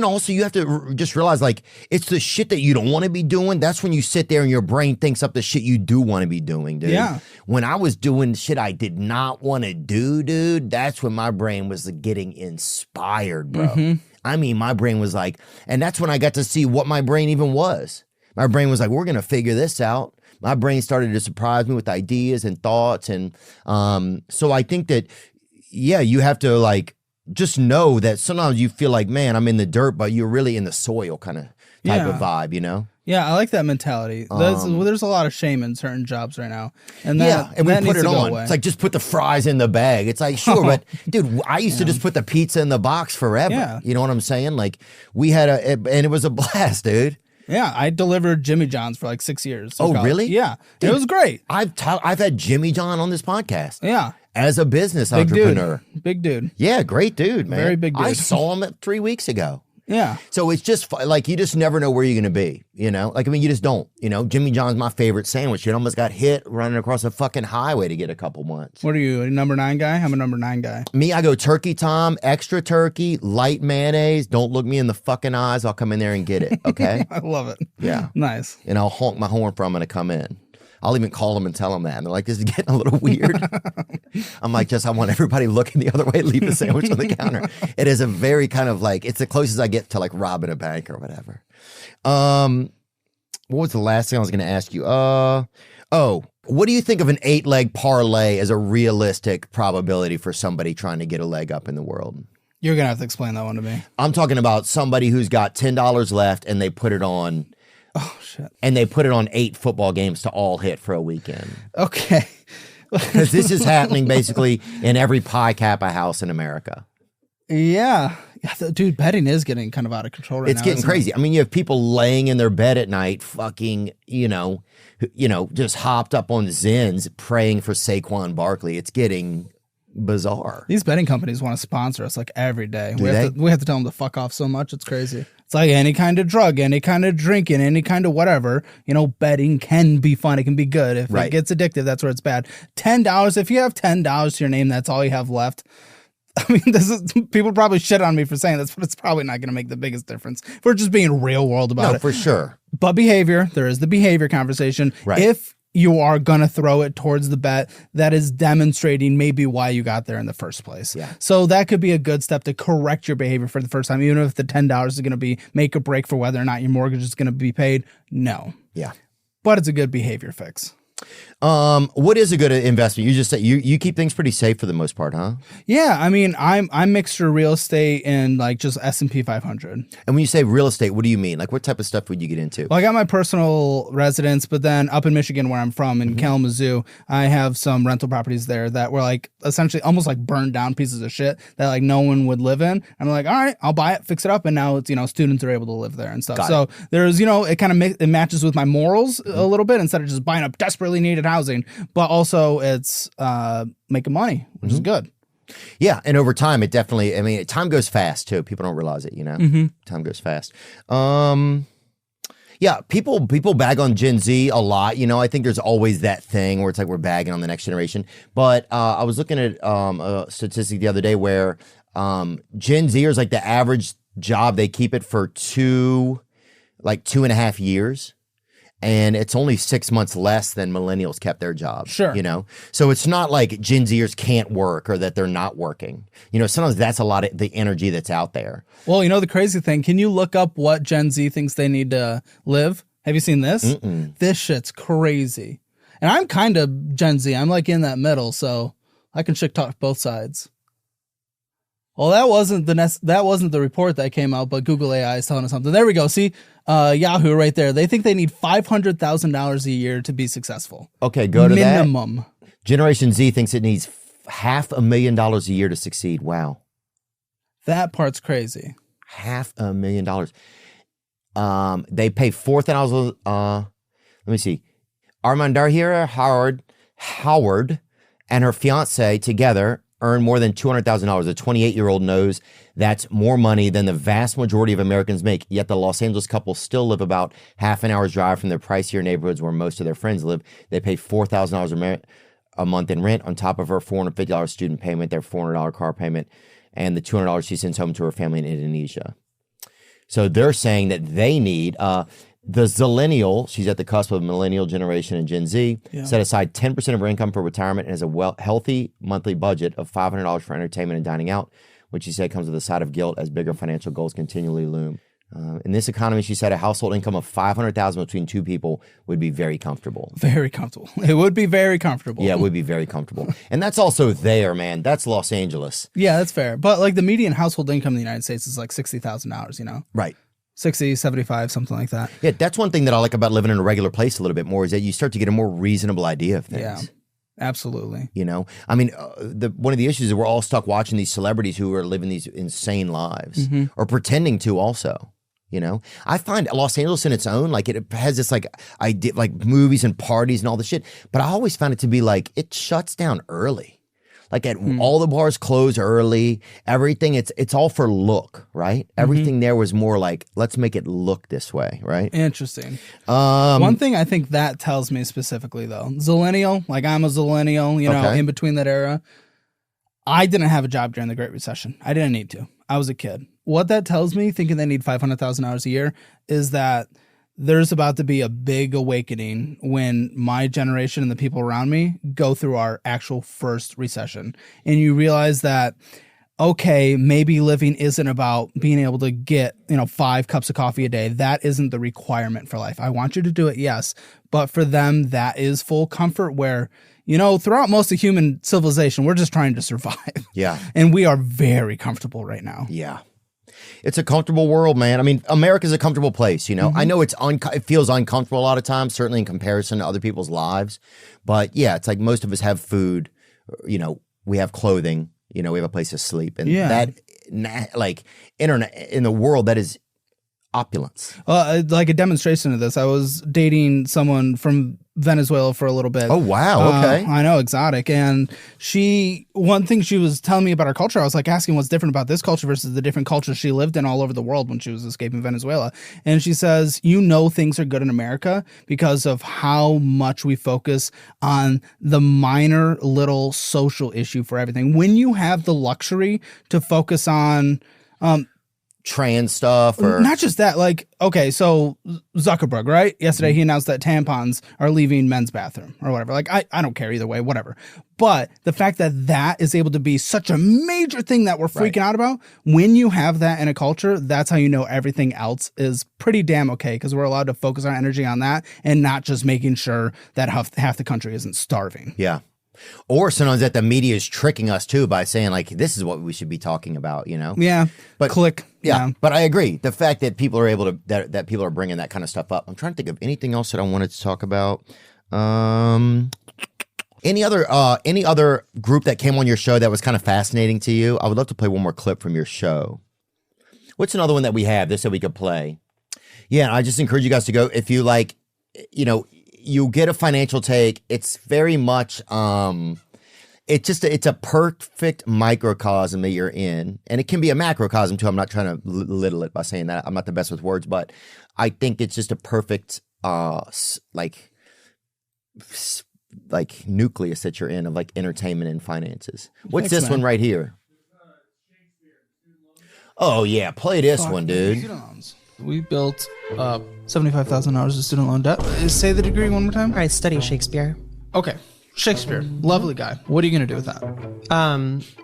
also you have to just realize like it's the shit that you don't want to be doing. That's when you sit there and your brain thinks up the shit you do want to be doing, dude. Yeah. When I was doing shit I did not want to do, dude, that's when my brain was getting inspired, bro. Mm-hmm. I mean, my brain was like, and that's when I got to see what my brain even was. My brain was like, we're going to figure this out. My brain started to surprise me with ideas and thoughts. And so I think that, yeah, you have to like, just know that sometimes you feel like, man, I'm in the dirt, but you're really in the soil kind of type of vibe, you know? Yeah, I like that mentality. There's a lot of shame in certain jobs right now. And and we put it on. It's like, just put the fries in the bag. It's like, sure, but dude, I used to just put the pizza in the box forever. Yeah. You know what I'm saying? Like we had and it was a blast, dude. Yeah, I delivered Jimmy John's for like 6 years. Oh, really? Yeah, dude, it was great. I've had Jimmy John on this podcast. Yeah. As a business entrepreneur. Big dude. Yeah, great dude, man. Very big dude. I saw him 3 weeks ago. Yeah. So it's just like, you just never know where you're going to be, you know? Like, I mean, you just don't, you know? Jimmy John's my favorite sandwich. It almost got hit running across a fucking highway to get a couple months. What are you, a number 9 guy? I'm a number 9 guy. Me, I go turkey tom, extra turkey, light mayonnaise. Don't look me in the fucking eyes. I'll come in there and get it, okay? I love it. Yeah. Nice. And I'll honk my horn for I'm going to come in. I'll even call them and tell them that. And they're like, this is getting a little weird. I'm like, I want everybody looking the other way, leave the sandwich on the counter. It is a very kind of like, it's the closest I get to like robbing a bank or whatever. What was the last thing I was going to ask you? What do you think of an 8-leg parlay as a realistic probability for somebody trying to get a leg up in the world? You're going to have to explain that one to me. I'm talking about somebody who's got $10 left and they put it on. Oh, shit. And they put it on 8 football games to all hit for a weekend. Okay. Because this is happening basically in every Pi Kappa house in America. Yeah. Dude, betting is getting kind of out of control right now. It's getting crazy. I mean, you have people laying in their bed at night fucking, just hopped up on Zens praying for Saquon Barkley. It's getting bizarre. These betting companies want to sponsor us like every day. Do we have to tell them to fuck off so much. It's crazy. It's like any kind of drug, any kind of drinking, any kind of whatever. Betting can be fun. It can be good. If it gets addictive, that's where it's bad. $10. If you have $10 to your name, that's all you have left. I mean, people probably shit on me for saying this, but it's probably not going to make the biggest difference. If we're just being real world about it. For sure. But behavior, there is the behavior conversation. Right. If you are going to throw it towards the bet, that is demonstrating maybe why you got there in the first place. Yeah. So that could be a good step to correct your behavior for the first time, even if the $10 is going to be make or break for whether or not your mortgage is going to be paid. No. Yeah. But it's a good behavior fix. What is a good investment? You just said you keep things pretty safe for the most part, huh? Yeah, I mean, I'm mixture real estate and like just S&P 500. And when you say real estate, what do you mean? Like, what type of stuff would you get into? Well, I got my personal residence, but then up in Michigan, where I'm from, in Kalamazoo, I have some rental properties there that were like essentially almost like burned down pieces of shit that like no one would live in. I'm like, all right, I'll buy it, fix it up, and now it's students are able to live there and stuff. So there's it kind of it matches with my morals a little bit instead of just buying up desperately needed housing, but also it's making money, which is good. Yeah, and over time, it definitely. I mean, time goes fast too. People don't realize it. Time goes fast. Yeah, people bag on Gen Z a lot. I think there's always that thing where it's like we're bagging on the next generation. But I was looking at a statistic the other day where Gen Zers, like the average job, they keep it for 2.5 years. And it's only 6 months less than millennials kept their jobs. Sure. So it's not like Gen Zers can't work or that they're not working. Sometimes that's a lot of the energy that's out there. Well, the crazy thing, can you look up what Gen Z thinks they need to live? Have you seen this? This shit's crazy. And I'm kind of Gen Z. I'm like in that middle, so I can shit talk both sides. Well, that wasn't the report that came out, but Google AI is telling us something. There we go. See, Yahoo right there. They think they need $500,000 a year to be successful. Okay, go to minimum. that. Generation Z thinks it needs $500,000 a year to succeed. Wow. That part's crazy. $500,000. They pay $4,000. Let me see. Armandahira Howard and her fiance together earn more than $200,000. A 28-year-old knows that's more money than the vast majority of Americans make, yet the Los Angeles couple still live about half an hour's drive from their pricier neighborhoods where most of their friends live. They pay $4,000 a month in rent on top of her $450 student payment, their $400 car payment, and the $200 she sends home to her family in Indonesia. So they're saying that they need... the Zillennial, she's at the cusp of millennial generation and Gen Z, set aside 10% of her income for retirement and has a healthy monthly budget of $500 for entertainment and dining out, which she said comes with a side of guilt as bigger financial goals continually loom. In this economy, she said a household income of $500,000 between two people would be very comfortable. Very comfortable. It would be very comfortable. Yeah, it would be very comfortable. And that's also there, man. That's Los Angeles. Yeah, that's fair. But like the median household income in the United States is like $60,000, Right. 60, 75, something like that. Yeah, that's one thing that I like about living in a regular place a little bit more is that you start to get a more reasonable idea of things. Yeah, absolutely. I mean, one of the issues is we're all stuck watching these celebrities who are living these insane lives or pretending to also. I find Los Angeles in its own, like it has this like idea, like movies and parties and all the shit. But I always found it to be like it shuts down early. Like all the bars close early. Everything, it's all for look, right? Everything there was more like, let's make it look this way, right? Interesting. One thing I think that tells me specifically, though, Zillennial, like I'm a Zillennial, in between that era. I didn't have a job during the Great Recession. I didn't need to. I was a kid. What that tells me, thinking they need $500,000 a year, is that there's about to be a big awakening when my generation and the people around me go through our actual first recession. And you realize that, okay, maybe living isn't about being able to get, 5 cups of coffee a day. That isn't the requirement for life. I want you to do it, yes. But for them, that is full comfort where, throughout most of human civilization, we're just trying to survive. Yeah. And we are very comfortable right now. Yeah. It's a comfortable world, man. I mean, America's a comfortable place, I know it feels uncomfortable a lot of times, certainly in comparison to other people's lives. But yeah, it's like most of us have food, we have clothing, we have a place to sleep. And that, like, internet in the world, that is opulence. Like a demonstration of this, I was dating someone from Venezuela for a little bit. Oh, wow. Okay. I know, exotic. And one thing she was telling me about our culture, I was like asking what's different about this culture versus the different cultures she lived in all over the world when she was escaping Venezuela. And she says, things are good in America because of how much we focus on the minor little social issue for everything. When you have the luxury to focus on trans stuff, or not just that, like, okay, so Zuckerberg, right? Yesterday he announced that tampons are leaving men's bathroom or whatever. Like, I don't care either way, whatever. But the fact that is able to be such a major thing that we're freaking out about, when you have that in a culture, that's how you know everything else is pretty damn okay, because we're allowed to focus our energy on that and not just making sure that half the country isn't starving. Yeah. Or sometimes that the media is tricking us too by saying like, this is what we should be talking about, Yeah. But click. Yeah. But I agree. The fact that people are able to, that people are bringing that kind of stuff up. I'm trying to think of anything else that I wanted to talk about. Any other group that came on your show that was kind of fascinating to you? I would love to play one more clip from your show. What's another one that we have this that we could play? Yeah. I just encourage you guys to go, if you like, you get a financial take. It's very much, it's a perfect microcosm that you're in, and it can be a macrocosm too. I'm not trying to little it by saying that. I'm not the best with words, but I think it's just a perfect, like nucleus that you're in of like entertainment and finances. What's this one right here? Oh yeah, play this one, dude. We built $75,000 of student loan debt. Say the degree one more time. I study Shakespeare. Okay. Shakespeare. Lovely guy. What are you going to do with that?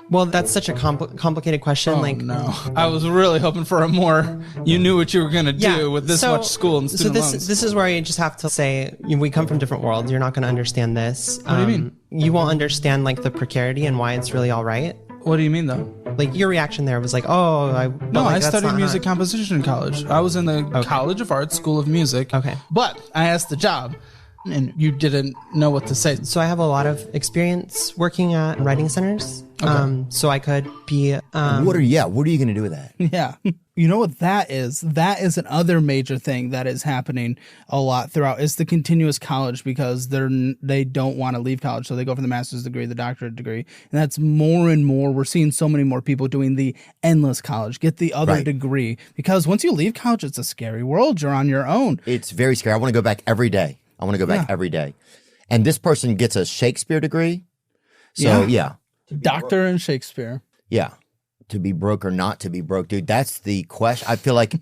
Well, that's such a complicated question. Oh, no. I was really hoping for a more, you knew what you were going to do with this much school and student loans. This is where you just have to say, we come from different worlds. You're not going to understand this. What do you mean? You won't understand like the precarity and why it's really all right. What do you mean though? Like your reaction there was like, I studied music composition in college. I was in the College of Arts School of Music. Okay. But I asked the job and you didn't know what to say. So I have a lot of experience working at writing centers. Okay. So I could be what are you going to do with that? Yeah. You know what that is? That is another major thing that is happening a lot throughout. It's the continuous college, because they don't want to leave college, so they go for the master's degree, the doctorate degree, and that's more and more. We're seeing so many more people doing the endless college, get the other degree, because once you leave college, it's a scary world. You're on your own. It's very scary. I want to go back every day. Every day. And this person gets a Shakespeare degree. So yeah. Doctor in Shakespeare. Yeah. To be broke or not to be broke, dude. That's the question. I feel like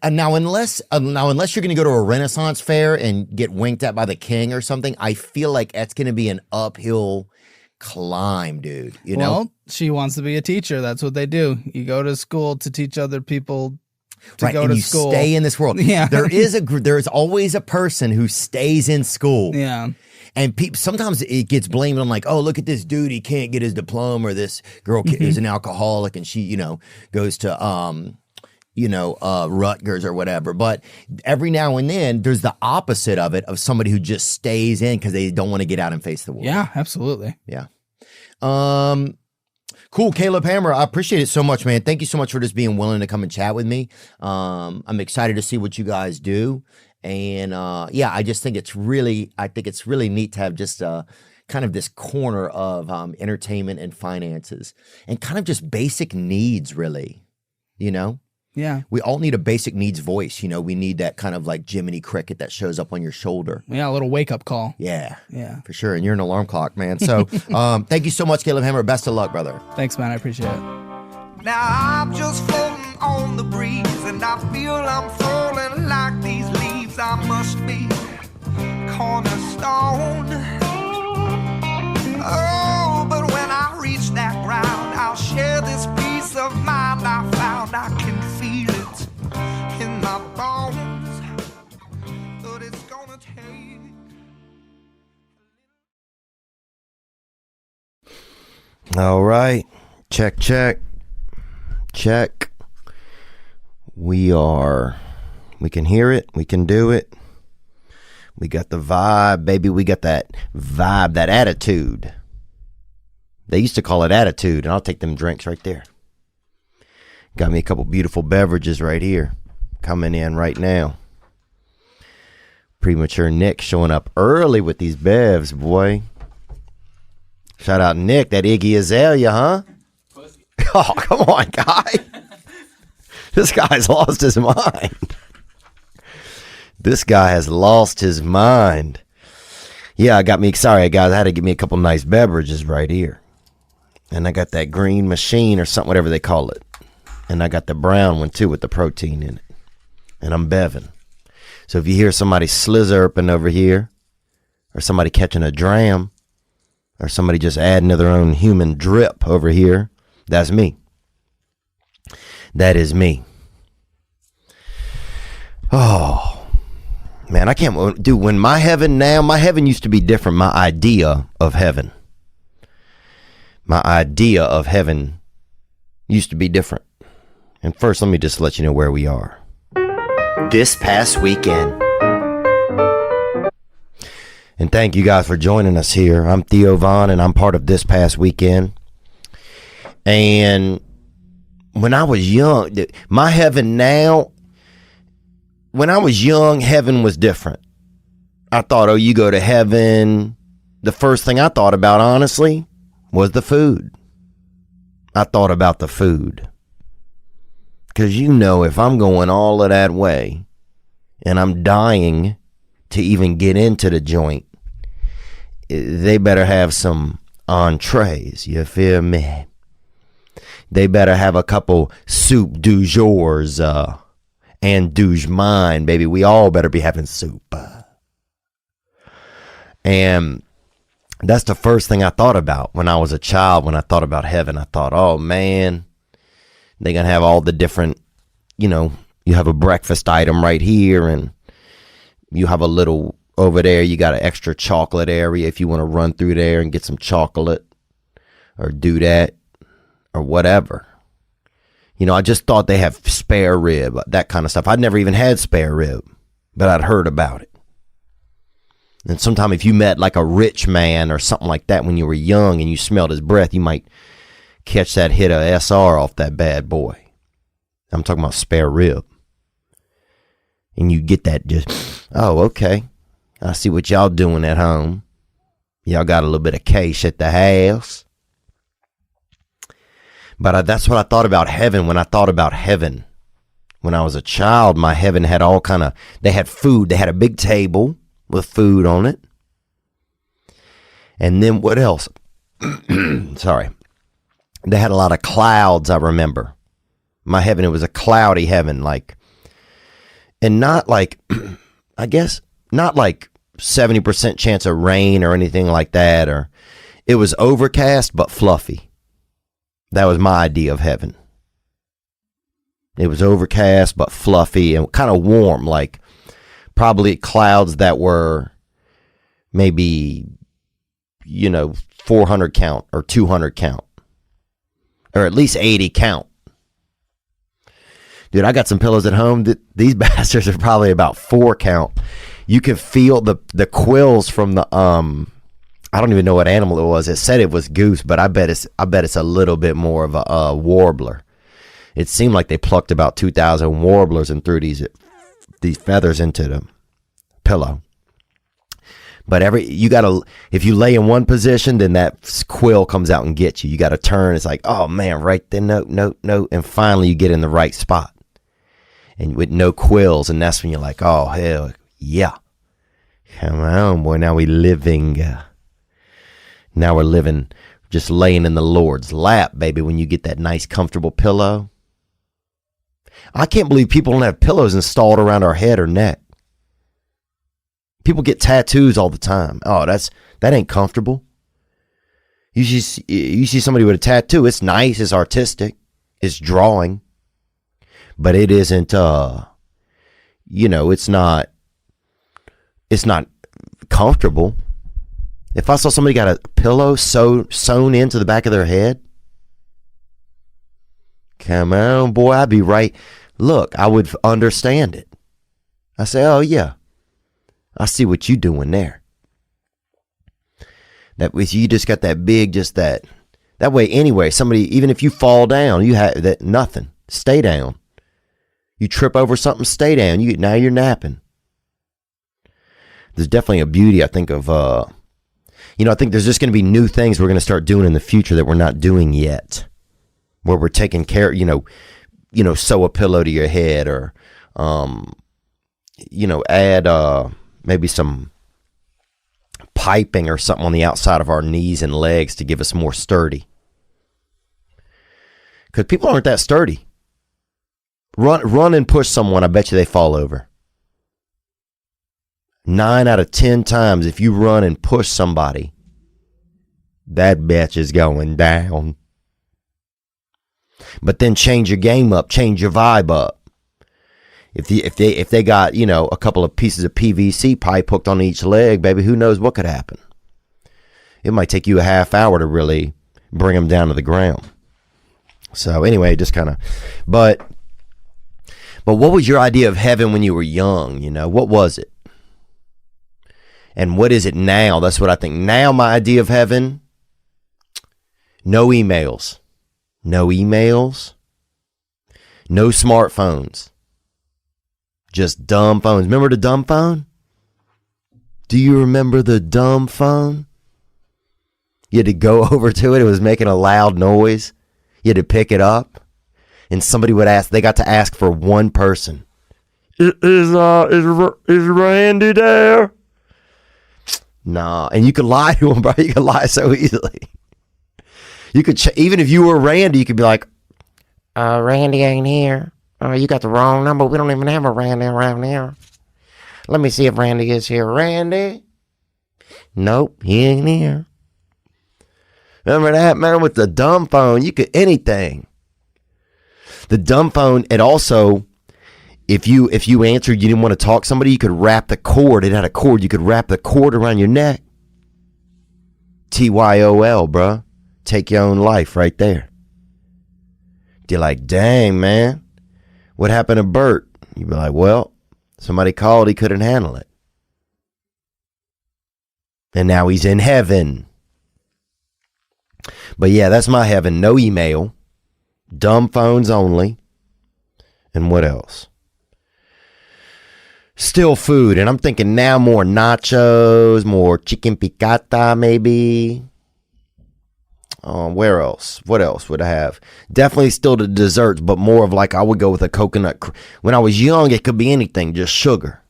now unless you're going to go to a Renaissance fair and get winked at by the king or something, I feel like that's going to be an uphill climb, dude. Well, she wants to be a teacher. That's what they do. You go to school to teach other people to go to school. Stay in this world. Yeah. There's always a person who stays in school. Yeah. And sometimes it gets blamed on like, oh, look at this dude, he can't get his diploma, or this girl is an alcoholic and she, goes to, Rutgers or whatever. But every now and then there's the opposite of it, of somebody who just stays in because they don't want to get out and face the world. Yeah, absolutely. Yeah. Cool. Caleb Hammer, I appreciate it so much, man. Thank you so much for just being willing to come and chat with me. I'm excited to see what you guys do. And I just think it's really neat to have just kind of this corner of entertainment and finances and kind of just basic needs, really, Yeah. We all need a basic needs voice. We need that kind of like Jiminy Cricket that shows up on your shoulder. Yeah, a little wake up call. Yeah. Yeah. For sure. And you're an alarm clock, man. So thank you so much, Caleb Hammer. Best of luck, brother. Thanks, man. I appreciate it. Now I'm just floating on the breeze, and I feel I'm falling like these leaves. I must be cornerstone. Oh, but when I reach that ground, I'll share this peace of mind I found. I can feel it in my bones, but it's gonna take. All right. Check. We can hear it. We can do it. We got the vibe, baby. We got that vibe, that attitude. They used to call it attitude, and I'll take them drinks right there. Got me a couple beautiful beverages right here. coming in right now. Premature Nick showing up early with these bevs, boy. Shout out Nick, that Iggy Azalea, huh? Oh, come on, guy. This guy's lost his mind. This guy has lost his mind. Yeah, sorry, guys, I had to give me a couple nice beverages right here. And I got that green machine or something, whatever they call it. And I got the brown one, too, with the protein in it. And I'm beving. So if you hear somebody slizzerping over here, or somebody catching a dram, or somebody just adding to their own human drip over here, that's me. That is me. Oh, man, I can't, dude, when my heaven used to be different, my idea of heaven. My idea of heaven used to be different. And first, let me just let you know where we are. This past weekend. And thank you guys for joining us here. I'm Theo Vaughn, and I'm part of This Past Weekend. And when I was young, my heaven now, when I was young, heaven was different. I thought, oh, you go to heaven. The first thing I thought about, honestly, was the food. I thought about the food. Because if I'm going all of that way and I'm dying to even get into the joint, they better have some entrees, you feel me? They better have a couple soup du jours and du mine, baby. We all better be having soup. And that's the first thing I thought about when I was a child. When I thought about heaven, I thought, oh, man, they're going to have all the different, you have a breakfast item right here, and you have a little over there. You got an extra chocolate area if you want to run through there and get some chocolate or do that or whatever. I just thought they have spare rib, that kind of stuff. I'd never even had spare rib, but I'd heard about it. And sometime if you met like a rich man or something like that when you were young and you smelled his breath, you might catch that hit of SR off that bad boy. I'm talking about spare rib. And you get that just, oh, okay. I see what y'all doing at home. Y'all got a little bit of cash at the house. But that's what I thought about heaven when I thought about heaven. When I was a child, my heaven had all they had food. They had a big table with food on it. And then what else? Sorry. They had a lot of clouds, I remember. My heaven, it was a cloudy heaven, and not I guess, not 70% chance of rain or anything like that, or it was overcast but fluffy. That was my idea of heaven. It was overcast but fluffy and kind of warm, probably clouds that were maybe, 400 count or 200 count, or at least 80 count. Dude, I got some pillows at home. These bastards are probably about 4 count. You can feel the quills from the I don't even know what animal it was. It said it was goose, but I bet it's a little bit more of a warbler. It seemed like they plucked about 2,000 warblers and threw these feathers into the pillow. But if you lay in one position, then that quill comes out and gets you. You got to turn. It's like, oh man, right then, no, and finally you get in the right spot. And with no quills, and that's when you're like, oh, hell, yeah. Come on, boy, now we're living, just laying in the Lord's lap, baby, when you get that nice, comfortable pillow. I can't believe people don't have pillows installed around our head or neck. People get tattoos all the time. Oh, that ain't comfortable. You see somebody with a tattoo, it's nice, it's artistic, it's drawing. But it isn't, it's not comfortable. If I saw somebody got a pillow sewn into the back of their head, come on, boy, I'd be right. Look, I would understand it. I say, oh yeah, I see what you doing there. That with you just got that big, just that way. Anyway, somebody, even if you fall down, you have that nothing. Stay down. You trip over something, stay down. Now you're napping. There's definitely a beauty, I think, of, I think there's just going to be new things we're going to start doing in the future that we're not doing yet. Where we're taking care, sew a pillow to your head or, add maybe some piping or something on the outside of our knees and legs to give us more sturdy. Because people aren't that sturdy. Run and push someone, I bet you they fall over. 9 out of 10 times, if you run and push somebody, that bitch is going down. But then change your game up, change your vibe up. If they got, a couple of pieces of PVC pipe hooked on each leg, baby, who knows what could happen? It might take you a half hour to really bring them down to the ground. So anyway, just kind of, but what was your idea of heaven when you were young? What was it? And what is it now? That's what I think. Now my idea of heaven, no emails. No emails. No smartphones. Just dumb phones. Remember the dumb phone? Do you remember the dumb phone? You had to go over to it. It was making a loud noise. You had to pick it up. And somebody would ask. They got to ask for one person. Is Randy there? Nah. And you could lie to him, bro. You could lie so easily. You could, even if you were Randy, you could be like, Randy ain't here. You got the wrong number. We don't even have a Randy around here. Let me see if Randy is here. Randy? Nope, he ain't here. Remember that, man, with the dumb phone? You could anything. The dumb phone, it also, if you answered, you didn't want to talk to somebody, you could wrap the cord. It had a cord. You could wrap the cord around your neck. TYOL, bruh. Take your own life right there. You're like, dang, man. What happened to Bert? You'd be like, well, somebody called, he couldn't handle it. And now he's in heaven. But yeah, that's my heaven. No email. Dumb phones only. And what else? Still food. And I'm thinking now more nachos, more chicken picata maybe. Where else? What else would I have? Definitely still the desserts, but more of like I would go with a coconut. When I was young, it could be anything, just sugar.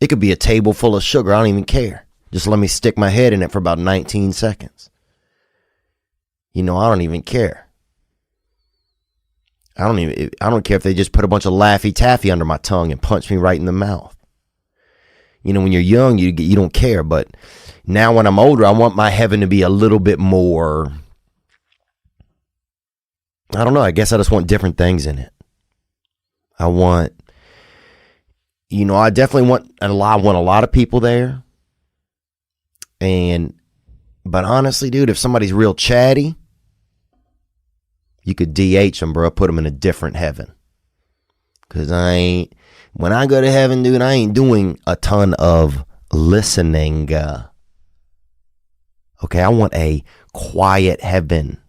It could be a table full of sugar. I don't even care. Just let me stick my head in it for about 19 seconds. I don't even care. I don't care if they just put a bunch of Laffy Taffy under my tongue and punch me right in the mouth. When you're young, you don't care. But now when I'm older, I want my heaven to be a little bit more, I don't know. I guess I just want different things in it. I want, I definitely want a lot of people there. But honestly, dude, if somebody's real chatty, you could DH them, bro. Put them in a different heaven. Because when I go to heaven, dude, I ain't doing a ton of listening. Okay, I want a quiet heaven.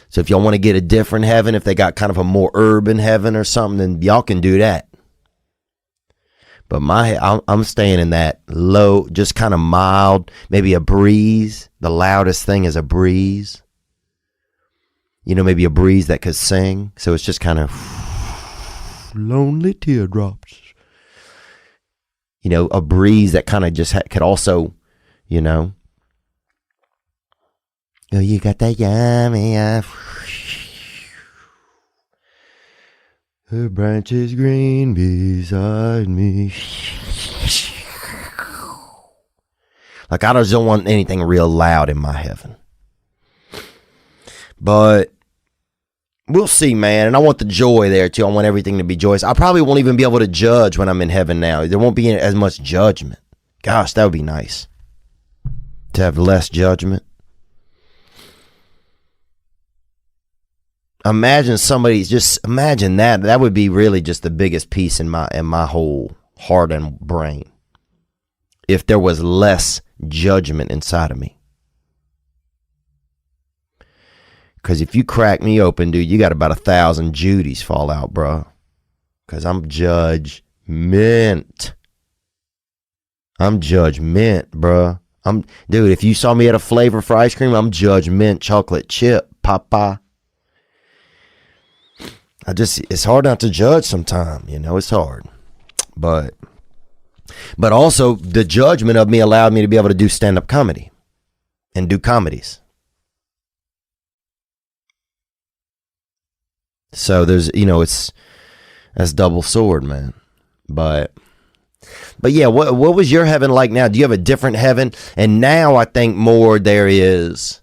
So if y'all want to get a different heaven, if they got kind of a more urban heaven or something, then y'all can do that. But I'm staying in that low, just kind of mild, maybe a breeze. The loudest thing is a breeze. Maybe a breeze that could sing. So it's just kind of lonely teardrops. A breeze that kind of just could also, oh, you got that yummy. Her branches green beside me. Like, I just don't want anything real loud in my heaven. But we'll see, man. And I want the joy there, too. I want everything to be joyous. I probably won't even be able to judge when I'm in heaven now. There won't be as much judgment. Gosh, that would be nice. To have less judgment. Imagine imagine that. That would be really just the biggest piece in my whole heart and brain. If there was less judgment inside of me. Because if you crack me open, dude, you got about 1,000 Judys fall out, bro. because I'm judgment. I'm judgment, bruh. Dude, if you saw me at a Flavor for ice cream, I'm judgment chocolate chip, papa. It's hard not to judge sometimes, it's hard. But also the judgment of me allowed me to be able to do stand-up comedy and do comedies. So there's, that's double sword, man. But yeah, what was your heaven like now? Do you have a different heaven? And now I think more there is,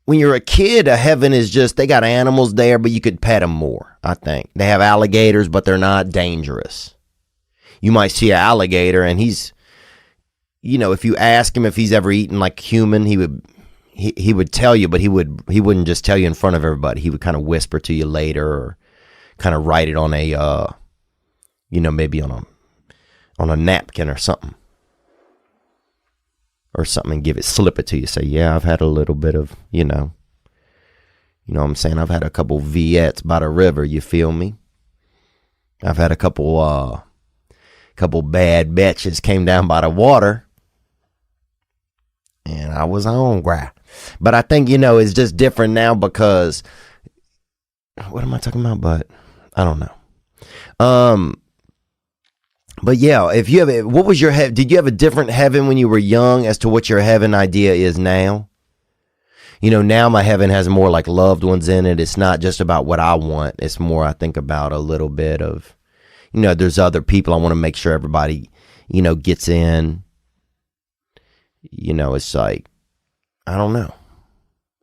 when you're a kid, a heaven is just, they got animals there, but you could pet them more, I think. They have alligators, but they're not dangerous. You might see an alligator and he's, if you ask him if he's ever eaten like human, he would tell you, but he wouldn't just tell you in front of everybody. He would kind of whisper to you later, or kind of write it on a, maybe on a napkin or something. Or something, and slip it to you. Say, yeah, I've had a little bit of, you know what I'm saying? I've had a couple Viettes by the river, you feel me? I've had a couple bad bitches came down by the water. And I was hungry. But I think, it's just different now because, what am I talking about? But I don't know. But yeah, what was your heaven? Did you have a different heaven when you were young as to what your heaven idea is now? Now my heaven has more like loved ones in it. It's not just about what I want. It's more, I think about a little bit of, there's other people. I want to make sure everybody, gets in. It's like, I don't know.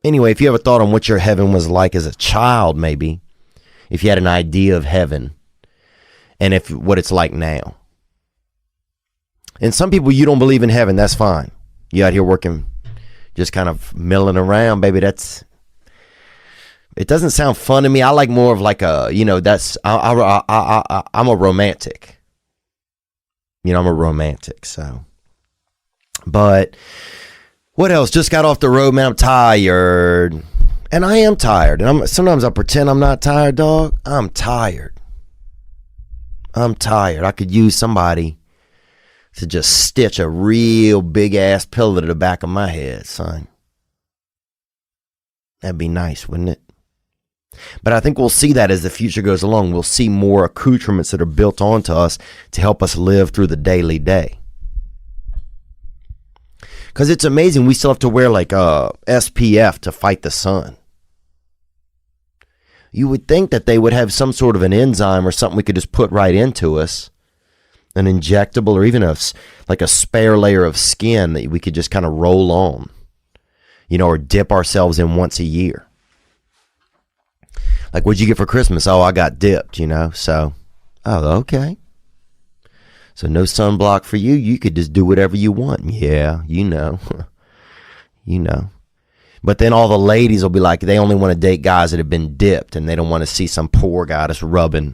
Anyway, if you ever thought on what your heaven was like as a child, maybe, if you had an idea of heaven and what it's like now. And some people, you don't believe in heaven, that's fine. You out here working, just kind of milling around, baby. It doesn't sound fun to me. I like more of like I'm a romantic. I'm a romantic, so. But what else? Just got off the road, man. I'm tired. And I am tired. And sometimes I pretend I'm not tired, dog. I'm tired. I could use somebody to just stitch a real big ass pillow to the back of my head, son. That'd be nice, wouldn't it? But I think we'll see that as the future goes along. We'll see more accoutrements that are built onto us to help us live through the daily day. Because it's amazing. We still have to wear like SPF to fight the sun. You would think that they would have some sort of an enzyme or something we could just put right into us. An injectable, or even a spare layer of skin that we could just kind of roll on, or dip ourselves in once a year. Like, what'd you get for Christmas? Oh, I got dipped, so, okay. So no sunblock for you. You could just do whatever you want. Yeah, But then all the ladies will be like, they only want to date guys that have been dipped, and they don't want to see some poor guy that's rubbing,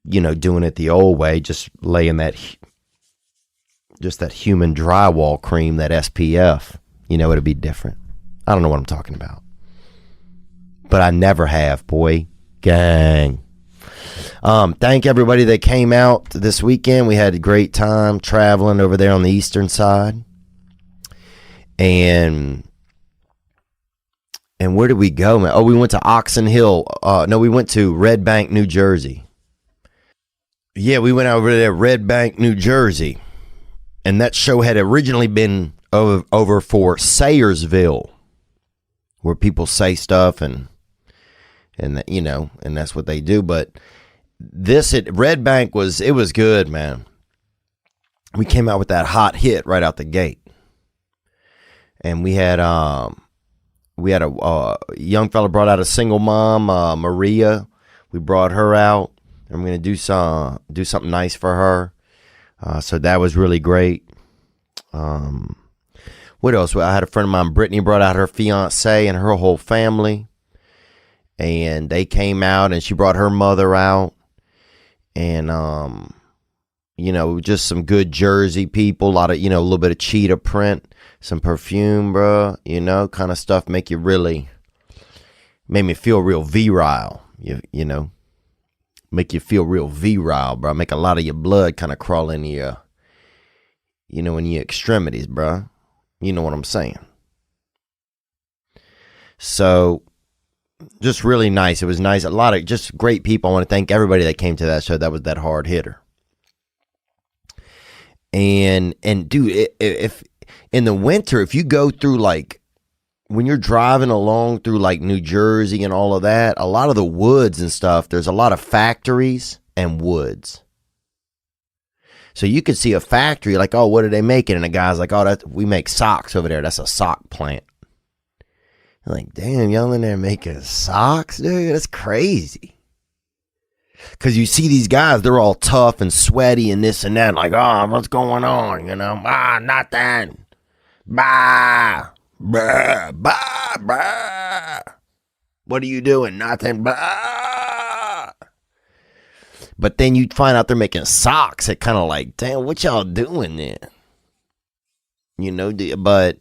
doing it the old way, just laying that human drywall cream, that SPF. It'd be different. I don't know what I'm talking about. But I never have, boy. Gang. Thank everybody that came out this weekend. We had a great time traveling over there on the eastern side. And where did we go, man? Oh, we went to Oxon Hill. No, we went to Red Bank, New Jersey. Yeah, we went over there, Red Bank, New Jersey. And that show had originally been over for Sayersville, where people say stuff and that's what they do. But this at Red Bank was good, man. We came out with that hot hit right out the gate. And we had a young fella brought out a single mom, Maria. We brought her out. I'm going to do something nice for her. So that was really great. What else? Well, I had a friend of mine, Brittany, brought out her fiance and her whole family. And they came out, and she brought her mother out. And, just some good Jersey people, a lot of, a little bit of cheetah print, some perfume, bro, kind of stuff made me feel real virile, Make you feel real virile, bro. Make a lot of your blood kind of crawl into your, in your extremities, bro. You know what I'm saying? So, just really nice. It was nice. A lot of just great people. I want to thank everybody that came to that show. That was that hard hitter. And dude, if in the winter, if you go through like, when you're driving along through like New Jersey and all of that, a lot of the woods and stuff, there's a lot of factories and woods. So you could see a factory like, oh, what are they making? And the guy's like, oh, we make socks over there. That's a sock plant. I'm like, damn, y'all in there making socks, dude? That's crazy. Because you see these guys, they're all tough and sweaty and this and that. Like, oh, what's going on? Nothing. Bah. Bah, bah, bah. What are you doing? Nothing. Bah. But then you find out they're making socks. It kind of like, damn, what y'all doing then? But,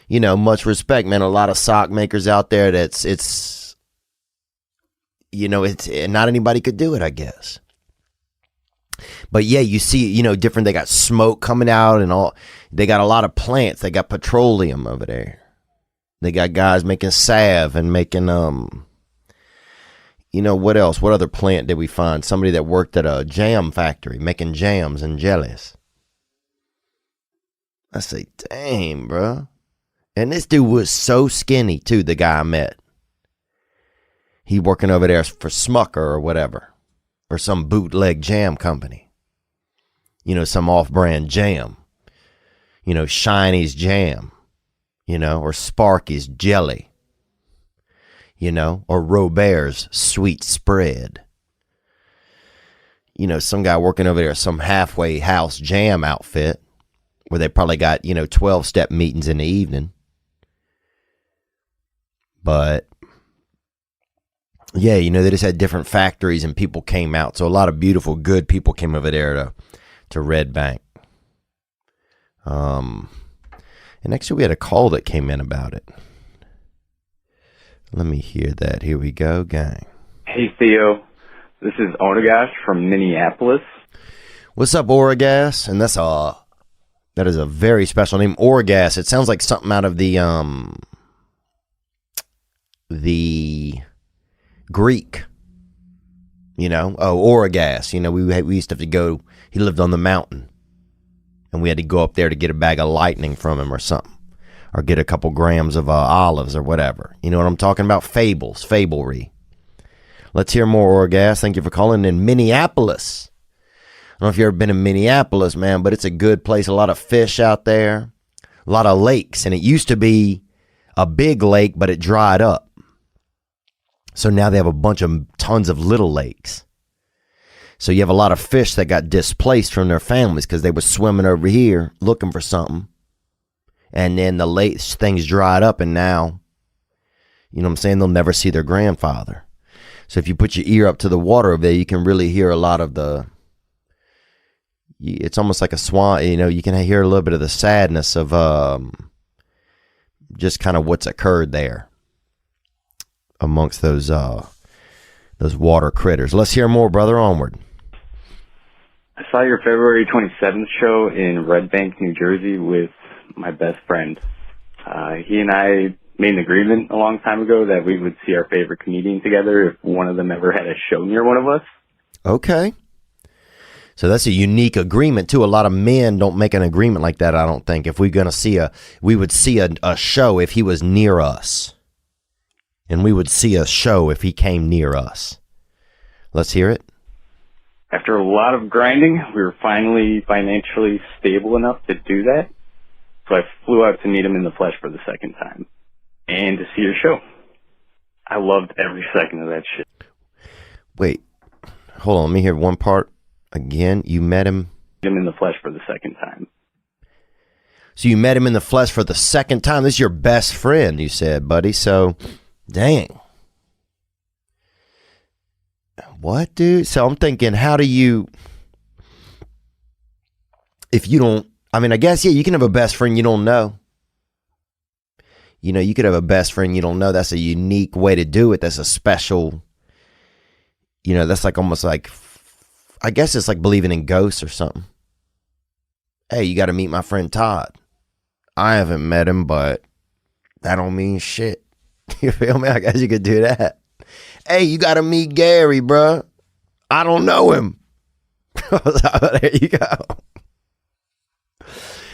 much respect, man. A lot of sock makers out there it's not anybody could do it, I guess. But yeah, you see, different, they got smoke coming out and all. They got a lot of plants. They got petroleum over there. They got guys making salve and making, what else? What other plant did we find? Somebody that worked at a jam factory making jams and jellies. I say, dang, bro. And this dude was so skinny, too, the guy I met. He working over there for Smucker or whatever. Or some bootleg jam company. Some off-brand jam. Shiny's jam. Or Sparky's jelly. Or Robert's sweet spread. Some guy working over there, some halfway house jam outfit. Where they probably got, 12-step meetings in the evening. But, yeah, they just had different factories and people came out. So a lot of beautiful, good people came over there to Red Bank. And actually we had a call that came in about it. Let me hear that. Here we go, gang. Hey, Theo. This is Orgas from Minneapolis. What's up, Orgas? And that is a very special name, Orgas. It sounds like something out of the Greek. Orgas. We used to have to go. He lived on the mountain, and we had to go up there to get a bag of lightning from him or something, or get a couple grams of olives or whatever. You know what I'm talking about? Fablery. Let's hear more, Orgas. Thank you for calling in Minneapolis. I don't know if you've ever been in Minneapolis, man, but it's a good place. A lot of fish out there, a lot of lakes. And it used to be a big lake, but it dried up. So now they have tons of little lakes. So you have a lot of fish that got displaced from their families because they were swimming over here looking for something. And then the lake things dried up, and now, they'll never see their grandfather. So if you put your ear up to the water over there, you can really hear a lot of it's almost like a swan, you can hear a little bit of the sadness of just kind of what's occurred there amongst those water critters. Let's hear more, brother. Onward. I saw your February 27th show in Red Bank, New Jersey with my best friend. He and I made an agreement a long time ago that we would see our favorite comedian together if one of them ever had a show near one of us. Okay. So that's a unique agreement too. A lot of men don't make an agreement like that, I don't think. If we're going to see we would see a show if he was near us. And we would see a show if he came near us. Let's hear it. After a lot of grinding, we were finally financially stable enough to do that. So I flew out to meet him in the flesh for the second time. And to see your show. I loved every second of that shit. Wait. Hold on. Let me hear one part. Again, you met him in the flesh for the second time. So you met him in the flesh for the second time. This is your best friend, you said, buddy. So, dang. What, dude? So I'm thinking, how do you, if you don't, I guess, yeah, you can have a best friend you don't know. You could have a best friend you don't know. That's a unique way to do it. That's a special, You know, that's like almost like, I guess it's like believing in ghosts or something. Hey, you got to meet my friend Todd. I haven't met him, but that don't mean shit. You feel me? I guess you could do that. Hey, you got to meet Gary, bruh. I don't know him. There you go.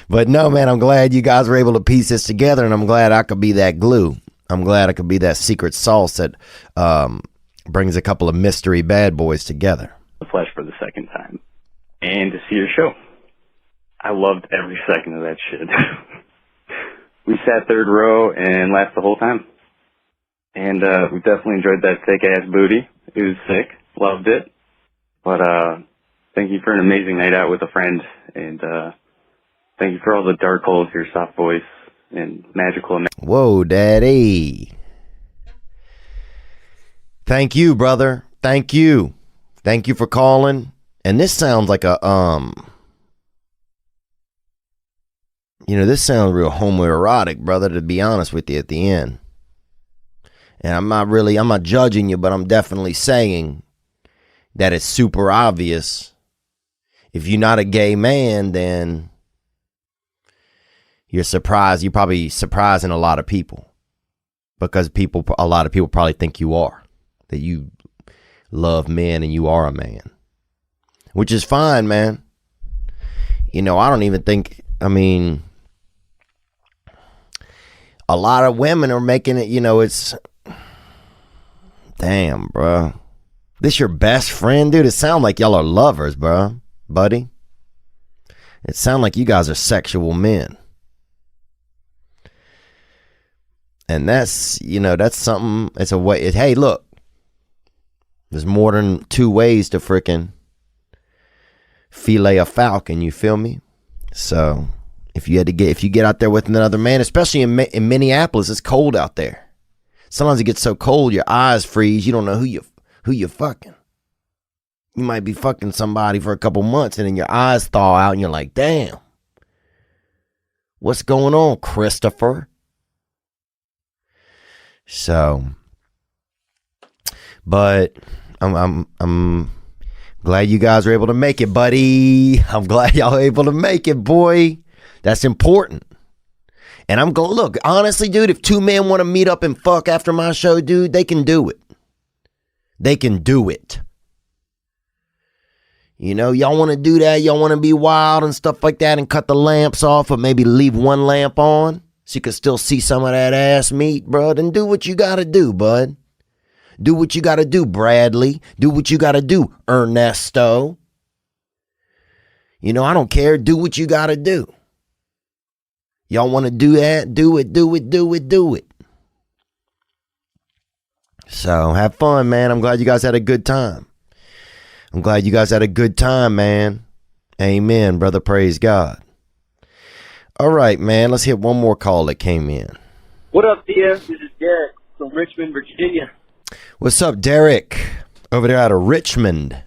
But no, man, I'm glad you guys were able to piece this together, and I'm glad I could be that glue. I'm glad I could be that secret sauce that brings a couple of mystery bad boys together. The flesh for the second time. And to see your show. I loved every second of that shit. We sat third row and laughed the whole time. And we definitely enjoyed that thick-ass booty. It was sick. Loved it. But thank you for an amazing night out with a friend. And thank you for all the dark holes, your soft voice, and magical. Whoa, daddy. Thank you, brother. Thank you. Thank you for calling. And this sounds like a, you know, this sounds real homoerotic, brother, to be honest with you at the end. And I'm not judging you, but I'm definitely saying that it's super obvious. If you're not a gay man, then you're surprised. You're probably surprising a lot of people because a lot of people probably think you are, that you love men and you are a man, which is fine, man. You know, I don't even think, I mean, a lot of women are making it, you know, it's, damn, bro. This your best friend, dude? It sounds like y'all are lovers, bro, buddy. It sounds like you guys are sexual men. And that's, you know, that's something, it's a way, hey, look, there's more than two ways to frickin' fillet a falcon, you feel me? So, if you get out there with another man, especially in Minneapolis, it's cold out there. Sometimes it gets so cold, your eyes freeze, you don't know who you fucking. You might be fucking somebody for a couple months and then your eyes thaw out and you're like, damn, what's going on, Christopher? So, but I'm glad you guys were able to make it, buddy. I'm glad y'all were able to make it, boy. That's important. And I'm going to look, honestly, dude, if two men want to meet up and fuck after my show, dude, they can do it. They can do it. You know, y'all want to do that. Y'all want to be wild and stuff like that and cut the lamps off or maybe leave one lamp on so you can still see some of that ass meat, bro. Then do what you got to do, bud. Do what you got to do, Bradley. Do what you got to do, Ernesto. You know, I don't care. Do what you got to do. Y'all want to do that? Do it, do it, do it, do it. So, have fun, man. I'm glad you guys had a good time. I'm glad you guys had a good time, man. Amen, brother. Praise God. All right, man. Let's hit one more call that came in. What up, Theo? This is Derek from Richmond, Virginia. What's up, Derek? Over there out of Richmond.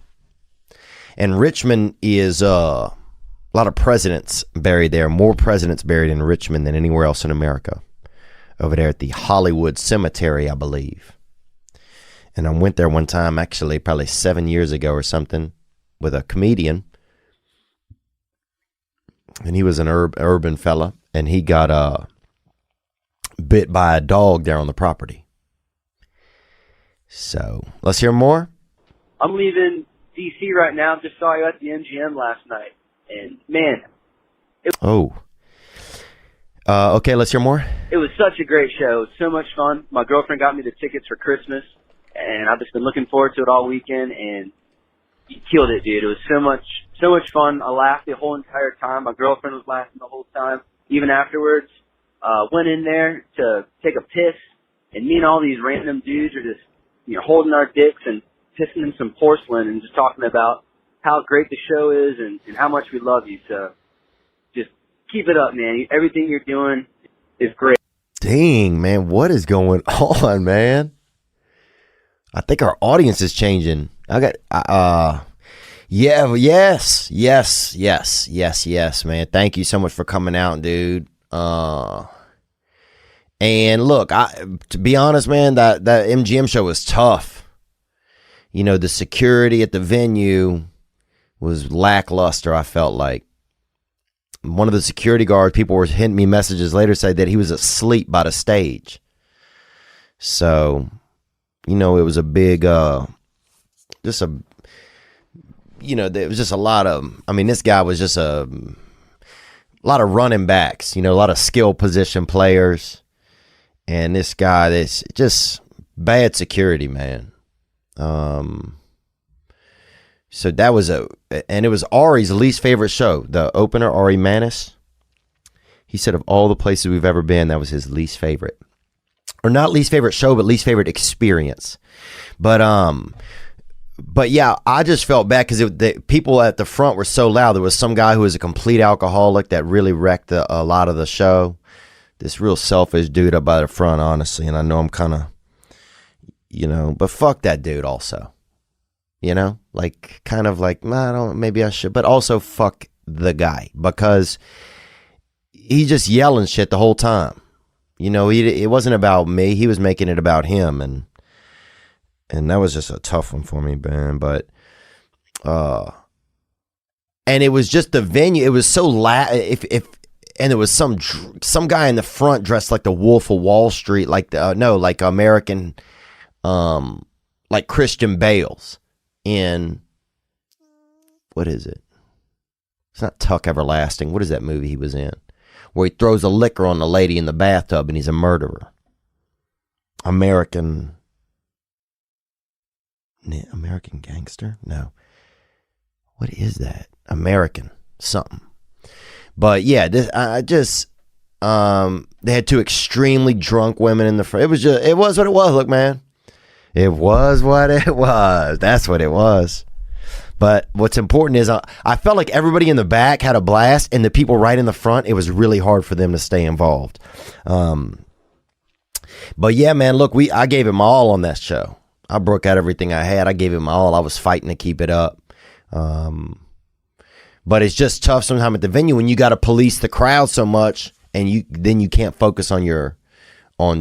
And Richmond is a lot of presidents buried there. More presidents buried in Richmond than anywhere else in America. Over there at the Hollywood Cemetery, I believe. And I went there one time, actually, probably 7 years ago or something, with a comedian. And he was an urban fella. And he got bit by a dog there on the property. So, let's hear more. I'm leaving D.C. right now. Just saw you at the MGM last night. And, man. Okay, let's hear more. It was such a great show. It was so much fun. My girlfriend got me the tickets for Christmas. And I've just been looking forward to it all weekend. And you killed it, dude. It was so much fun. I laughed the whole entire time. My girlfriend was laughing the whole time. Even afterwards, went in there to take a piss. And me and all these random dudes are just, you know, holding our dicks and pissing in some porcelain and just talking about how great the show is and how much we love you. So just keep it up, man. Everything you're doing is great. Dang, man. What is going on, man? I think our audience is changing. Yes, man. Thank you so much for coming out, dude. And look, to be honest, man, that MGM show was tough. the security at the venue was lackluster, I felt like. One of the security guards, people were hitting me messages later, said that he was asleep by the stage. So, it was a big, there was just a lot of, this guy was just a lot of running backs, a lot of skill position players. And this guy, that's just bad security, man. So that was and it was Ari's least favorite show, the opener, Ari Manis. He said of all the places we've ever been, that was his least favorite. Or not least favorite show, but least favorite experience. But yeah, I just felt bad because the people at the front were so loud. There was some guy who was a complete alcoholic that really wrecked a lot of the show. This real selfish dude up by the front, honestly. And I know I'm kind of, but fuck that dude also. Kind of like, maybe I should, but also fuck the guy because he's just yelling shit the whole time. It wasn't about me. He was making it about him. And that was just a tough one for me, man. But, and it was just the venue. It was so loud. And there was some guy in the front dressed like the Wolf of Wall Street, like American, like Christian Bale's in, what is it? It's not Tuck Everlasting. What is that movie he was in? Where he throws a liquor on the lady in the bathtub and he's a murderer. American Gangster? No. What is that? American something. But yeah, they had two extremely drunk women in the front. It was what it was. Look, man, it was what it was. That's what it was. But what's important is I felt like everybody in the back had a blast, and the people right in the front, it was really hard for them to stay involved. But yeah, man, look, I gave it my all on that show. I broke out everything I had. I gave it my all. I was fighting to keep it up. But it's just tough sometimes at the venue when you got to police the crowd so much, and then you can't focus on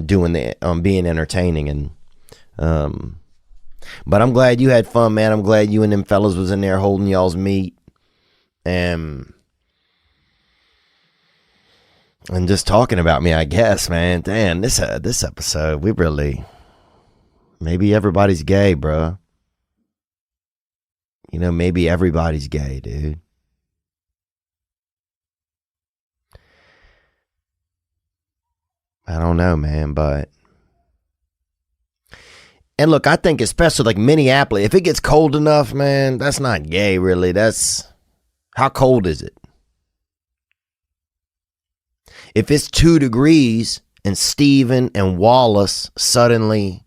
being entertaining. And but I'm glad you had fun, man. I'm glad you and them fellas was in there holding y'all's meat, and just talking about me, I guess, man. Damn, this episode, maybe everybody's gay, bro. Maybe everybody's gay, dude. I don't know, man, but... And look, I think especially like Minneapolis, if it gets cold enough, man, that's not gay, really. How cold is it? If it's 2 degrees and Steven and Wallace suddenly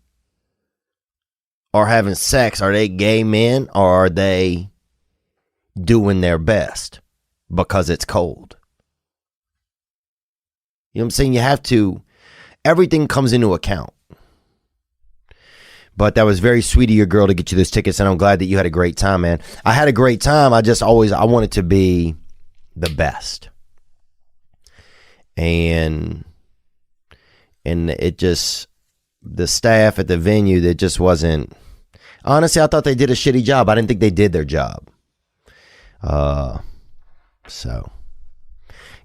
are having sex, are they gay men or are they doing their best because it's cold? You know what I'm saying? Everything comes into account. But that was very sweet of your girl to get you those tickets, and I'm glad that you had a great time, man. I had a great time. I want it to be the best. And it just, the staff at the venue, that just wasn't, honestly, I thought they did a shitty job. I didn't think they did their job. So,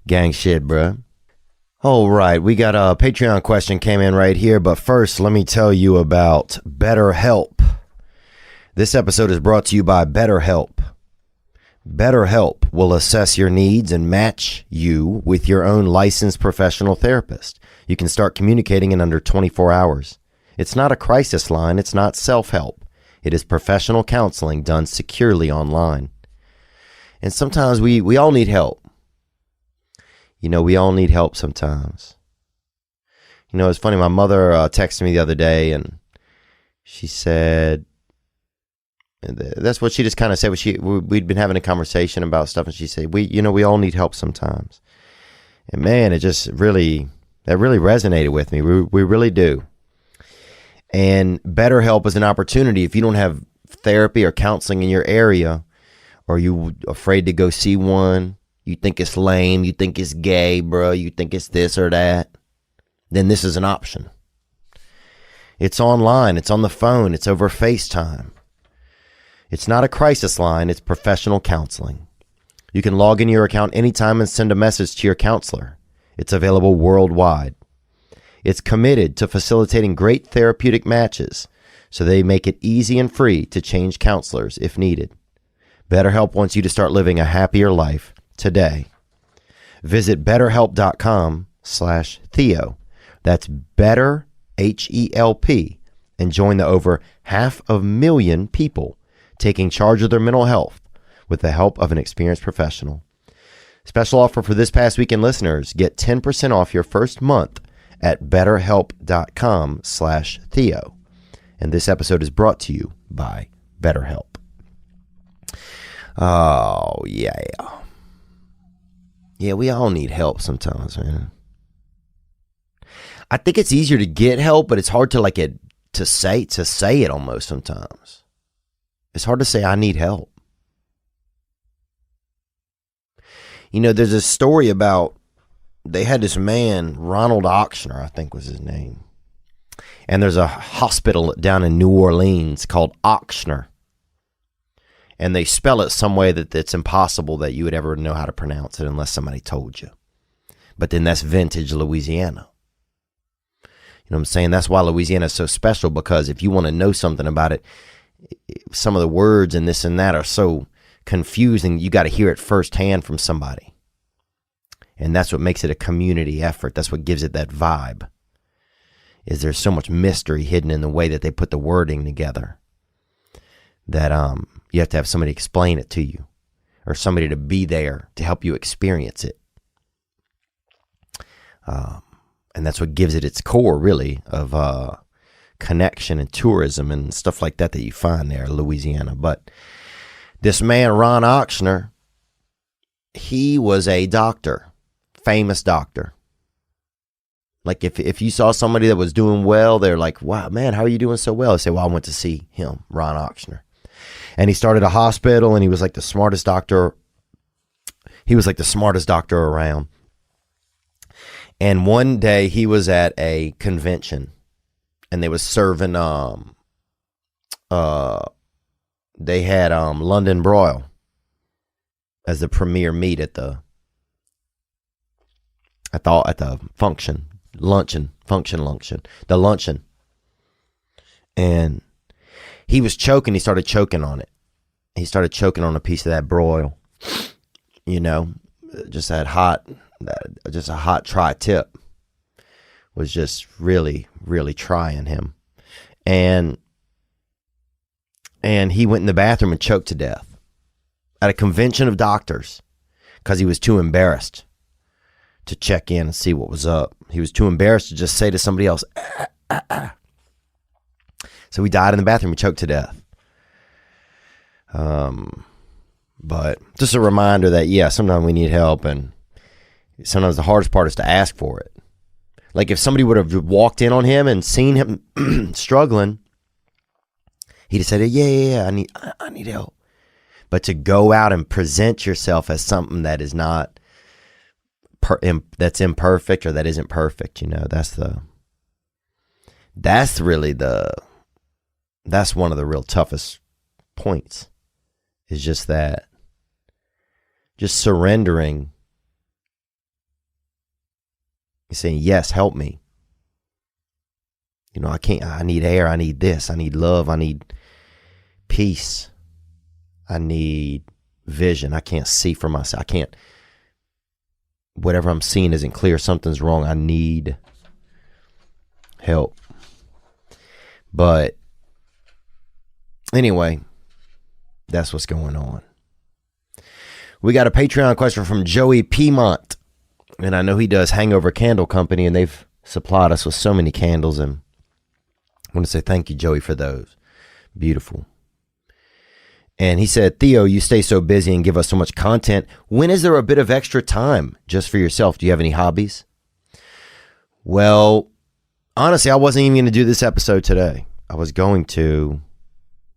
gang shit, bruh. All right, we got a Patreon question came in right here, but first, let me tell you about BetterHelp. This episode is brought to you by BetterHelp. BetterHelp will assess your needs and match you with your own licensed professional therapist. You can start communicating in under 24 hours. It's not a crisis line. It's not self-help. It is professional counseling done securely online. And sometimes we all need help. We all need help sometimes. It's funny. My mother texted me the other day, and she said, that's what she just kind of said. We'd been having a conversation about stuff, and she said, we all need help sometimes. And man, that really resonated with me. We really do. And BetterHelp is an opportunity. If you don't have therapy or counseling in your area, or you afraid to go see one, you think it's lame, you think it's gay, bro, you think it's this or that, then this is an option. It's online, it's on the phone, it's over FaceTime. It's not a crisis line, it's professional counseling. You can log in your account anytime and send a message to your counselor. It's available worldwide. It's committed to facilitating great therapeutic matches, so they make it easy and free to change counselors if needed. BetterHelp wants you to start living a happier life today. Visit betterhelp.com/Theo. That's better, H-E-L-P, and join the over 500,000 people taking charge of their mental health with the help of an experienced professional. Special offer for this past weekend listeners. Get 10% off your first month at betterhelp.com/Theo. And this episode is brought to you by BetterHelp. Oh, yeah. Yeah, we all need help sometimes, man. I think it's easier to get help, but it's hard to say it almost sometimes. It's hard to say I need help. You know, there's a story about, they had this man, Ronald Ochsner, I think was his name. And there's a hospital down in New Orleans called Ochsner. And they spell it some way that it's impossible that you would ever know how to pronounce it unless somebody told you. But then that's vintage Louisiana. You know what I'm saying? That's why Louisiana is so special, because if you want to know something about it, some of the words and this and that are so confusing, you got to hear it firsthand from somebody. And that's what makes it a community effort. That's what gives it that vibe. Is there's so much mystery hidden in the way that they put the wording together that you have to have somebody explain it to you, or somebody to be there to help you experience it. And that's what gives it its core, really, of connection and tourism and stuff like that you find there in Louisiana. But this man, Ron Ochsner, he was a doctor, famous doctor. Like if you saw somebody that was doing well, they're like, wow, man, how are you doing so well? I say, well, I went to see him, Ron Ochsner. And he started a hospital, and he was like the smartest doctor. He was like the smartest doctor around. And one day he was at a convention, and they was serving, they had London broil as the premier meat at the function. And he was choking. He started choking on it. He started choking on a piece of that broil. You know, just a hot tri-tip was just really, really trying him. And he went in the bathroom and choked to death at a convention of doctors because he was too embarrassed to check in and see what was up. He was too embarrassed to just say to somebody else, ah, ah, ah. So he died in the bathroom. He choked to death. But just a reminder that, yeah, sometimes we need help, and sometimes the hardest part is to ask for it. Like if somebody would have walked in on him and seen him struggling, he'd have said, yeah, I need help. But to go out and present yourself as something that is not that's imperfect, or that isn't perfect, you know, that's one of the real toughest points, is just surrendering, saying, yes, help me. You know, I need air, I need this, I need love, I need peace, I need vision. I can't see for myself. Whatever I'm seeing isn't clear. Something's wrong. I need help. But anyway, that's what's going on. We got a Patreon question from Joey Piedmont. And I know he does Hangover Candle Company, and they've supplied us with so many candles. And I want to say thank you, Joey, for those. Beautiful. And he said, Theo, you stay so busy and give us so much content. When is there a bit of extra time just for yourself? Do you have any hobbies? Well, honestly, I wasn't even going to do this episode today. I was going to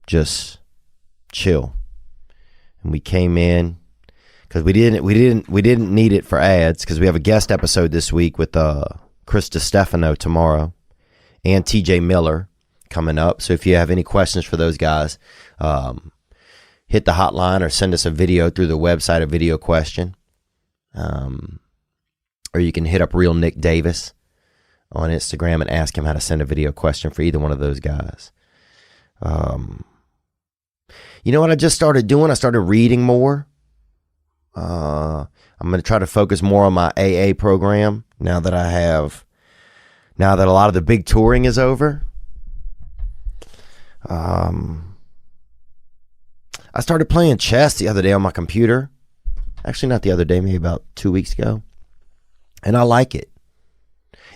just chill. And we came in because we didn't need it for ads, because we have a guest episode this week with Chris DiStefano tomorrow and TJ Miller coming up. So if you have any questions for those guys, hit the hotline or send us a video through the website, a video question. Or you can hit up Real Nick Davis on Instagram and ask him how to send a video question for either one of those guys. You know what I just started doing? I started reading more. I'm going to try to focus more on my AA program now that a lot of the big touring is over. I started playing chess the other day on my computer. Actually, not the other day, maybe about 2 weeks ago. And I like it.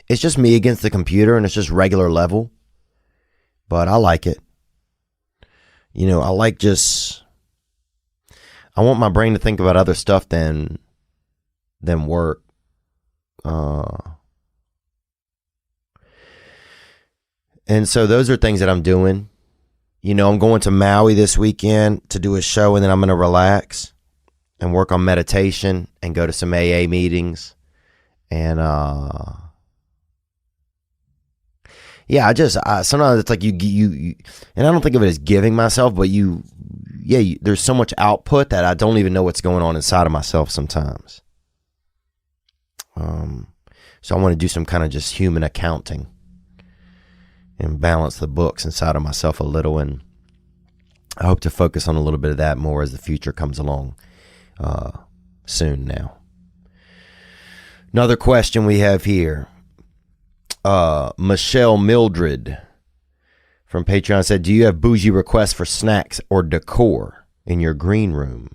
It's just me against the computer, and it's just regular level. But I like it. You know, I want my brain to think about other stuff than work. And so those are things that I'm doing. You know, I'm going to Maui this weekend to do a show, and then I'm going to relax and work on meditation and go to some AA meetings. And yeah, sometimes it's like you, and I don't think of it as giving myself, but there's so much output that I don't even know what's going on inside of myself sometimes. So I want to do some kind of just human accounting and balance the books inside of myself a little, and I hope to focus on a little bit of that more as the future comes along soon now. Another question we have here. Michelle Mildred from Patreon said, do you have bougie requests for snacks or decor in your green room?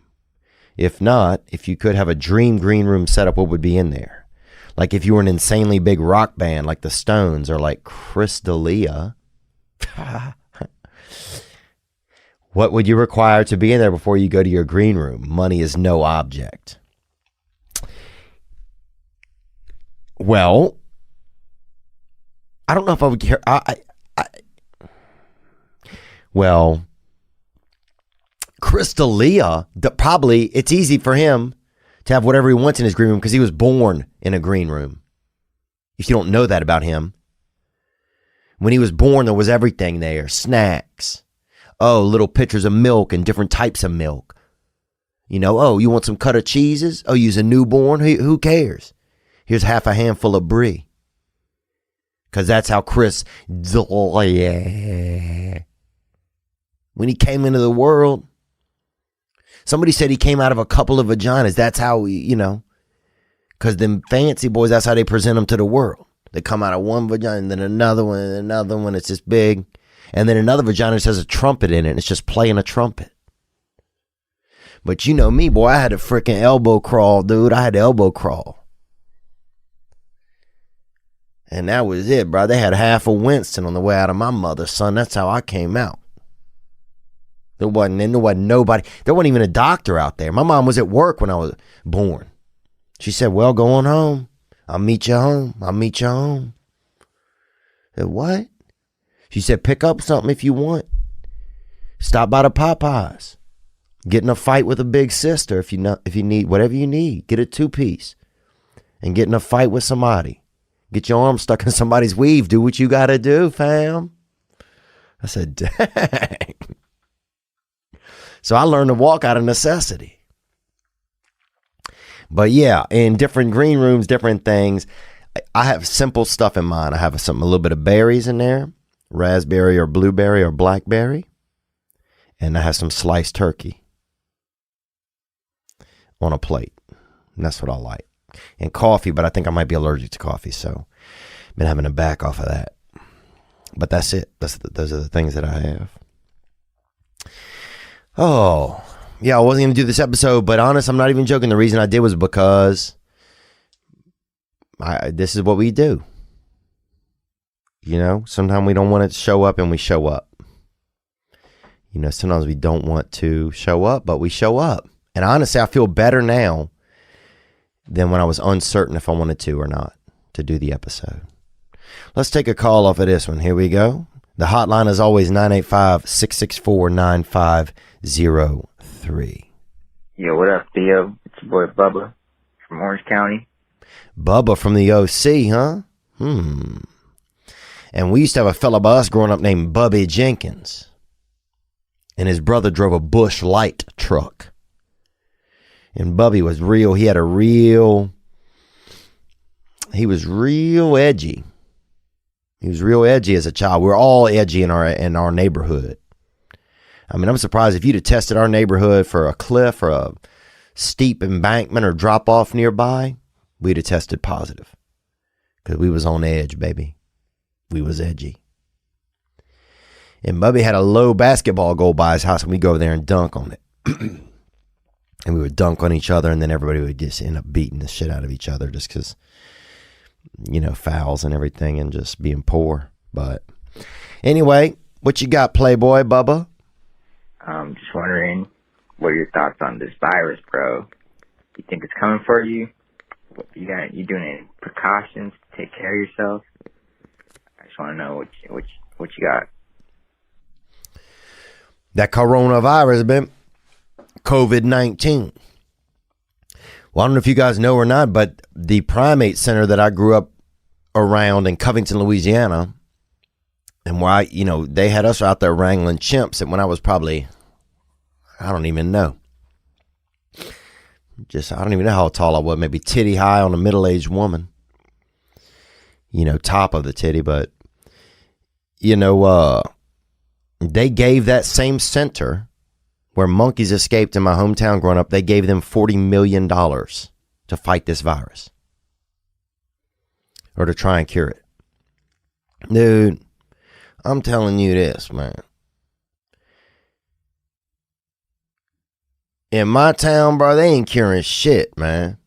If not, if you could have a dream green room setup, what would be in there? Like if you were an insanely big rock band like the Stones or like Chris D'Elia, what would you require to be in there before you go to your green room? Money is no object. Well, I don't know if I would care. Well, Chris D'Elia, probably it's easy for him to have whatever he wants in his green room because he was born in a green room. If you don't know that about him, when he was born, there was everything there. Snacks. Oh, little pitchers of milk and different types of milk. You know, oh, you want some cut of cheeses? Oh, you's a newborn? Who cares? Here's half a handful of brie. Because that's how Chris D'Elia, when he came into the world, somebody said he came out of a couple of vaginas. That's how, because them fancy boys, that's how they present them to the world. They come out of one vagina, and then another one, and another one. It's just big. And then another vagina just has a trumpet in it, and it's just playing a trumpet. But you know me, boy, I had a freaking elbow crawl, dude. I had to elbow crawl. And that was it, bro. They had half a Winston on the way out of my mother, son. That's how I came out. There wasn't nobody. There wasn't even a doctor out there. My mom was at work when I was born. She said, well, go on home. I'll meet you home. I said, what? She said, pick up something if you want. Stop by the Popeyes. Get in a fight with a big sister if you need whatever you need. Get a 2-piece. And get in a fight with somebody. Get your arm stuck in somebody's weave. Do what you got to do, fam. I said, dang. So I learned to walk out of necessity. But yeah, in different green rooms, different things. I have simple stuff in mind. I have a little bit of berries in there. Raspberry or blueberry or blackberry. And I have some sliced turkey on a plate. And that's what I like. And coffee, but I think I might be allergic to coffee, so I've been having to back off of that. But that's it. Those are the things that I have. Oh, yeah, I wasn't going to do this episode, but honest, I'm not even joking. The reason I did was because this is what we do. You know, sometimes we don't want to show up and we show up. You know, sometimes we don't want to show up, but we show up. And honestly, I feel better now than when I was uncertain if I wanted to or not to do the episode. Let's take a call off of this one. Here we go. The hotline is always 985-664-9503. Yo, what up, Theo? It's your boy Bubba from Orange County. Bubba from the OC, huh? And we used to have a fella by us growing up named Bubby Jenkins. and his brother drove a Bush Light truck. And Bubby was real. He was real edgy. He was real edgy as a child. We're all edgy in our neighborhood. I mean, I'm surprised if you'd have tested our neighborhood for a cliff or a steep embankment or drop off nearby, we'd have tested positive. Because we was on edge, baby. We was edgy. And Bubby had a low basketball goal by his house, and we'd go over there and dunk on it. And we would dunk on each other, and then everybody would just end up beating the shit out of each other just because, you know, fouls and everything and just being poor. But anyway, what you got, Playboy Bubba? Just wondering, what are your thoughts on this virus, bro? You think it's coming for you? You doing any precautions to take care of yourself? I just want to know what you got. That coronavirus, man. COVID-19. Well, I don't know if you guys know or not, but the primate center that I grew up around in Covington, Louisiana, and where they had us out there wrangling chimps, and when I was probably, I don't even know. I don't even know how tall I was, maybe titty high on a middle-aged woman. Top of the titty, but, they gave that same center where monkeys escaped in my hometown growing up, they gave them $40 million to fight this virus. Or to try and cure it. Dude, I'm telling you this, man. In my town, bro, they ain't curing shit, man.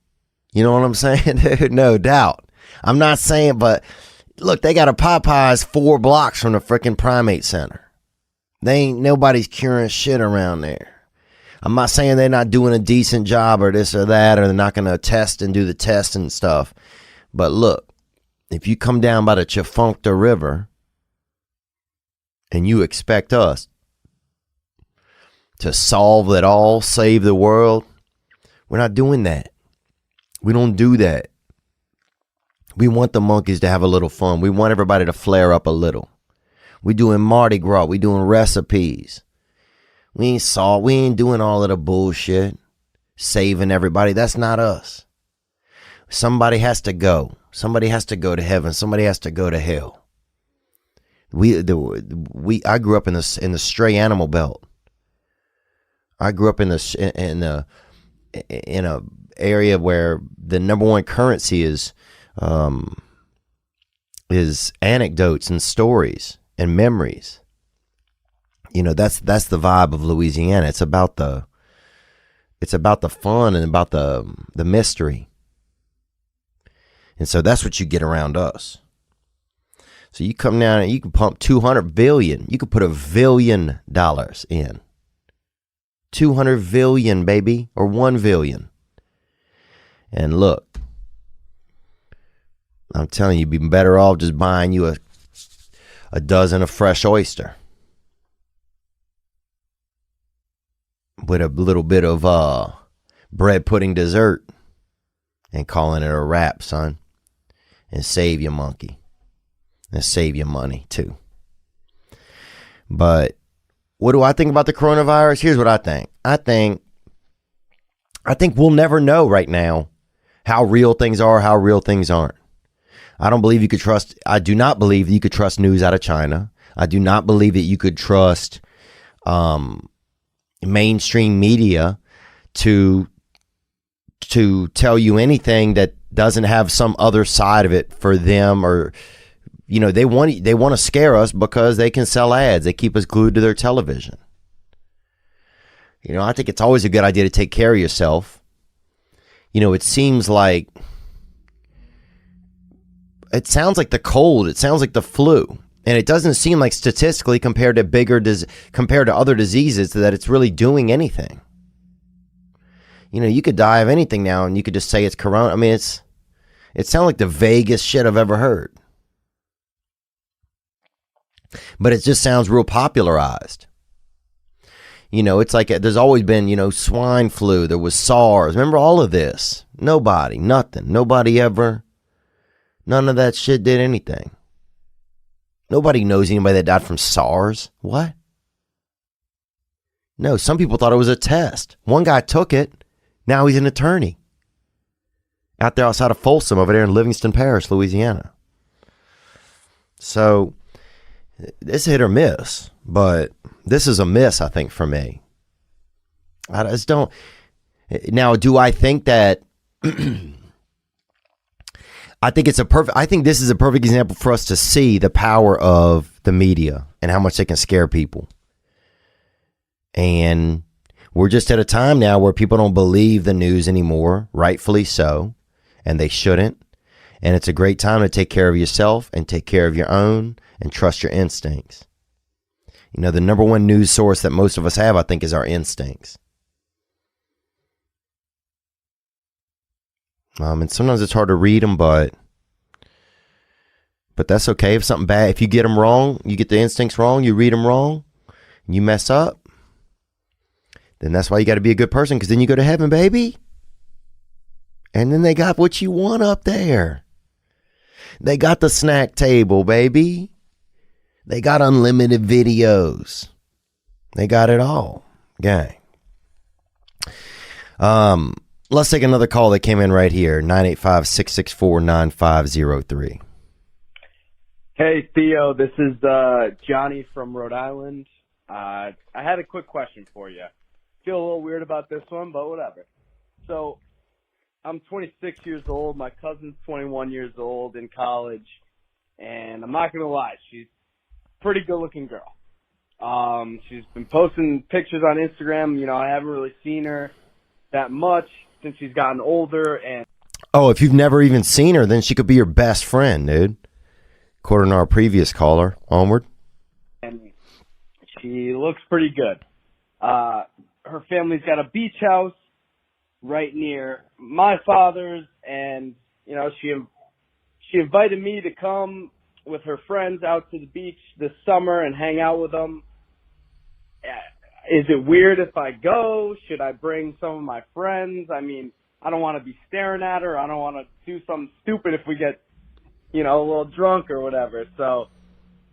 You know what I'm saying, dude? No doubt. I'm not saying, but look, they got a Popeyes 4 blocks from the freaking primate center. Nobody's curing shit around there. I'm not saying they're not doing a decent job or this or that, or they're not going to test and do the test and stuff. But look, if you come down by the Chafuncta River and you expect us to solve it all, save the world, we're not doing that. We don't do that. We want the monkeys to have a little fun. We want everybody to flare up a little. We doing Mardi Gras. We doing recipes. We ain't doing all of the bullshit. Saving everybody. That's not us. Somebody has to go. Somebody has to go to heaven. Somebody has to go to hell. I grew up in the stray animal belt. I grew up in a area where the number one currency is anecdotes and stories and memories. That's the vibe of Louisiana. It's about the fun and about the mystery. And so that's what you get around us. So you come down and you can pump 200 billion. You could put $1 billion in. 200 billion, baby, or 1 billion. And look, I'm telling you, you'd be better off just buying you a dozen of fresh oyster with a little bit of bread pudding dessert and calling it a wrap, son. And save your monkey. And save your money, too. But what do I think about the coronavirus? Here's what I think. I think we'll never know right now how real things are, how real things aren't. I do not believe that you could trust news out of China. I do not believe that you could trust mainstream media to tell you anything that doesn't have some other side of it for them, or they want to scare us because they can sell ads. They keep us glued to their television. I think it's always a good idea to take care of yourself. It sounds like the cold. It sounds like the flu. And it doesn't seem like statistically compared to other diseases that it's really doing anything. You could die of anything now and you could just say it's corona. I mean, it sounds like the vaguest shit I've ever heard. But it just sounds real popularized. It's like there's always been, swine flu. There was SARS. Remember all of this? Nothing. Nobody ever. None of that shit did anything. Nobody knows anybody that died from SARS. What? No, some people thought it was a test. One guy took it. Now he's an attorney out there outside of Folsom over there in Livingston Parish, Louisiana. So it's hit or miss, but this is a miss, I think, for me. I just don't. Now, do I think that? I think this is a perfect example for us to see the power of the media and how much they can scare people. And we're just at a time now where people don't believe the news anymore, rightfully so, and they shouldn't. And it's a great time to take care of yourself and take care of your own and trust your instincts. You know, the number one news source that most of us have, I think, is our instincts. And sometimes it's hard to read them, but that's okay. If something bad, if you get them wrong, you get the instincts wrong, you read them wrong, and you mess up, then that's why you got to be a good person, because then you go to heaven, baby. And then they got what you want up there. They got the snack table, baby. They got unlimited videos. They got it all, gang. Let's take another call that came in right here, 985-664-9503. Hey, Theo, this is Johnny from Rhode Island. I had a quick question for you. Feel a little weird about this one, but whatever. So, I'm 26 years old. My cousin's 21 years old in college. And I'm not going to lie, she's a pretty good-looking girl. She's been posting pictures on Instagram. You know, I haven't really seen her that much since she's gotten older. And oh, if you've never even seen her, then she could be your best friend, dude. According to our previous caller. Onward. And she looks pretty good. Her family's got a beach house right near my father's, and you know, she invited me to come with her friends out to the beach this summer and hang out with them. Is it weird if I go? Should I bring some of my friends? I mean, I don't want to be staring at her. I don't want to do something stupid if we get, you know, a little drunk or whatever. So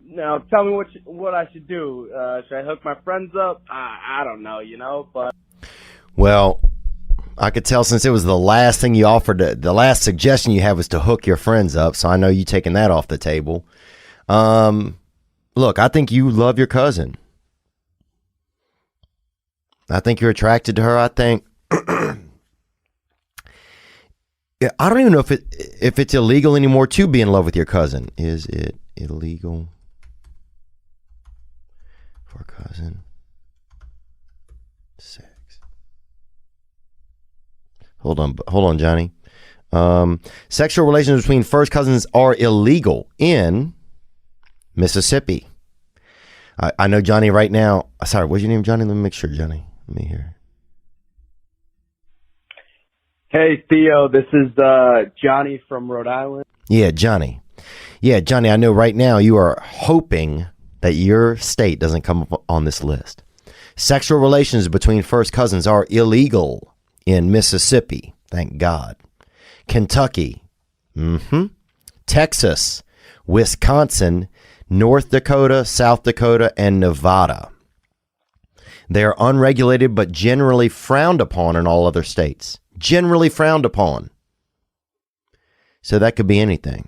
now tell me what I should do. Should I hook my friends up? I don't know, you know, but. Well, I could tell since it was the last thing you offered, the last suggestion you had was to hook your friends up. So I know you taking that off the table. Look, I think you love your cousin. I think you're attracted to her. I think, yeah, I don't even know if it's illegal anymore to be in love with your cousin. Is it illegal for cousin sex? Hold on, Johnny. Sexual relations between first cousins are illegal in Mississippi. I know Johnny right now. Sorry, what's your name, Johnny? Let me make sure, Johnny. Let me hear. Hey, Theo, this is Johnny from Rhode Island. Yeah, Johnny. I know right now you are hoping that your state doesn't come up on this list. Sexual relations between first cousins are illegal in Mississippi. Thank God. Kentucky. Texas, Wisconsin, North Dakota, South Dakota, and Nevada. They are unregulated but generally frowned upon in all other states. Generally frowned upon. So that could be anything.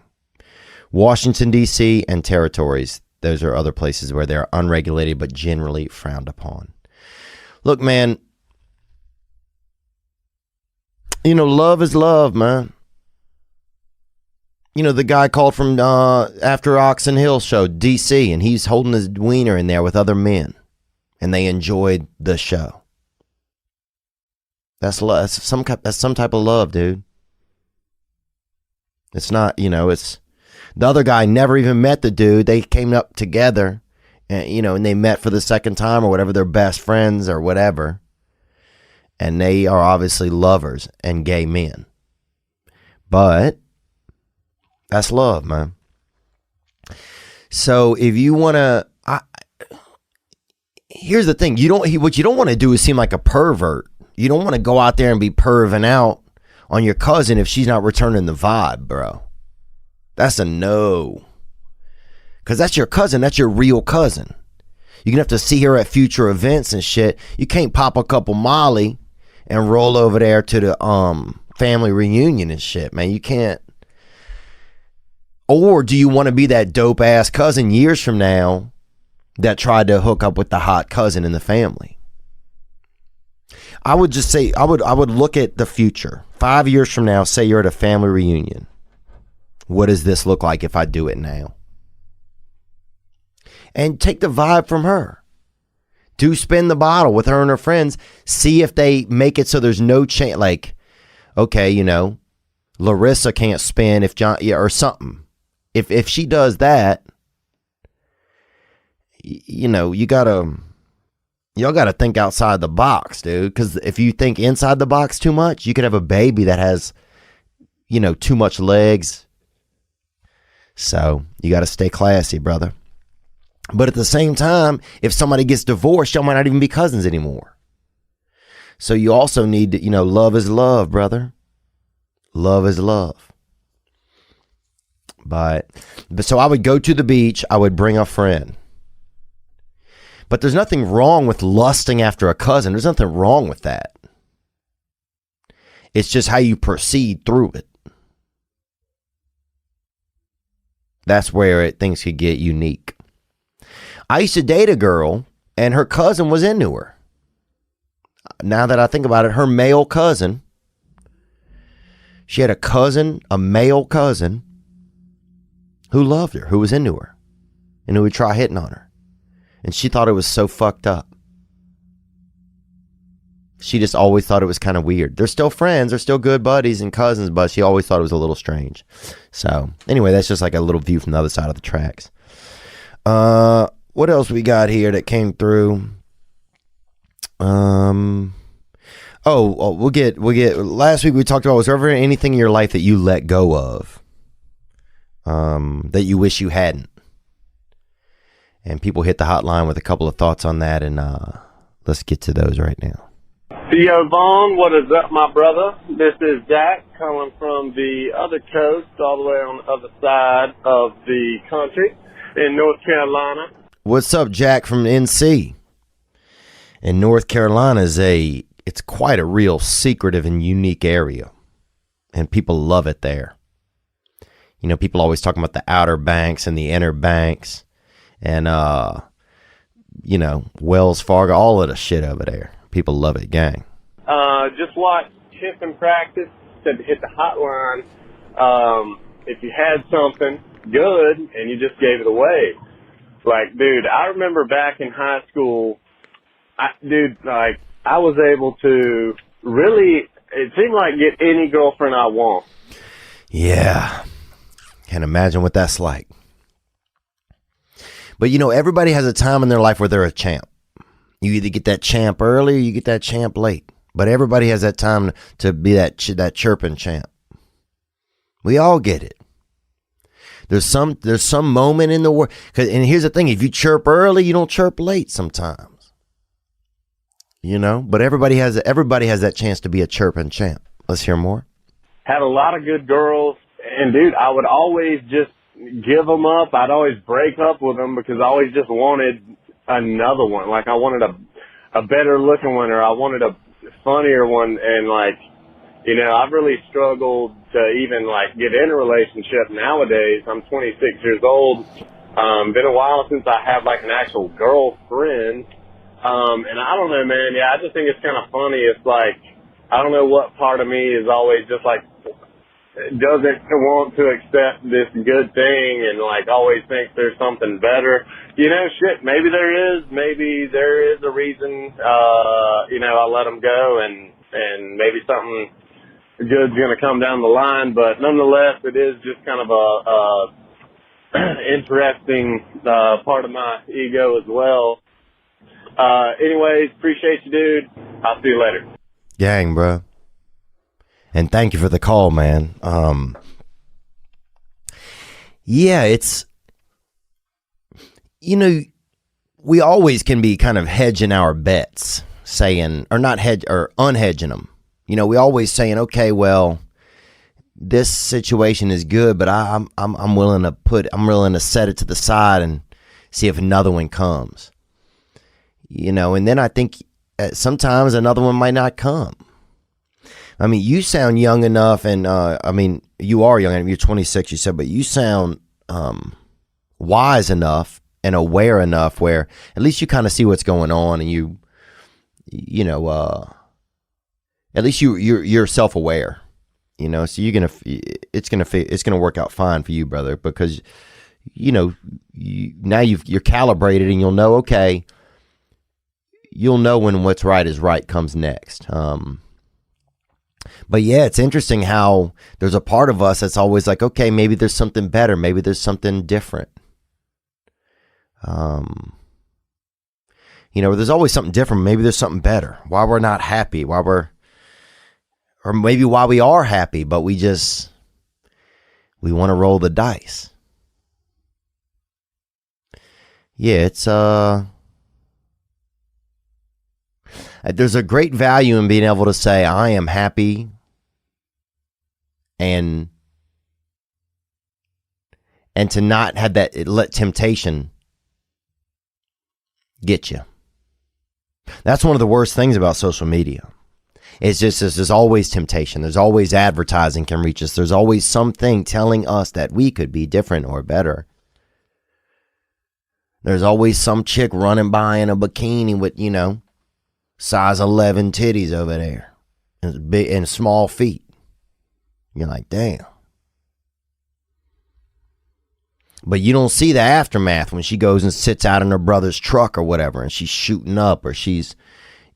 Washington, D.C. and territories. Those are other places where they're unregulated but generally frowned upon. Look, man. You know, love is love, man. You know, the guy called from after Oxon Hill show, D.C., and he's holding his wiener in there with other men. And they enjoyed the show. That's love. That's some type of love, dude. It's not, you know, it's the other guy never even met the dude. They came up together, and you know, and they met for the second time or whatever. They're best friends or whatever, and they are obviously lovers and gay men. But that's love, man. So if you want to. Here's the thing. What you don't want to do is seem like a pervert. You don't want to go out there and be perving out on your cousin if she's not returning the vibe, bro. That's a no. Because that's your cousin. That's your real cousin. You're gonna have to see her at future events and shit. You can't pop a couple Molly and roll over there to the family reunion and shit, man. You can't. Or do you want to be that dope ass cousin years from now that tried to hook up with the hot cousin in the family? I would just say I would look at the future. 5 years from now, say you're at a family reunion. What does this look like if I do it now? And take the vibe from her. Do spin the bottle with her and her friends. See if they make it so there's no chance. Like, okay, you know, Larissa can't spin if John, or something. If she does that, you know, y'all gotta think outside the box, dude. Because if you think inside the box too much, you could have a baby that has, you know, too much legs. So you got to stay classy, brother. But at the same time, if somebody gets divorced, y'all might not even be cousins anymore. So you also need to, you know, love is love, brother. Love is love. But so I would go to the beach. I would bring a friend. But there's nothing wrong with lusting after a cousin. There's nothing wrong with that. It's just how you proceed through it. That's where things could get unique. I used to date a girl, and her cousin was into her. Now that I think about it, her male cousin, she had a cousin, a male cousin, who loved her, who was into her, and who would try hitting on her. And she thought it was so fucked up. She just always thought it was kind of weird. They're still friends, they're still good buddies and cousins, but she always thought it was a little strange. So, anyway, that's just like a little view from the other side of the tracks. What else we got here that came through? We'll get last week we talked about, was there ever anything in your life that you let go of? That you wish you hadn't? And people hit the hotline with a couple of thoughts on that, and let's get to those right now. Theo Vaughn, what is up, my brother? This is Jack calling from the other coast, all the way on the other side of the country in North Carolina. What's up, Jack from NC? And North Carolina it's quite a real secretive and unique area, and people love it there. You know, people always talking about the Outer Banks and the Inner Banks, and you know, Wells Fargo, all of the shit over there. People love it, gang. Just watched Kiffin practice. Said to hit the hotline if you had something good and you just gave it away. Like, dude, I remember back in high school, I was able to really, it seemed like, get any girlfriend I want. Yeah. Can't imagine what that's like. But, you know, everybody has a time in their life where they're a champ. You either get that champ early or you get that champ late. But everybody has that time to be that chirping champ. We all get it. There's some moment in the world. And here's the thing. If you chirp early, you don't chirp late sometimes. You know? But everybody has that chance to be a chirping champ. Let's hear more. Had a lot of good girls. And, dude, I would always just give them up. I'd always break up with them because I always just wanted another one. Like, I wanted a better looking one, or I wanted a funnier one. And, like, you know, I've really struggled to even, like, get in a relationship nowadays. I'm 26 years old. Been a while since I have, like, an actual girlfriend. And I don't know, man. Yeah, I just think it's kind of funny. It's like, I don't know what part of me is always just, like, doesn't want to accept this good thing and, like, always thinks there's something better. You know, shit, maybe there is a reason, you know, I let them go, and maybe something good's going to come down the line, but nonetheless, it is just kind of a interesting part of my ego as well. Anyways, appreciate you, dude. I'll see you later. Gang, bro. And thank you for the call, man. Yeah, it's, you know, we always can be kind of hedging our bets, saying, or not hedge, or unhedging them. You know, we always saying, okay, well, this situation is good, but I'm willing to set it to the side and see if another one comes. and then I think sometimes another one might not come. I mean, you sound young enough, and you are young. You're 26, you said, but you sound wise enough and aware enough where at least you kind of see what's going on, and at least you're self-aware, so it's gonna work out fine for you, brother, because now you're calibrated, and you'll know, okay, you'll know when what's right is right comes next. But yeah, it's interesting how there's a part of us that's always like, okay, maybe there's something better, maybe there's something different. There's always something different. Maybe there's something better. Why we're not happy, or maybe why we are happy, but we want to roll the dice. Yeah, it's there's a great value in being able to say, I am happy, and to not have that, let temptation get you. That's one of the worst things about social media. It's just there's always temptation. There's always advertising can reach us. There's always something telling us that we could be different or better. There's always some chick running by in a bikini with, size 11 titties over there and big and small feet. You're like, damn. But you don't see the aftermath when she goes and sits out in her brother's truck or whatever, and she's shooting up, or she's,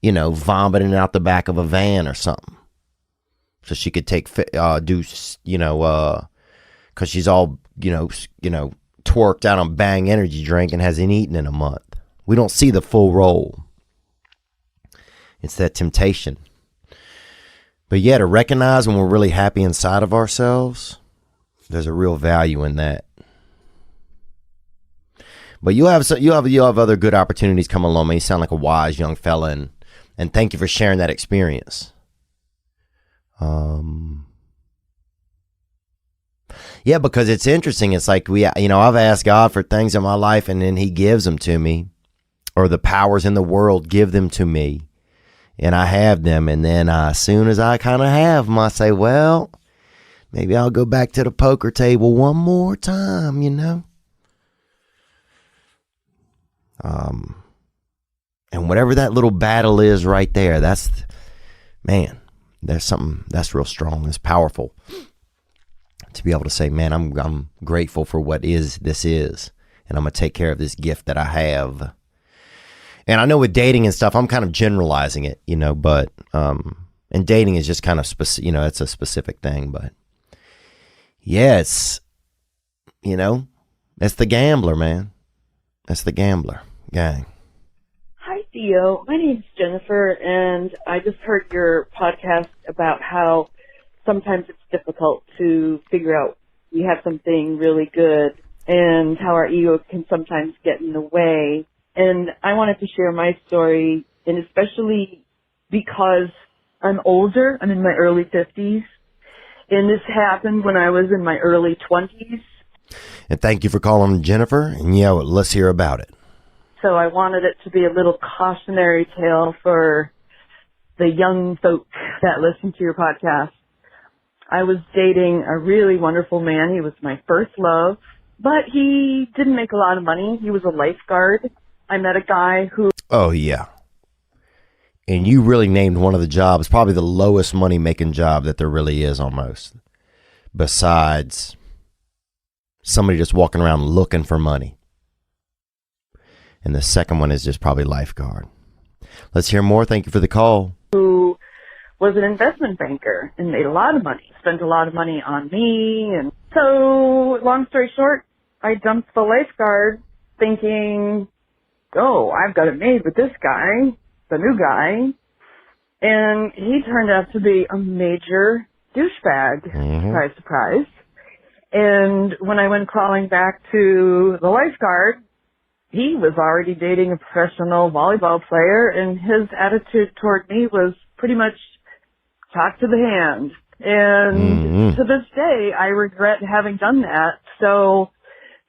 vomiting out the back of a van or something, so she could because she's all, twerked out on Bang energy drink and hasn't eaten in a month. We don't see the full role. It's that temptation. But yeah, to recognize when we're really happy inside of ourselves, there's a real value in that. But you have other good opportunities come along, man. You sound like a wise young fella, and thank you for sharing that experience. Yeah, because it's interesting. It's like I've asked God for things in my life, and then He gives them to me, or the powers in the world give them to me. And I have them, and then as soon as I kind of have them, I say, well, maybe I'll go back to the poker table one more time, And whatever that little battle is right there, there's something that's real strong, it's powerful. To be able to say, man, I'm grateful for what this is, and I'm going to take care of this gift that I have. And I know with dating and stuff, I'm kind of generalizing it, but, and dating is just kind of specific, it's a specific thing, but yeah, it's the gambler, man. That's the gambler gang. Hi, Theo. My name's Jennifer, and I just heard your podcast about how sometimes it's difficult to figure out we have something really good and how our ego can sometimes get in the way. And I wanted to share my story, and especially because I'm older, I'm in my early 50s, and this happened when I was in my early 20s. And thank you for calling, Jennifer, and yeah, let's hear about it. So I wanted it to be a little cautionary tale for the young folk that listen to your podcast. I was dating a really wonderful man. He was my first love, but he didn't make a lot of money. He was a lifeguard. I met a guy who... Oh, yeah. And you really named one of the jobs, probably the lowest money-making job that there really is almost. Besides somebody just walking around looking for money. And the second one is just probably lifeguard. Let's hear more. Thank you for the call. Who was an investment banker and made a lot of money, spent a lot of money on me. And so, long story short, I dumped the lifeguard thinking... oh, I've got it made with this guy, the new guy. And he turned out to be a major douchebag. Mm-hmm. Surprise, surprise. And when I went crawling back to the lifeguard, he was already dating a professional volleyball player, and his attitude toward me was pretty much talk to the hand. And to this day, I regret having done that. So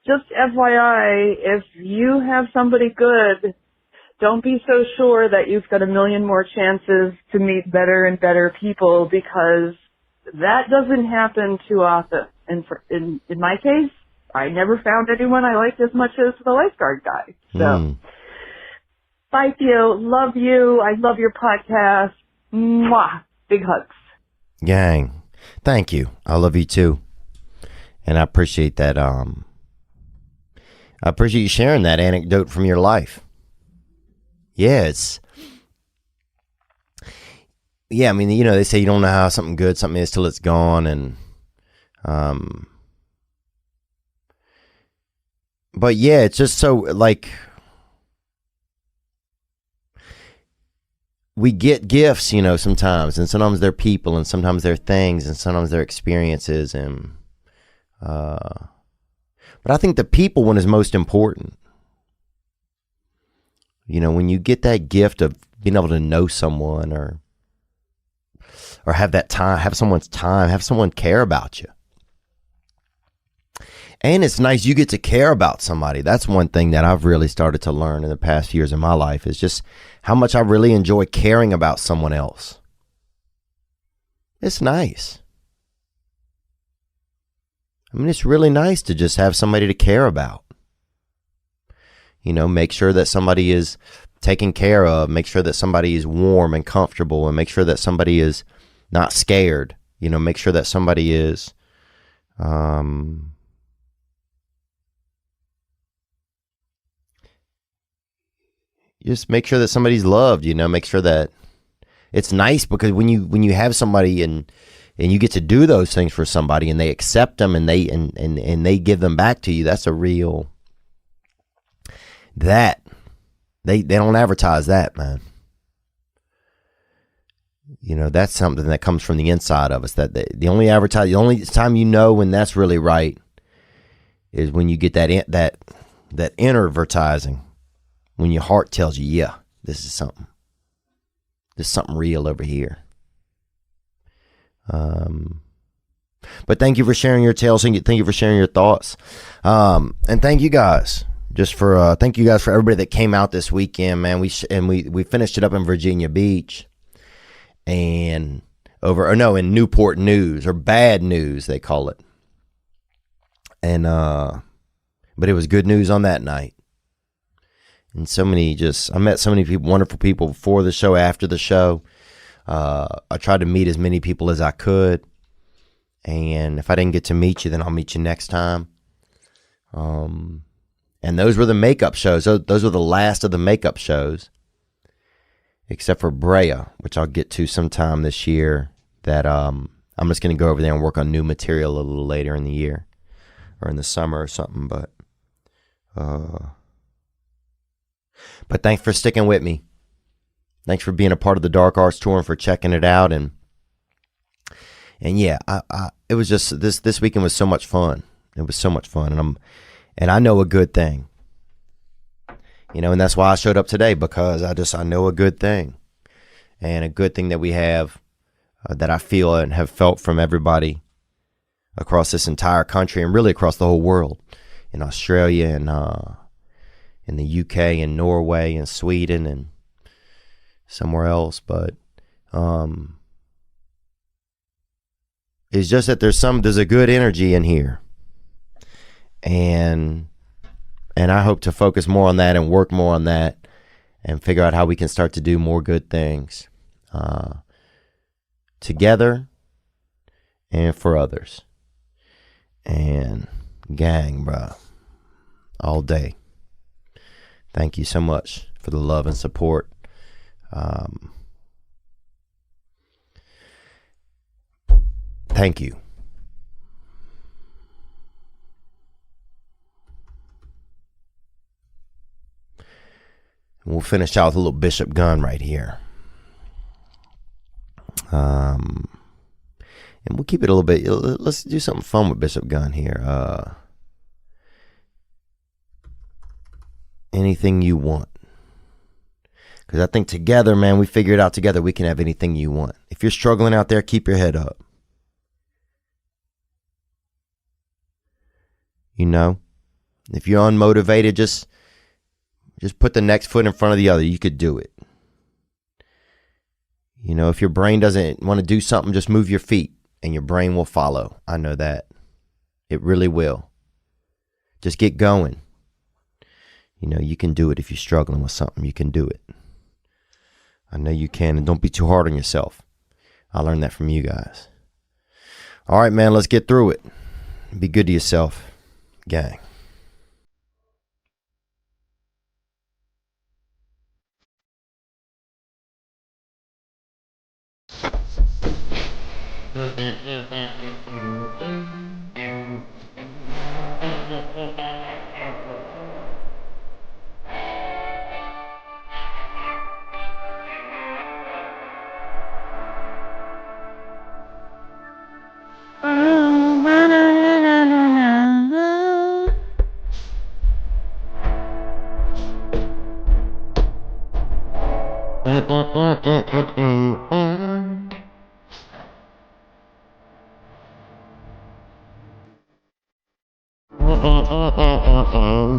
just FYI, if you have somebody good don't be so sure that you've got a million more chances to meet better and better people, because that doesn't happen too often. And in my case, I never found anyone I liked as much as the lifeguard guy. So, bye, Theo. Love you. I love your podcast. Mwah. Big hugs. Gang, thank you. I love you too. And I appreciate that. I appreciate you sharing that anecdote from your life. Yeah, I mean, you know, they say you don't know how something is till it's gone. And, but yeah, it's just so like, we get gifts, you know, sometimes, and sometimes they're people, and sometimes they're things, and sometimes they're experiences, and but I think the people one is most important. You know, when you get that gift of being able to know someone, or have that time, have someone's time, have someone care about you. And it's nice you get to care about somebody. That's one thing that I've really started to learn in the past few years of my life, is just how much I really enjoy caring about someone else. It's nice. I mean, it's really nice to just have somebody to care about. You know, make sure that somebody is taken care of, make sure that somebody is warm and comfortable, and make sure that somebody is not scared. You know, make sure that somebody is, just make sure that somebody's loved, you know, make sure that it's nice, because when you have somebody and you get to do those things for somebody, and they accept them, and they give them back to you, that's a real, that they don't advertise that, man. You know, that's something that comes from the inside of us, that the only time you know when that's really right is when you get that inner advertising. When your heart tells you, yeah, this is something real over here. But thank you for sharing your tales. Thank you for sharing your thoughts. And thank you guys for everybody that came out this weekend, man. We finished it up in Virginia Beach, and in Newport News, or Bad News, they call it. And, but it was good news on that night. And I met so many people, wonderful people before the show, after the show. I tried to meet as many people as I could. And if I didn't get to meet you, then I'll meet you next time. And those were the makeup shows. Those were the last of the makeup shows, except for Brea, which I'll get to sometime this year. That I'm just going to go over there and work on new material a little later in the year, or in the summer or something. But thanks for sticking with me. Thanks for being a part of the Dark Arts Tour, and for checking it out. And yeah, it was just this weekend was so much fun. It was so much fun, and I know a good thing. You know, and that's why I showed up today, because I know a good thing, and a good thing that we have, that I feel and have felt from everybody across this entire country, and really across the whole world, in Australia, and in the UK, and Norway, and Sweden, and somewhere else. But it's just that there's a good energy in here, and I hope to focus more on that, and work more on that, and figure out how we can start to do more good things together and for others. And gang, bro, all day. Thank you so much for the love and support. Thank you. And we'll finish out with a little Bishop Gunn right here. And we'll keep it a little bit. Let's do something fun with Bishop Gunn here. Anything you want. Because I think together, man, we figure it out together. We can have anything you want. If you're struggling out there, keep your head up. You know, if you're unmotivated, just Just put the next foot in front of the other. You could do it. You know, if your brain doesn't want to do something, just move your feet and your brain will follow. I know that. It really will. Just get going. You know, you can do it if you're struggling with something. You can do it. I know you can, and don't be too hard on yourself. I learned that from you guys. All right, man, let's get through it. Be good to yourself, gang.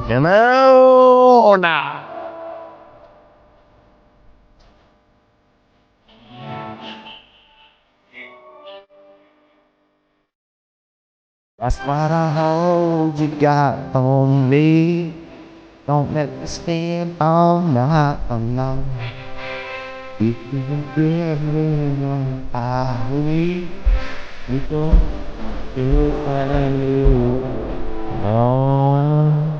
Hello or not? That's what I hold you got on me. Don't let me spend all night alone. You can get me I leave. You don't do what I do. Oh.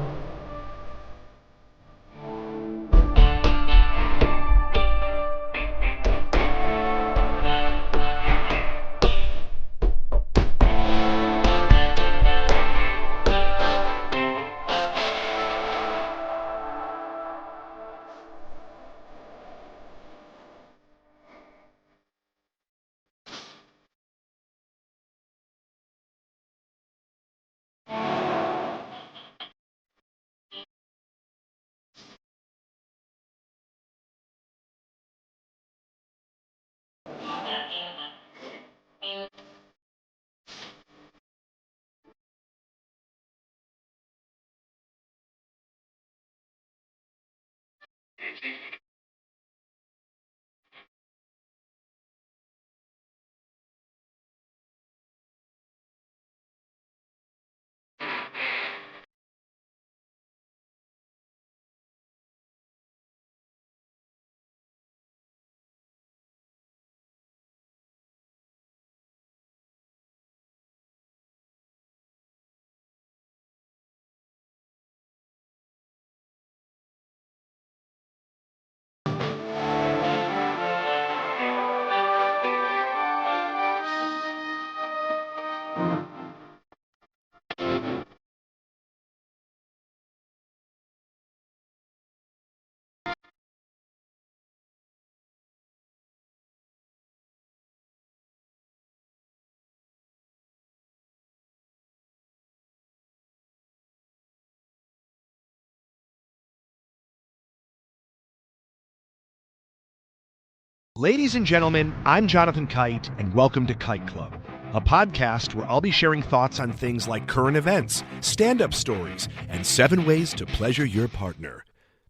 Ladies and gentlemen, I'm Jonathan Kite, and welcome to Kite Club, a podcast where I'll be sharing thoughts on things like current events, stand-up stories, and 7 ways to pleasure your partner.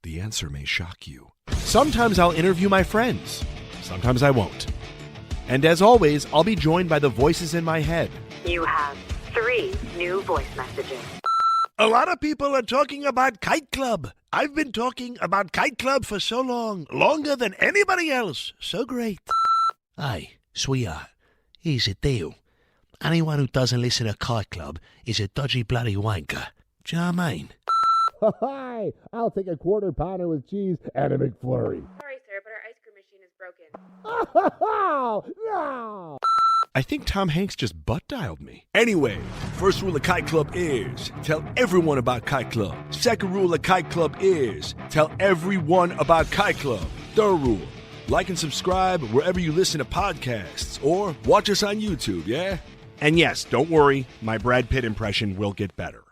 The answer may shock you. Sometimes I'll interview my friends. Sometimes I won't. And as always, I'll be joined by the voices in my head. You have 3 new voice messages. A lot of people are talking about Kite Club. I've been talking about Kite Club for so long, longer than anybody else. So great. Hey, sweetheart, here's the deal. Anyone who doesn't listen to Kite Club is a dodgy bloody wanker. Do you know what I mean? Hi, I'll take a quarter pounder with cheese and a McFlurry. Sorry, sir, but our ice cream machine is broken. No! I think Tom Hanks just butt-dialed me. Anyway, first rule of Kite Club is tell everyone about Kite Club. Second rule of Kite Club is tell everyone about Kite Club. Third rule, like and subscribe wherever you listen to podcasts or watch us on YouTube, yeah? And yes, don't worry, my Brad Pitt impression will get better.